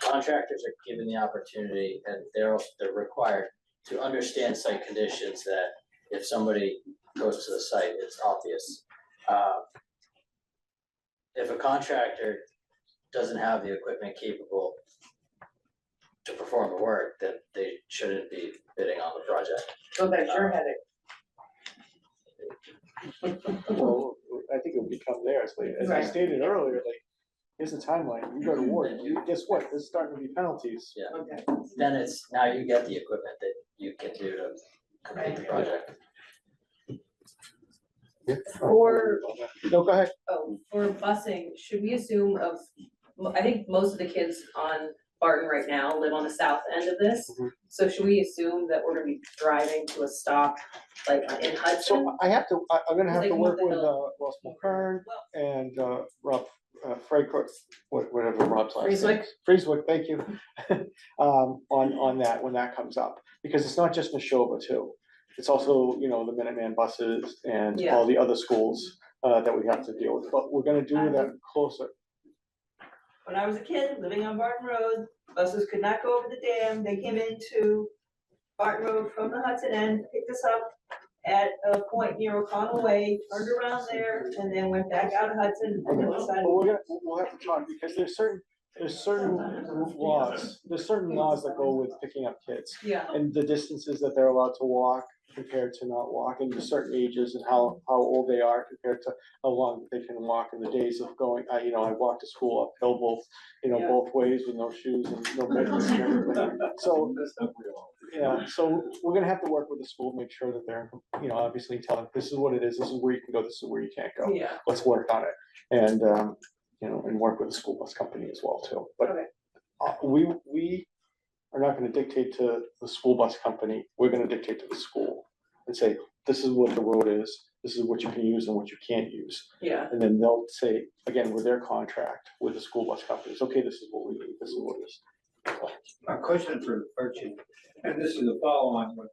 contractors are given the opportunity, and they're required to understand site conditions, that if somebody goes to the site, it's obvious. If a contractor doesn't have the equipment capable to perform the work, then they shouldn't be bidding on the project. So that's your headache. Well, I think it'll become theirs, like, as I Right. stated earlier, like, here's the timeline, you go to war, guess what, there's starting to be penalties. Yeah. Okay. Then it's, now you get the equipment that you can do to complete the project. For, No, go ahead. for busing, should we assume I think most of the kids on Barton right now live on the south end of this. So should we assume that we're gonna be driving to a stop like in Hudson? So I'm gonna have Like to what work the with, hell? Ross McKern and, Rob, Freicourt, whatever Rob's last name. Frieswick, thank you. On that, when that comes up, because it's not just Neshoba too. It's also, you know, the Minuteman buses and Yeah. all the other schools, that we have to deal with, but we're gonna do that closer. When I was a kid, living on Barton Road, buses could not go over the dam. They came into Barton Road from the Hudson end, picked us up at a point near O'Connell Way, turned around there, and then went back out of Hudson. And then decided. Well, we'll have to talk, because there's certain laws that go with picking up kids. Yeah. And the distances that they're allowed to walk compared to not walk, and certain ages and how old they are compared to how long they can walk, in the days of going, I walked to school uphill both ways with no shoes and no mittens and everything. So, yeah, so we're gonna have to work with the school, make sure that they're, obviously tell them, this is what it is, this is where you can go, this is where you can't go. Yeah. Let's work on it, and, and work with the school bus company as well too. But we are not gonna dictate to the school bus company, we're gonna dictate to the school and say, this is what the road is, this is what you can use and what you can't use. Yeah. And then they'll say, again, with their contract with the school bus companies, okay, this is what we need, this is what it is. A question for the fire chief, and this is a follow on what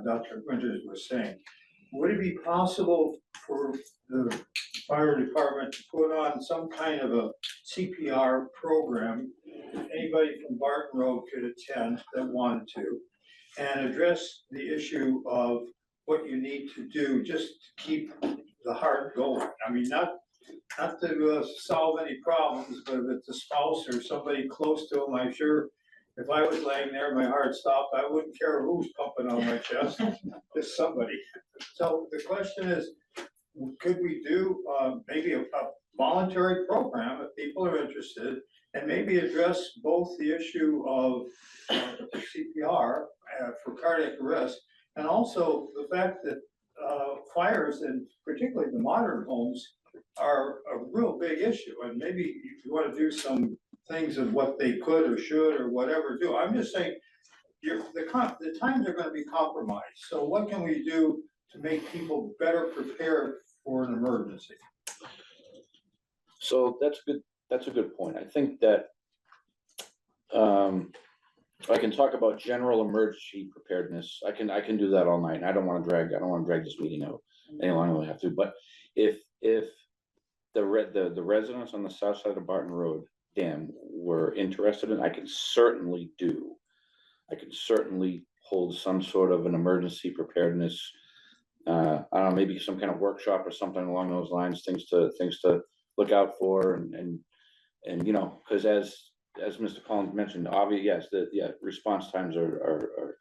Dr. Winters was saying. Would it be possible for the fire department to put on some kind of a CPR program? Anybody from Barton Road could attend that wanted to, and address the issue of what you need to do just to keep the heart going. I mean, not to solve any problems, but if it's a spouse or somebody close to them, I'm sure if I was laying there, my heart stopped, I wouldn't care who's pumping on my chest, just somebody. So the question is, could we do, maybe a voluntary program if people are interested? And maybe address both the issue of CPR for cardiac arrest, and also the fact that fires, and particularly the modern homes, are a real big issue. And maybe if you want to do some things of what they could or should or whatever do. I'm just saying, the times are gonna be compromised. So what can we do to make people better prepared for an emergency? So that's a good point. I think that I can talk about general emergency preparedness. I can do that all night. I don't want to drag this meeting out any longer than we have to. But if the residents on the south side of Barton Road Dam were interested in, I can certainly hold some sort of an emergency preparedness. I don't know, maybe some kind of workshop or something along those lines, things to look out for, and you know, because as Mr. Collins mentioned, obviously, yes, response times are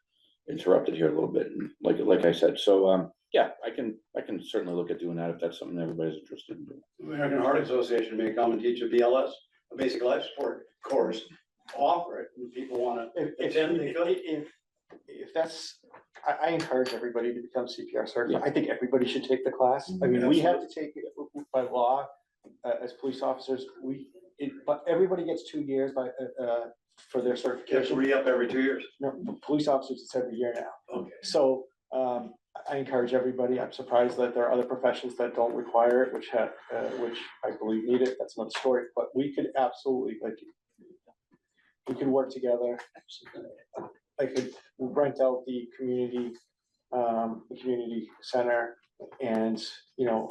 interrupted here a little bit, and like I said, so yeah, I can certainly look at doing that if that's something everybody's interested in doing. The American Heart Association may come and teach a BLS, a basic life support course, offer it, and people wanna attend, they could. If that's, I encourage everybody to become CPR certified. I think everybody should take the class. I mean, we have to take it by law, as police officers, but everybody gets 2 years for their You have to certification. re-up every 2 years. No, for police officers, it's every year now. Okay. So, I encourage everybody. I'm surprised that there are other professions that don't require it, which I believe need it. That's another story, but we could absolutely, we could work together. I could rent out the community center, and, you know,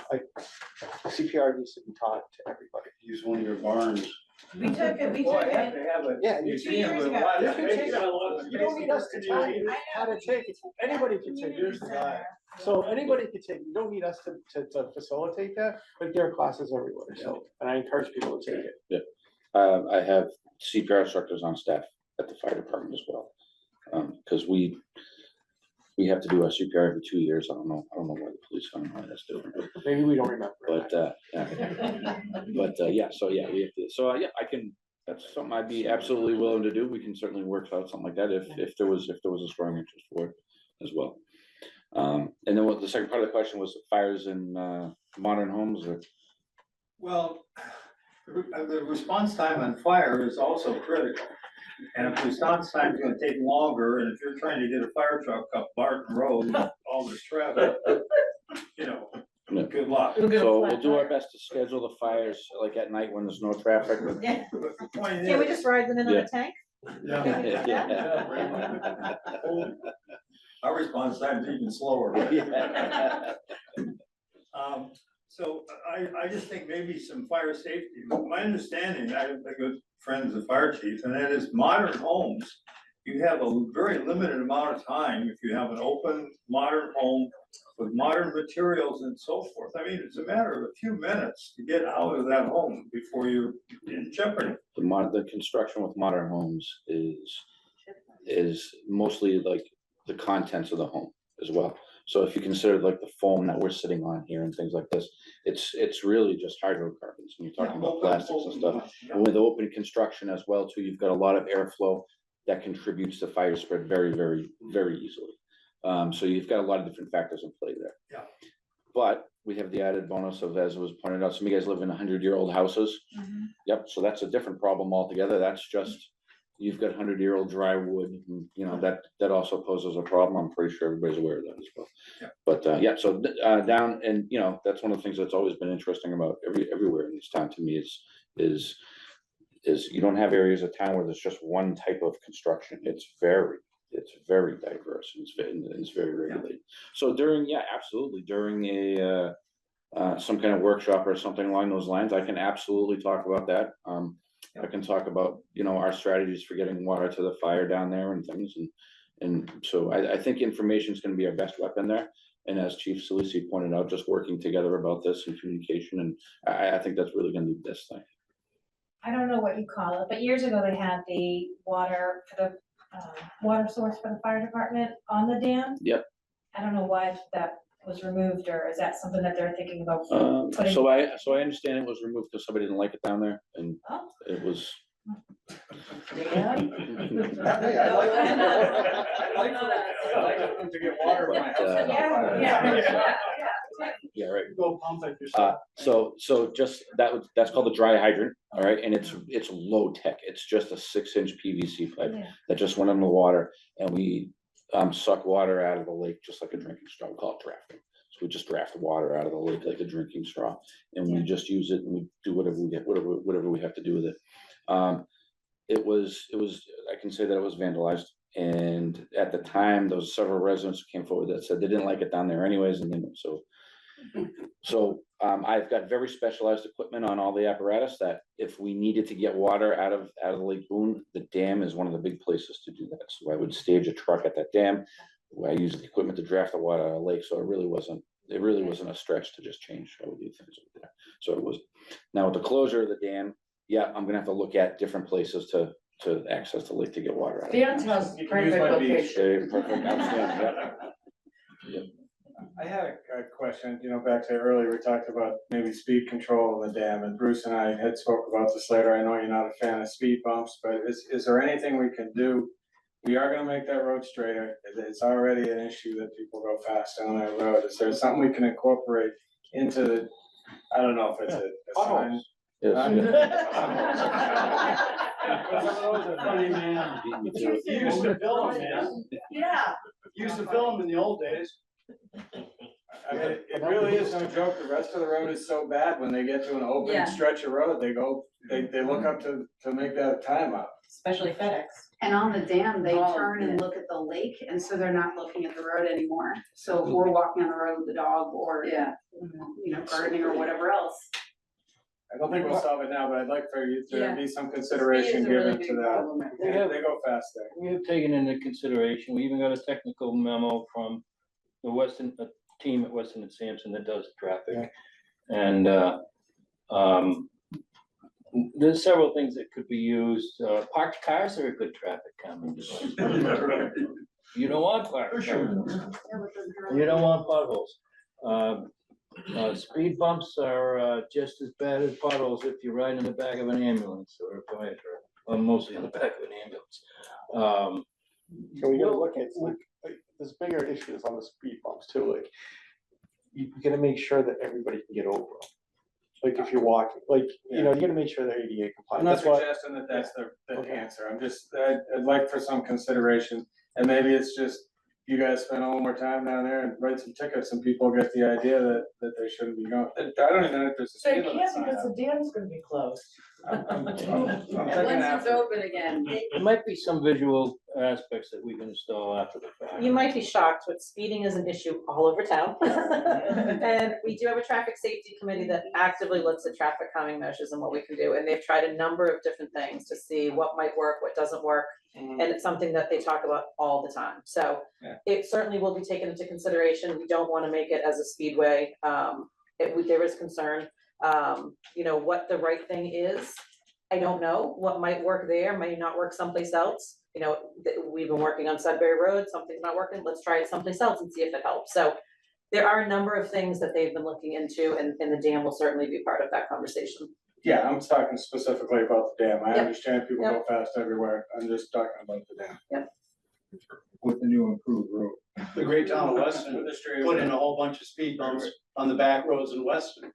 CPR needs to be taught to everybody. Use one of your barns. We took it, Yeah, you 2 years ago. You can take it. You don't need us to tell you how to take it. Anybody can take it. So anybody can take it. You don't need us to facilitate that, but there are classes everywhere, so, and I encourage people to take it. Yeah, I have CPR instructors on staff at the fire department as well, because we have to do our CPR every 2 years. I don't know why the police don't know why that's doing it. Maybe we don't remember. But yeah, so yeah, we have to, so yeah, that's something I'd be absolutely willing to do. We can certainly work out something like that if there was a strong interest for it as well. And then what the second part of the question was, fires in modern homes, or? Well, the response time on fire is also critical. And if response time is gonna take longer, and if you're trying to get a fire truck up Barton Road, all this traffic, you know, Yeah. good luck. So we'll do our best to schedule the fires like at night when there's no traffic. Yeah. But the point Can we is- just ride them in on Yeah. a tank? Our response time is even slower. Yeah. So I just think maybe some fire safety. My understanding, I have a good friend's a fire chief, and that is modern homes, you have a very limited amount of time if you have an open modern home with modern materials and so forth. I mean, it's a matter of a few minutes to get out of that home before you're in jeopardy. The construction with modern homes is mostly like the contents of the home as well. So if you consider like the foam that we're sitting on here and things like this, it's really just hydrocarbons, and you're talking about plastics and stuff. And with open construction as well too, you've got a lot of airflow that contributes to fire spread very, very, very easily. So you've got a lot of different factors in play there. Yeah. But we have the added bonus of, as was pointed out, some of you guys live in 100-year-old houses. Yep, so that's a different problem altogether. That's just, you've got 100-year-old dry wood, and, you know, that also poses a problem. I'm pretty sure everybody's aware of that as well. Yeah. But yeah, so down, and you know, that's one of the things that's always been interesting about everywhere in this town to me is you don't have areas of town where there's just one type of construction. It's very diverse, and it's very regulated. So absolutely, during a some kind of workshop or something along those lines, I can absolutely talk about that. I can talk about, you know, our strategies for getting water to the fire down there and things, and so I think information is going to be our best weapon there. And as Chief Salisi pointed out, just working together about this and communication, and I think that's really going to be the best thing. I don't know what you call it, but years ago they had the water for the water source for the fire department on the dam. Yep. I don't know why that was removed, or is that something that they're thinking about putting? So I understand it was removed because somebody didn't like it down there, and Oh. it was. I'd like to get water in my house. Yeah, right. Go pump it yourself. So just that's called a dry hydrant, all right, and it's low tech, it's just a 6-inch PVC pipe Yeah. that just went in the water, and we suck water out of the lake just like a drinking straw. We call it drafting. So we just draft the water out of the lake like a drinking straw, and we just use it, and we do whatever we have to do with it. It was I can say that it was vandalized, and at the time there was several residents who came forward that said they didn't like it down there anyways, and then so I've got very specialized equipment on all the apparatus that if we needed to get water out of Lake Boon, the dam is one of the big places to do that. So I would stage a truck at that dam. I use the equipment to draft the water out of the lake, so it really wasn't a stretch to just change how we do things over there. So it was. Now with the closure of the dam, yeah, I'm gonna have to look at different places to access the lake to get water out of it. Dan's house, perfect location. Perfect, outstanding, yeah. Yep. I had a question, back to earlier, we talked about maybe speed control in the dam, and Bruce and I had spoke about this later. I know you're not a fan of speed bumps, but is there anything we can do? We are gonna make that road straighter. It's already an issue that people go fast down that road. Is there something we can incorporate into the, I don't know if it's a sign? Funny, man. You used to film them, man. Yeah. You used to film them in the old days. I mean, it really is no joke. The rest of the road is so bad. When they get to an open Yeah. stretch of road, they look up to make that time up. Especially FedEx. And on the dam, they Oh, turn and yeah. look at the lake, and so they're not looking at the road anymore. So if we're walking on the road with the dog or, gardening or whatever else. I don't think we'll solve it now, but I'd like for you Yeah. to be some consideration given to that. Yeah. They go fast there. We have taken into consideration, we even got a technical memo from the team at Weston and Sampson that does traffic. And, there's several things that could be used. Parked cars are a good traffic calming device. You don't want parked cars. You don't want potholes. Speed bumps are just as bad as potholes if you ride in the back of an ambulance or a fire truck, or mostly in the back of an ambulance. So we gotta look at, like, there's bigger issues on the speed bumps too, like, you gotta make sure that everybody can get over them. Like, if you're walking, like, you gotta make sure they're ADA I'm compliant. not That's why. suggesting that that's the answer. I'd like for some consideration, and maybe it's just you guys spend a little more time down there and write some tickets, and people get the idea that they shouldn't be going. I don't even know if there's a They speed limit can't sign because up. the dam's gonna be closed. I'm thinking Once after. it's open again. There might be some visual aspects that we can install after the fact. You might be shocked, but speeding is an issue all over town. And we do have a traffic safety committee that actively looks at traffic calming measures and what we can do. And they've tried a number of different things to see what might work, what doesn't work. And it's something that they talk about all the time. So it certainly will be taken into consideration. We don't want to make it as a speedway. There is concern. What the right thing is, I don't know. What might work there may not work someplace else. We've been working on Sudbury Road, something's not working, let's try it someplace else and see if it helps. So there are a number of things that they've been looking into, and the dam will certainly be part of that conversation. Yeah, I'm talking specifically about the dam. I Yep. understand people go fast everywhere. I'm just talking about the dam. With the new improved road. The great town of Weston put in a whole bunch of speed bumps on the back roads in Weston.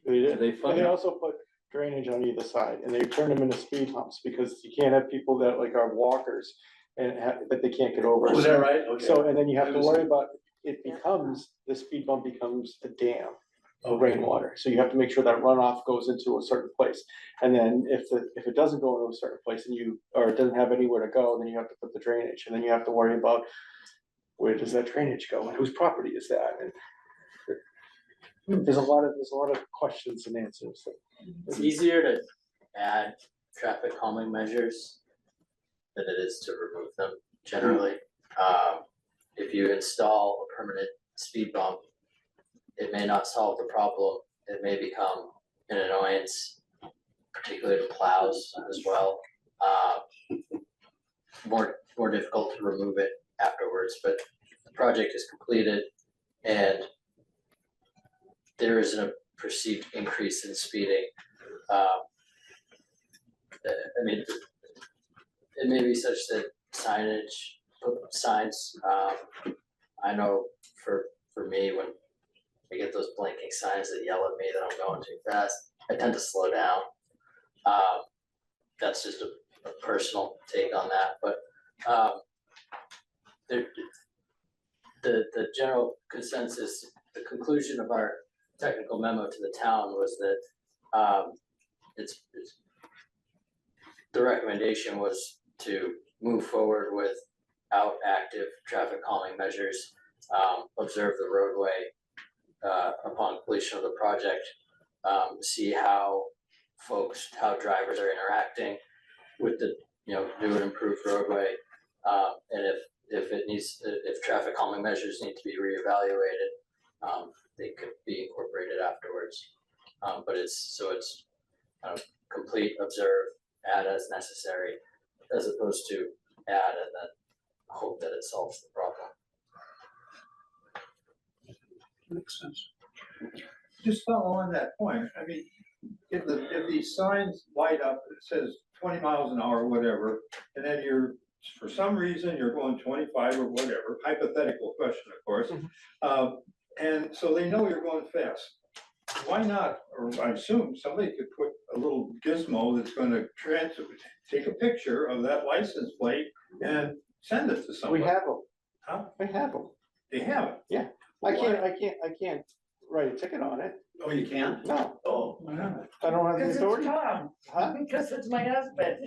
They did. Are they And fun? they also put drainage on either side, and they turn them into speed humps, because you can't have people that like are walkers and that they can't get over. Oh, is that right? Okay. So, and then you have to That was- worry about, the speed bump becomes a dam of rainwater. So you have to make sure that runoff goes into a certain place. And then if it doesn't go into a certain place or it doesn't have anywhere to go, then you have to put the drainage, and then you have to worry about where does that drainage go and whose property is that? And there's a lot of questions and answers. It's easier to add traffic calming measures than it is to remove them generally. If you install a permanent speed bump, it may not solve the problem. It may become an annoyance, particularly to plows as well. More difficult to remove it afterwards, but project is completed and there is a perceived increase in speeding, I mean, it may be such that signs, I know for me, when I get those blinking signs that yell at me that I'm going too fast, I tend to slow down. That's just a personal take on that, but, the general consensus, the conclusion of our technical memo to the town was that, it's the recommendation was to move forward without active traffic calming measures, observe the roadway, upon completion of the project, see how drivers are interacting with the, new and improved roadway. And if traffic calming measures need to be reevaluated, they could be incorporated afterwards. But it's complete, observe, add as necessary, as opposed to add and then hope that it solves the problem. Makes sense. Just follow on that point, I mean, if these signs light up, it says 20 miles an hour, whatever, and then for some reason, you're going 25 or whatever, hypothetical question, of course. And so they know you're going fast. Why not, or I assume somebody could put a little gizmo that's gonna take a picture of that license plate and send it to somebody. We have them. Huh? We have them. They have it? Yeah. I can't write a ticket on it. Oh, you can't? No. Oh. I don't have the Because it's authority. Tom, Huh? because it's my husband.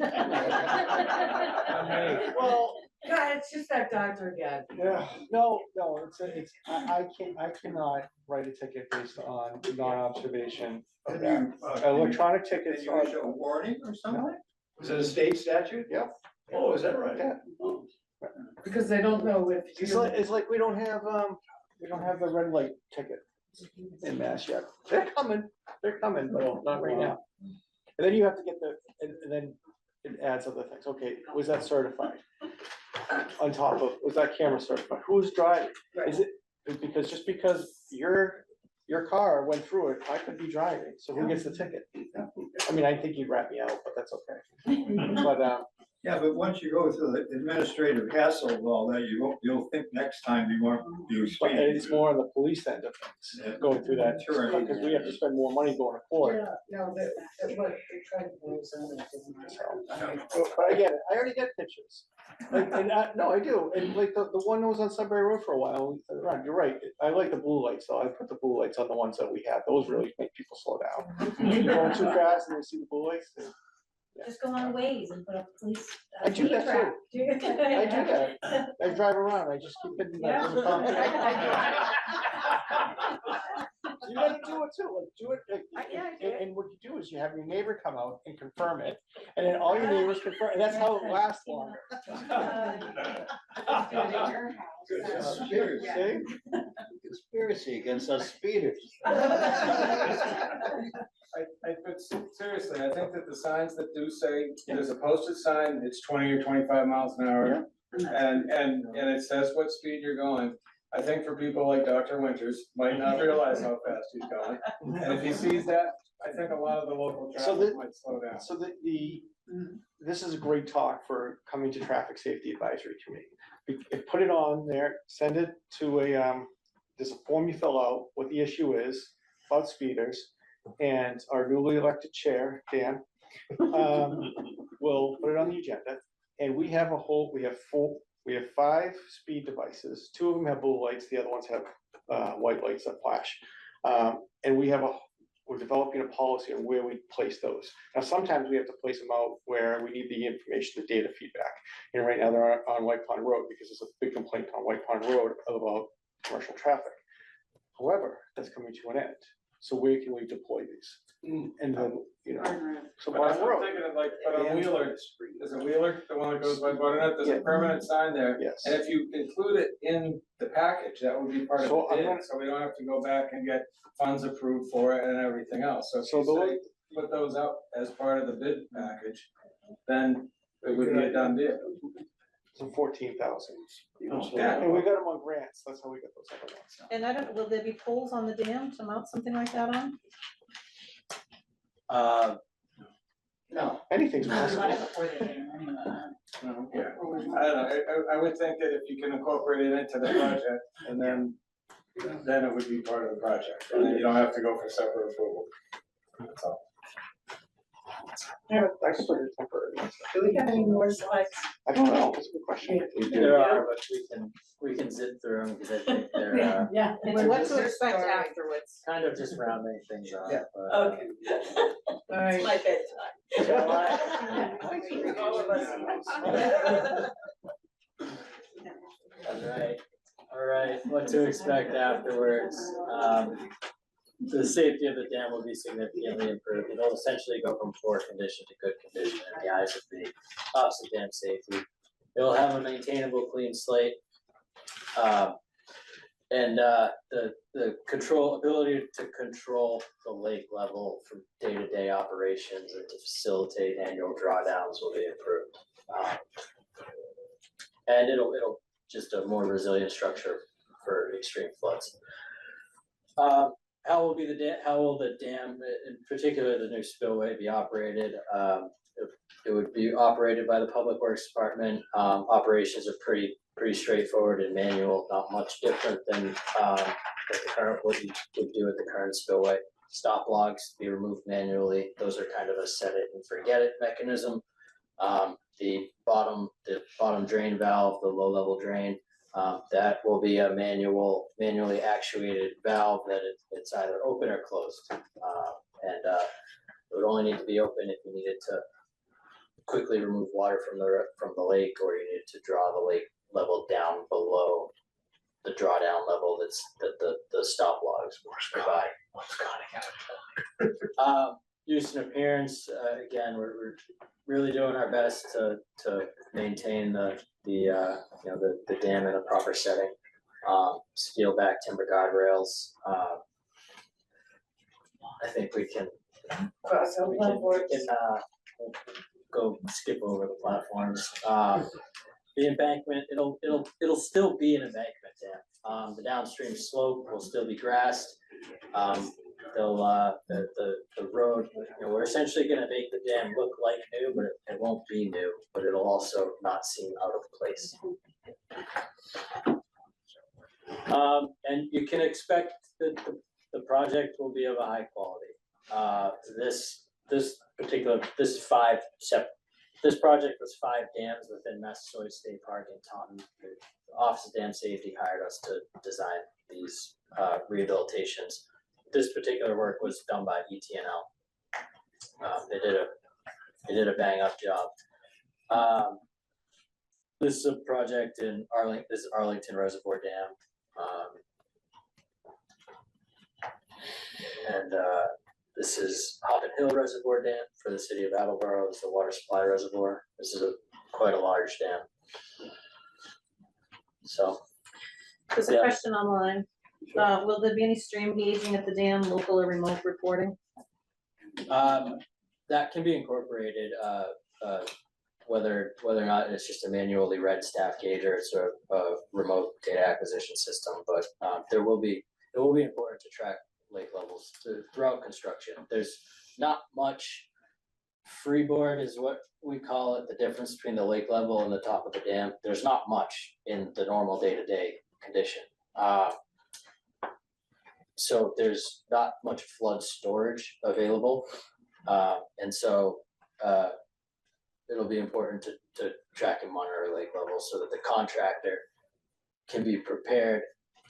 Well, God, it's just that doctor again. yeah, no, I cannot write a ticket based on non-observation of that. Electronic tickets Can are. you issue a warning or something? Is it a state statute? Yep. Oh, is that right? Yeah. Because they don't know if It's like we don't have the red light ticket in Mass yet. They're coming, but not right now. And then you have to get and then it adds other things. Okay, was that certified? On top of, was that camera certified? Who's driving? Is it, just because your car went through it, I could be driving, so who gets the ticket? I mean, I think you'd rat me out, but that's okay. But, Yeah, but once you go through the administrative hassle of all that, you'll think next time you won't do but speed. it's more on the police end of things, going through that, because we have to spend more money going to court. Yeah, no, they're trying to lose on it. But again, I already get pictures. No, I do, and like the one that was on Sudbury Road for a while, Ron, you're right, I like the blue lights, though, I put the blue lights on the ones that we have, those really make people slow down. If you're going too fast and they see the blue lights, Just go on Waze and put up police. I do that trap. too. I do that. I drive around, I just keep hitting that. in the comments. You gotta do it too, like, do it, and what you do is you have your neighbor come out and confirm it, and then all your neighbors confirm, and that's how it lasts longer. See? Conspiracy against us speeders. But seriously, I think that the signs that do say, there's a posted sign, it's 20 or 25 miles an hour. And it says what speed you're going. I think for people like Dr. Winters, might not realize how fast he's going. And if he sees that, I think a lot of the local traffic might slow down. So this is a great talk for coming to Traffic Safety Advisory Committee. Put it on there, send it to there's a form you fill out, what the issue is about speeders. And our newly elected chair, Dan, will put it on the agenda. And we have 5 speed devices. 2 of them have blue lights, the other ones have white lights that flash. And we're developing a policy on where we place those. Now, sometimes we have to place them out where we need the information, the data feedback. And right now they're on White Pond Road because there's a big complaint on White Pond Road about commercial traffic. However, that's coming to an end. So where can we deploy these? And then, so But I'm Road. thinking of like, but on Wheeler, is a Wheeler, the one that goes by Butternut, there's a permanent sign there. Yes. And if you include it in the package, that would be part of So the I'm bid, gonna- so we don't have to go back and get funds approved for it and everything else. So if So you say, put those up as part of the bid package, then it would be a done deal. So 14,000. And we got them on grants, that's how we got those other ones. And I don't, will there be poles on the dam to mount something like that on? No. Anything's possible. Yeah, I don't know, I would think that if you can incorporate it into the project, and then it would be part of the project, and then you don't have to go for separate approval. That's all. I have a question for your temporary ones. Do we have any more slides? I don't know, that's a good question. There are, but we can zip through them because I think they're Yeah. It's what to expect afterwards. kind of just rounding things off. Yeah. but, Okay. It's my bedtime. All of us. All right, what to expect afterwards. The safety of the dam will be significantly improved. It'll essentially go from poor condition to good condition in the eyes of the Office of Dam Safety. It'll have a maintainable clean slate. And the ability to control the lake level for day-to-day operations and to facilitate annual drawdowns will be improved. And it'll just a more resilient structure for extreme floods. How will the dam, in particular the new spillway, be operated? It would be operated by the Public Works Department. Operations are pretty straightforward and manual, not much different than what you would do with the current spillway. Stop logs be removed manually. Those are kind of a set it and forget it mechanism. The bottom drain valve, the low level drain, that will be a manually actuated valve that it's either open or closed. It would only need to be open if you needed to quickly remove water from the lake, or you needed to draw the lake level down below the drawdown level that the stop logs provide. Use and appearance, again, we're really doing our best to maintain the dam in a proper setting. Steel back timber guardrails. I think we can go skip over the platforms. The embankment, it'll still be an embankment dam. The downstream slope will still be grassed. The road, we're essentially gonna make the dam look like new, but it won't be new, but it'll also not seem out of place. And you can expect that the project will be of a high quality. This project was 5 dams within Massasoit State Park in Taunton. The Office of Dam Safety hired us to design these rehabilitations. This particular work was done by ETNL. They did a bang up job. This is a project in Arlington Reservoir Dam. This is Hoppin Hill Reservoir Dam for the city of Attleboro. It's the water supply reservoir. This is quite a large dam. So. There's a question online. Will there be any stream gauging at the dam, local or remote reporting? That can be incorporated, whether or not it's just a manually read staff gauge or it's a remote data acquisition system, but it will be important to track lake levels throughout construction. There's not much freeboard is what we call it, the difference between the lake level and the top of the dam. There's not much in the normal day-to-day condition. So there's not much flood storage available. And so it'll be important to track and monitor lake levels so that the contractor can be prepared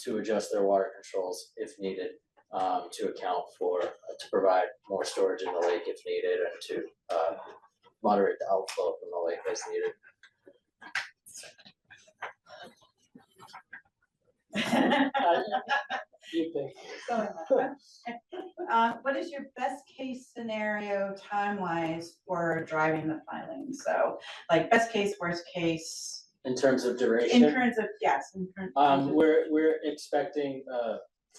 to adjust their water controls if needed, to account for, to provide more storage in the lake if needed, and to moderate the outflow from the lake as needed. What is your best case scenario time-wise for driving the filing? So like best case, worst case? In terms of duration? In terms of, yes. We're expecting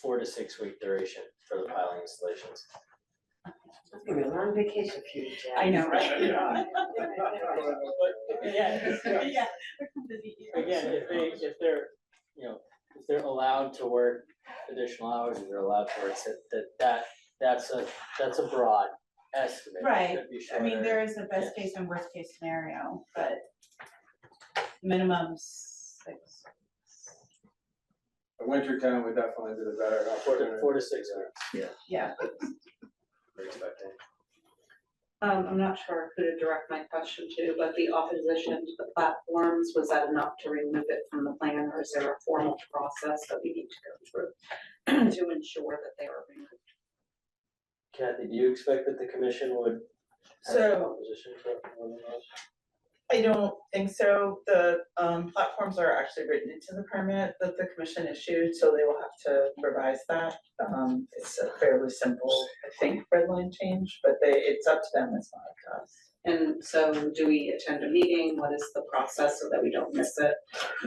4 to 6 week duration for the piling installations. It's gonna be a long vacation for you, Jen. I know, right? Again, if they're, you know, if they're allowed to work additional hours, if they're allowed to work, that's a broad estimate. It Right, could be I mean, shorter. there is a best case and worst case scenario, but minimum 6. The winter time would definitely be the better. 4 to 6 weeks. Yeah. We're expecting. I'm not sure who to direct my question to, but the opposition to the platforms, was that enough to remove it from the plan, or is there a formal process that we need to go through to ensure that they are removed? Kathy, do you expect that the commission would have So- opposition for one of those? I don't think so. The platforms are actually written into the permit that the commission issued, so they will have to revise that. It's a fairly simple, I think, red line change, but it's up to them, it's not up to us. And so do we attend a meeting? What is the process so that we don't miss it?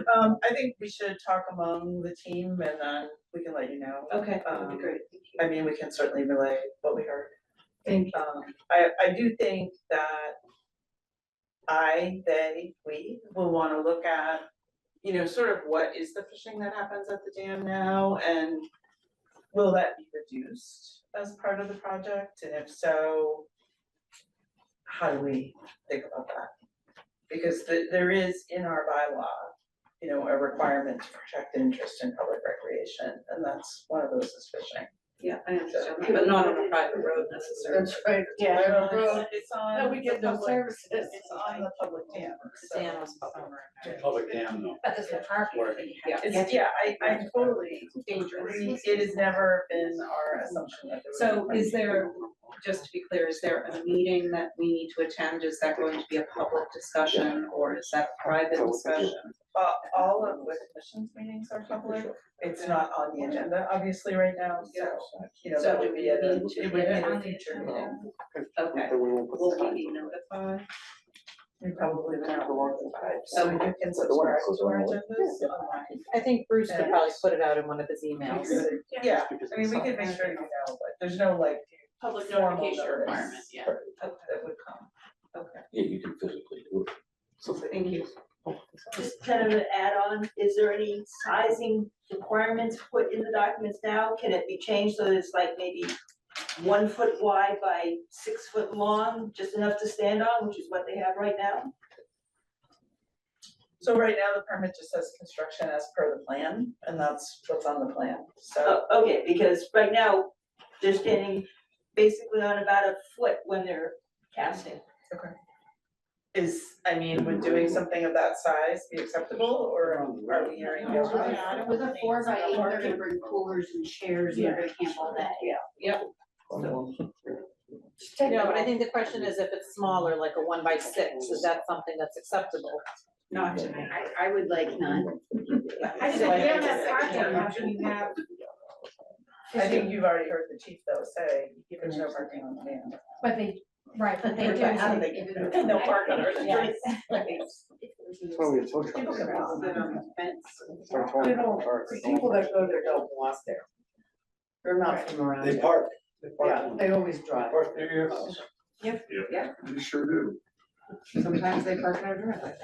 I think we should talk among the team and then we can let you know. Okay, that would be great. Thank you. I mean, we can certainly relay what we heard. Thank I do think that we will wanna look at, you know, sort of what is the fishing that happens at the dam now, and will that be reduced as part of the project, and if so, how do we think about that? Because there is in our bylaw, you know, a requirement to protect interest in public recreation, and that's one of those is fishing. Yeah, I understand, but not on a private road necessarily. That's right. Yeah, Private road. it's on. No, we get the no public- services. It's on the public dam, so. Dam is public. It's a public dam though. But there's no parking. I totally, it has never been our assumption that there So would be. is there, just to be clear, is there a meeting that we need to attend? Is that going to be a public discussion or is that a private discussion? All of the commission's meetings are public, it's not on the agenda, obviously, right now, so, you know, So that do would we be at a, need to it would be get it at a on the future agenda? meeting. Okay, will we be notified? We probably would have a long time, so you can subscribe to our agendas online. I think Bruce could probably put it out in one of his emails. Yeah, I mean, we could make sure you know, but there's no like Public formal notification notice requirement, yeah. that would come. Okay, Yeah, you can physically do it. thank you. Just kind of an add-on, is there any sizing requirements put in the documents now? Can it be changed so that it's like maybe 1 foot wide by 6 foot long, just enough to stand on, which is what they have right now? So right now, the permit just says construction as per the plan, and that's what's on the plan, so. Okay, because right now, they're standing basically on about a foot when they're casting. Okay. I mean, would doing something of that size be acceptable, or are we hearing? With a 4 by 8, they're gonna bring coolers and chairs and they're gonna camp all day. Yep. No, but I think the question is if it's smaller, like a 1 by 6, is that something that's acceptable? Not to me, I would like none. I So said, I we don't think have it's parking, second. how do we have? I think you've already heard the chief though say, there's no parking on the dam. But they, right, but they do. How do they get there? No parking on the Yes. streets. That's why we have tow trucks. People can walk. Sit on the fence. Start towing You know, cars. people that go there don't walk there. They're not from around. They there. park. Yeah, they always drive. Park near your house. You sure do. Sometimes they park in our driveway.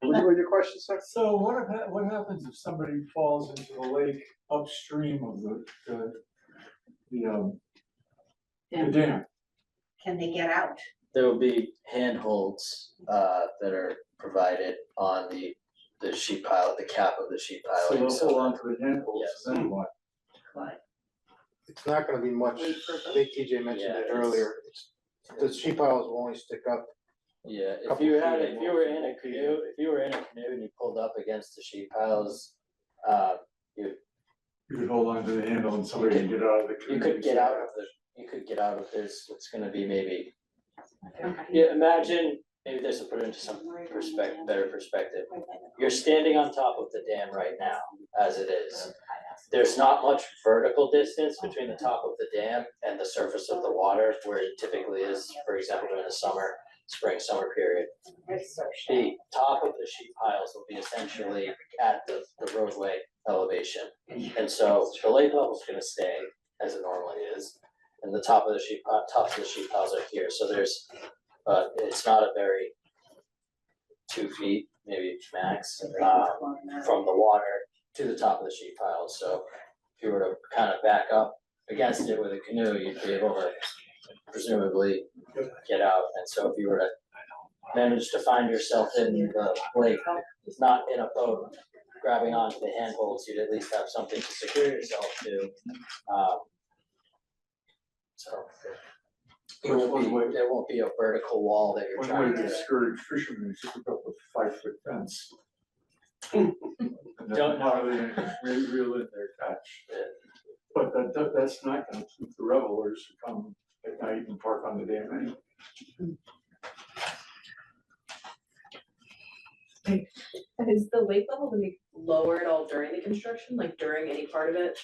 What were your questions, sir? So what happens if somebody falls into the lake upstream of the dam? Can they get out? There will be handholds that are provided on the sheet pile, the cap of the sheet So piling. they'll hold on to the handholds, and then what? It's not gonna be much, I think TJ mentioned Yeah, it it's- earlier, the sheet piles will only stick up. Yeah, if Couple you feet had, or if you more. were in a canoe, and you pulled up against the sheet piles, you You could hold on to the handle and somebody can get out of the. you could get out of there's, it's gonna be maybe. Yeah, imagine, maybe this will put it into some better perspective. You're standing on top of the dam right now, as it is. There's not much vertical distance between the top of the dam and the surface of the water, where it typically is, for example, during the spring-summer period. The top of the sheet piles will be essentially at the roadway elevation. And so the lake level's gonna stay as it normally is. and the top of the sheet piles are here, so there's, it's not a very 2 feet, maybe max, from the water to the top of the sheet pile, so if you were to kind of back up against it with a canoe, you'd be able to presumably get out, and so if you were to manage to find yourself in the lake, not in a boat, grabbing onto the handholds, you'd at least have something to secure yourself to. So there won't be a vertical wall that you're One trying way to to. discourage fishermen is to put up a 5-foot fence. And then Don't know. they reel in their catch. But that's not gonna keep the revelers who come at night and park on the dam anyway. Is the lake level gonna be lower at all during the construction, like during any part of it?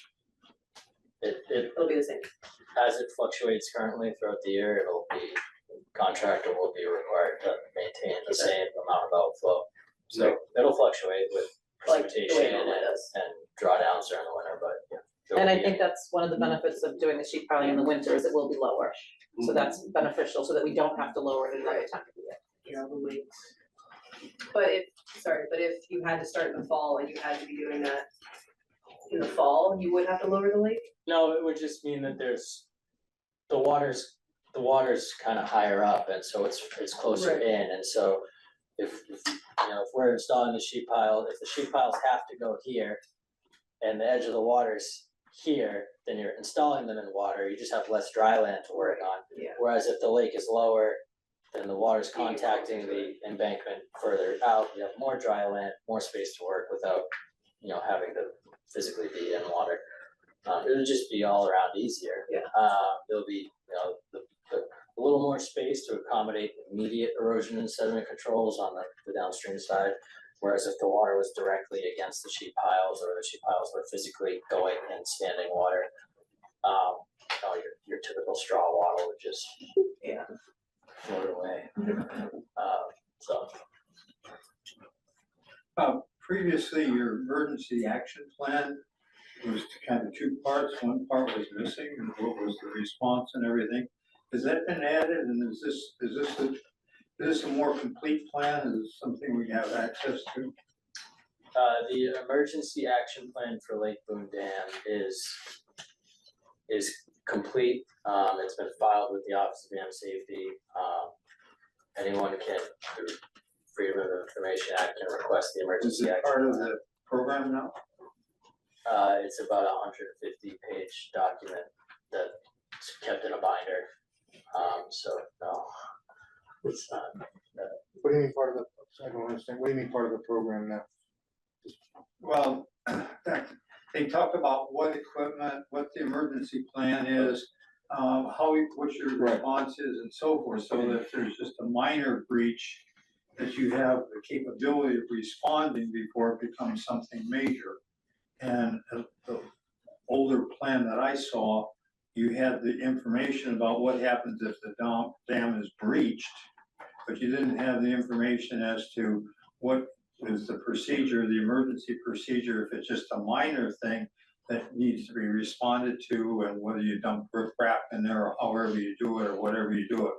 It'll be the same. As it fluctuates currently throughout the year, contractor will be required to maintain the same amount of outflow. So it'll fluctuate with precipitation and drawdowns during the winter, but yeah. there And will I be think that's one of the benefits of doing the sheet piling in the winter is it will be lower. So that's beneficial so that we don't have to lower it another time of the year. Yeah, the lakes. But if you had to start in the fall and you had to be doing that in the fall, you would have to lower the lake? No, it would just mean that the water's kind of higher up, and so it's closer Right. in, and so if we're installing the sheet pile, if the sheet piles have to go here and the edge of the water's here, then you're installing them in water, you just have less dry land to work on. Yeah. Whereas if the lake is lower, then the water's contacting the embankment further out, you have more dry land, more space to work without, having to physically be in water. It'll just be all around easier. Yeah. There'll be, a little more space to accommodate immediate erosion and sediment controls on the downstream side. Whereas if the water was directly against the sheet piles or the sheet piles were physically going in standing water, your typical straw wattle would just float away. So. Previously, your emergency action plan was kind of 2 parts. One part was missing, and what was the response and everything. Has that been added, and is this a more complete plan? Is this something we have access to? The emergency action plan for Lake Boon Dam is complete. It's been filed with the Office of Dam Safety. Anyone can, through Freedom of Information Act, can request the Is emergency it action. part of the program now? It's about a 150-page document that's kept in a binder. So no, it's not. What do you mean part of the, I don't understand, what do you mean part of the program now? Well, they talk about what equipment, what the emergency plan is, what your response is and so forth, so that if there's just a minor breach, that you have the capability of responding before it becomes something major. And the older plan that I saw, you had the information about what happens if the dam is breached, but you didn't have the information as to what is the procedure, the emergency procedure, if it's just a minor thing that needs to be responded to, and whether you dump riprap in there or however you do it or whatever you do it.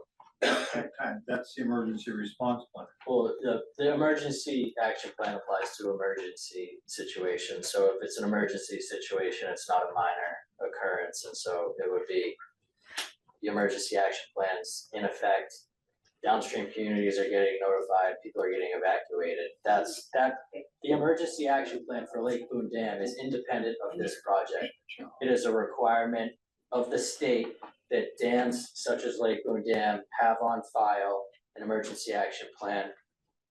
That's the emergency response plan. Well, the emergency action plan applies to emergency situations. So if it's an emergency situation, it's not a minor occurrence, and so it would be the emergency action plans in effect. Downstream communities are getting notified, people are getting evacuated. The emergency action plan for Lake Boon Dam is independent of this project. It is a requirement of the state that dams such as Lake Boon Dam have on file an emergency action plan.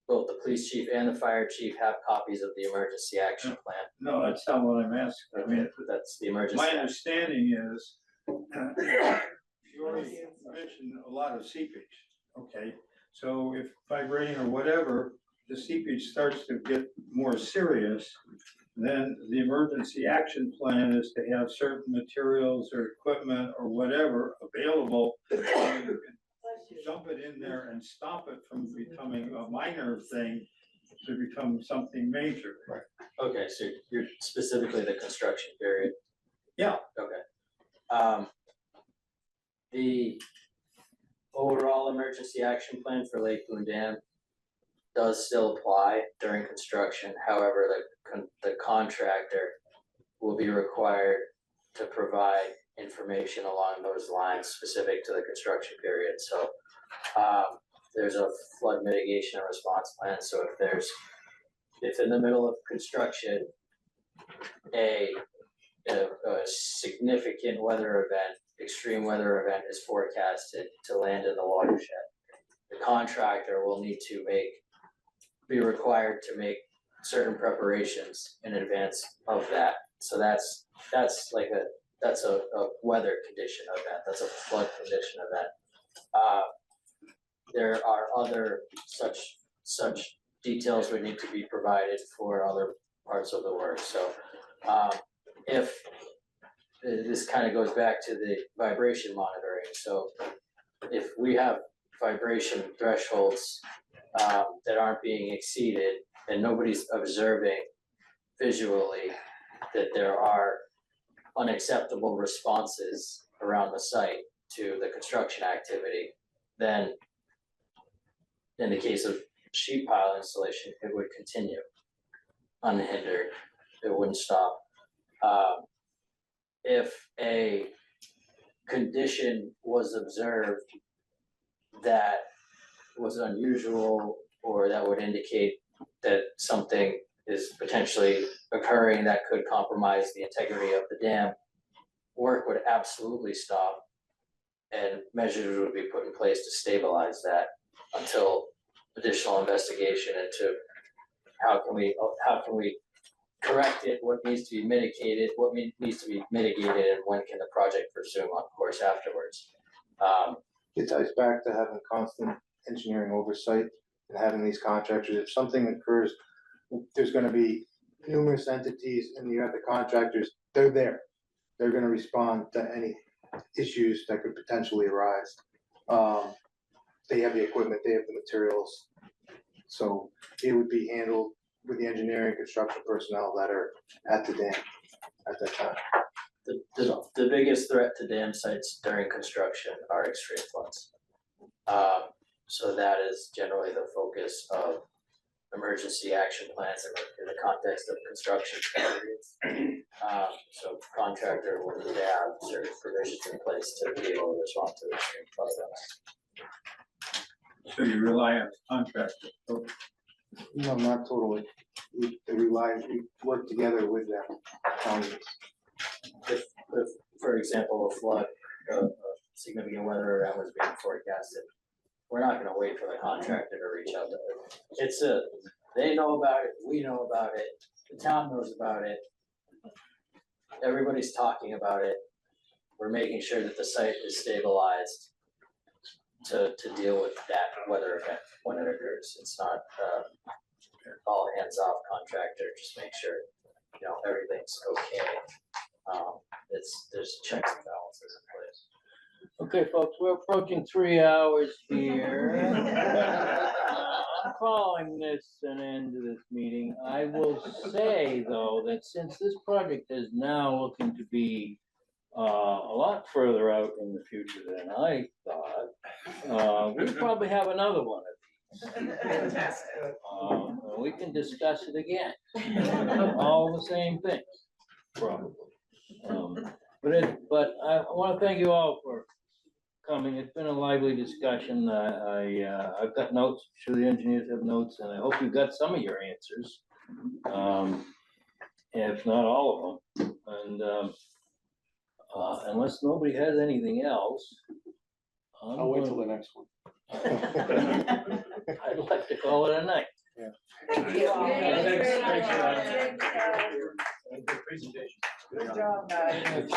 Both the police chief and the fire chief have copies of the emergency action plan. No, that's not what I'm asking. I mean, that's the emergency. My understanding is, you already mentioned a lot of seepage. Okay, so if vibrating or whatever, the seepage starts to get more serious, then the emergency action plan is to have certain materials or equipment or whatever available. You can dump it in there and stop it from becoming a minor thing to become something major. Right. Okay, so you're specifically the construction period? Yeah. Okay. The overall emergency action plan for Lake Boon Dam does still apply during construction. However, the contractor will be required to provide information along those lines specific to the construction period. So there's a flood mitigation and response plan. So if in the middle of construction, a significant weather event, extreme weather event is forecasted to land in the watershed, the contractor will need to be required to make certain preparations in advance of that. So that's a weather condition event, that's a flood condition event. There are other such details would need to be provided for other parts of the work. So if this kind of goes back to the vibration monitoring. So if we have vibration thresholds that aren't being exceeded and nobody's observing visually that there are unacceptable responses around the site to the construction activity, then in the case of sheet pile installation, it would continue unhindered. It wouldn't stop. If a condition was observed that was unusual or that would indicate that something is potentially occurring that could compromise the integrity of the dam, work would absolutely stop and measures would be put in place to stabilize that until additional investigation into how can we correct it, what needs to be mitigated, and when can the project resume on course afterwards. It ties back to having constant engineering oversight and having these contractors. If something occurs, there's gonna be numerous entities and you have the contractors, they're there. They're gonna respond to any issues that could potentially arise. They have the equipment, they have the materials. So it would be handled with the engineering construction personnel that are at the dam at that time. The biggest threat to dam sites during construction are extreme floods. So that is generally the focus of emergency action plans in the context of construction periods. So contractor will need to have certain provisions in place to be able to respond to extreme flood events. So you rely on the contractor. No, not totally. We work together with them. If, for example, a flood, a significant weather event was being forecasted, we're not gonna wait for the contractor to reach out to them. They know about it, we know about it, the town knows about it. Everybody's talking about it. We're making sure that the site is stabilized to deal with that weather event when it occurs. It's not all hands off contractor, just make sure, everything's okay. There's checks and balances in place. Okay, folks, we're approaching 3 hours here. I'm calling this an end to this meeting. I will say, though, that since this project is now looking to be a lot further out in the future than I thought, we'll probably have another one of these. Fantastic. We can discuss it again. All the same things, probably. But I want to thank you all for coming. It's been a lively discussion. I've got notes, I'm sure the engineers have notes, and I hope you've got some of your answers. If not all of them. And unless nobody has anything else. I'll wait till the next one. I'd like to call it a night. Yeah. Thank you. Good presentation. Good job, guys.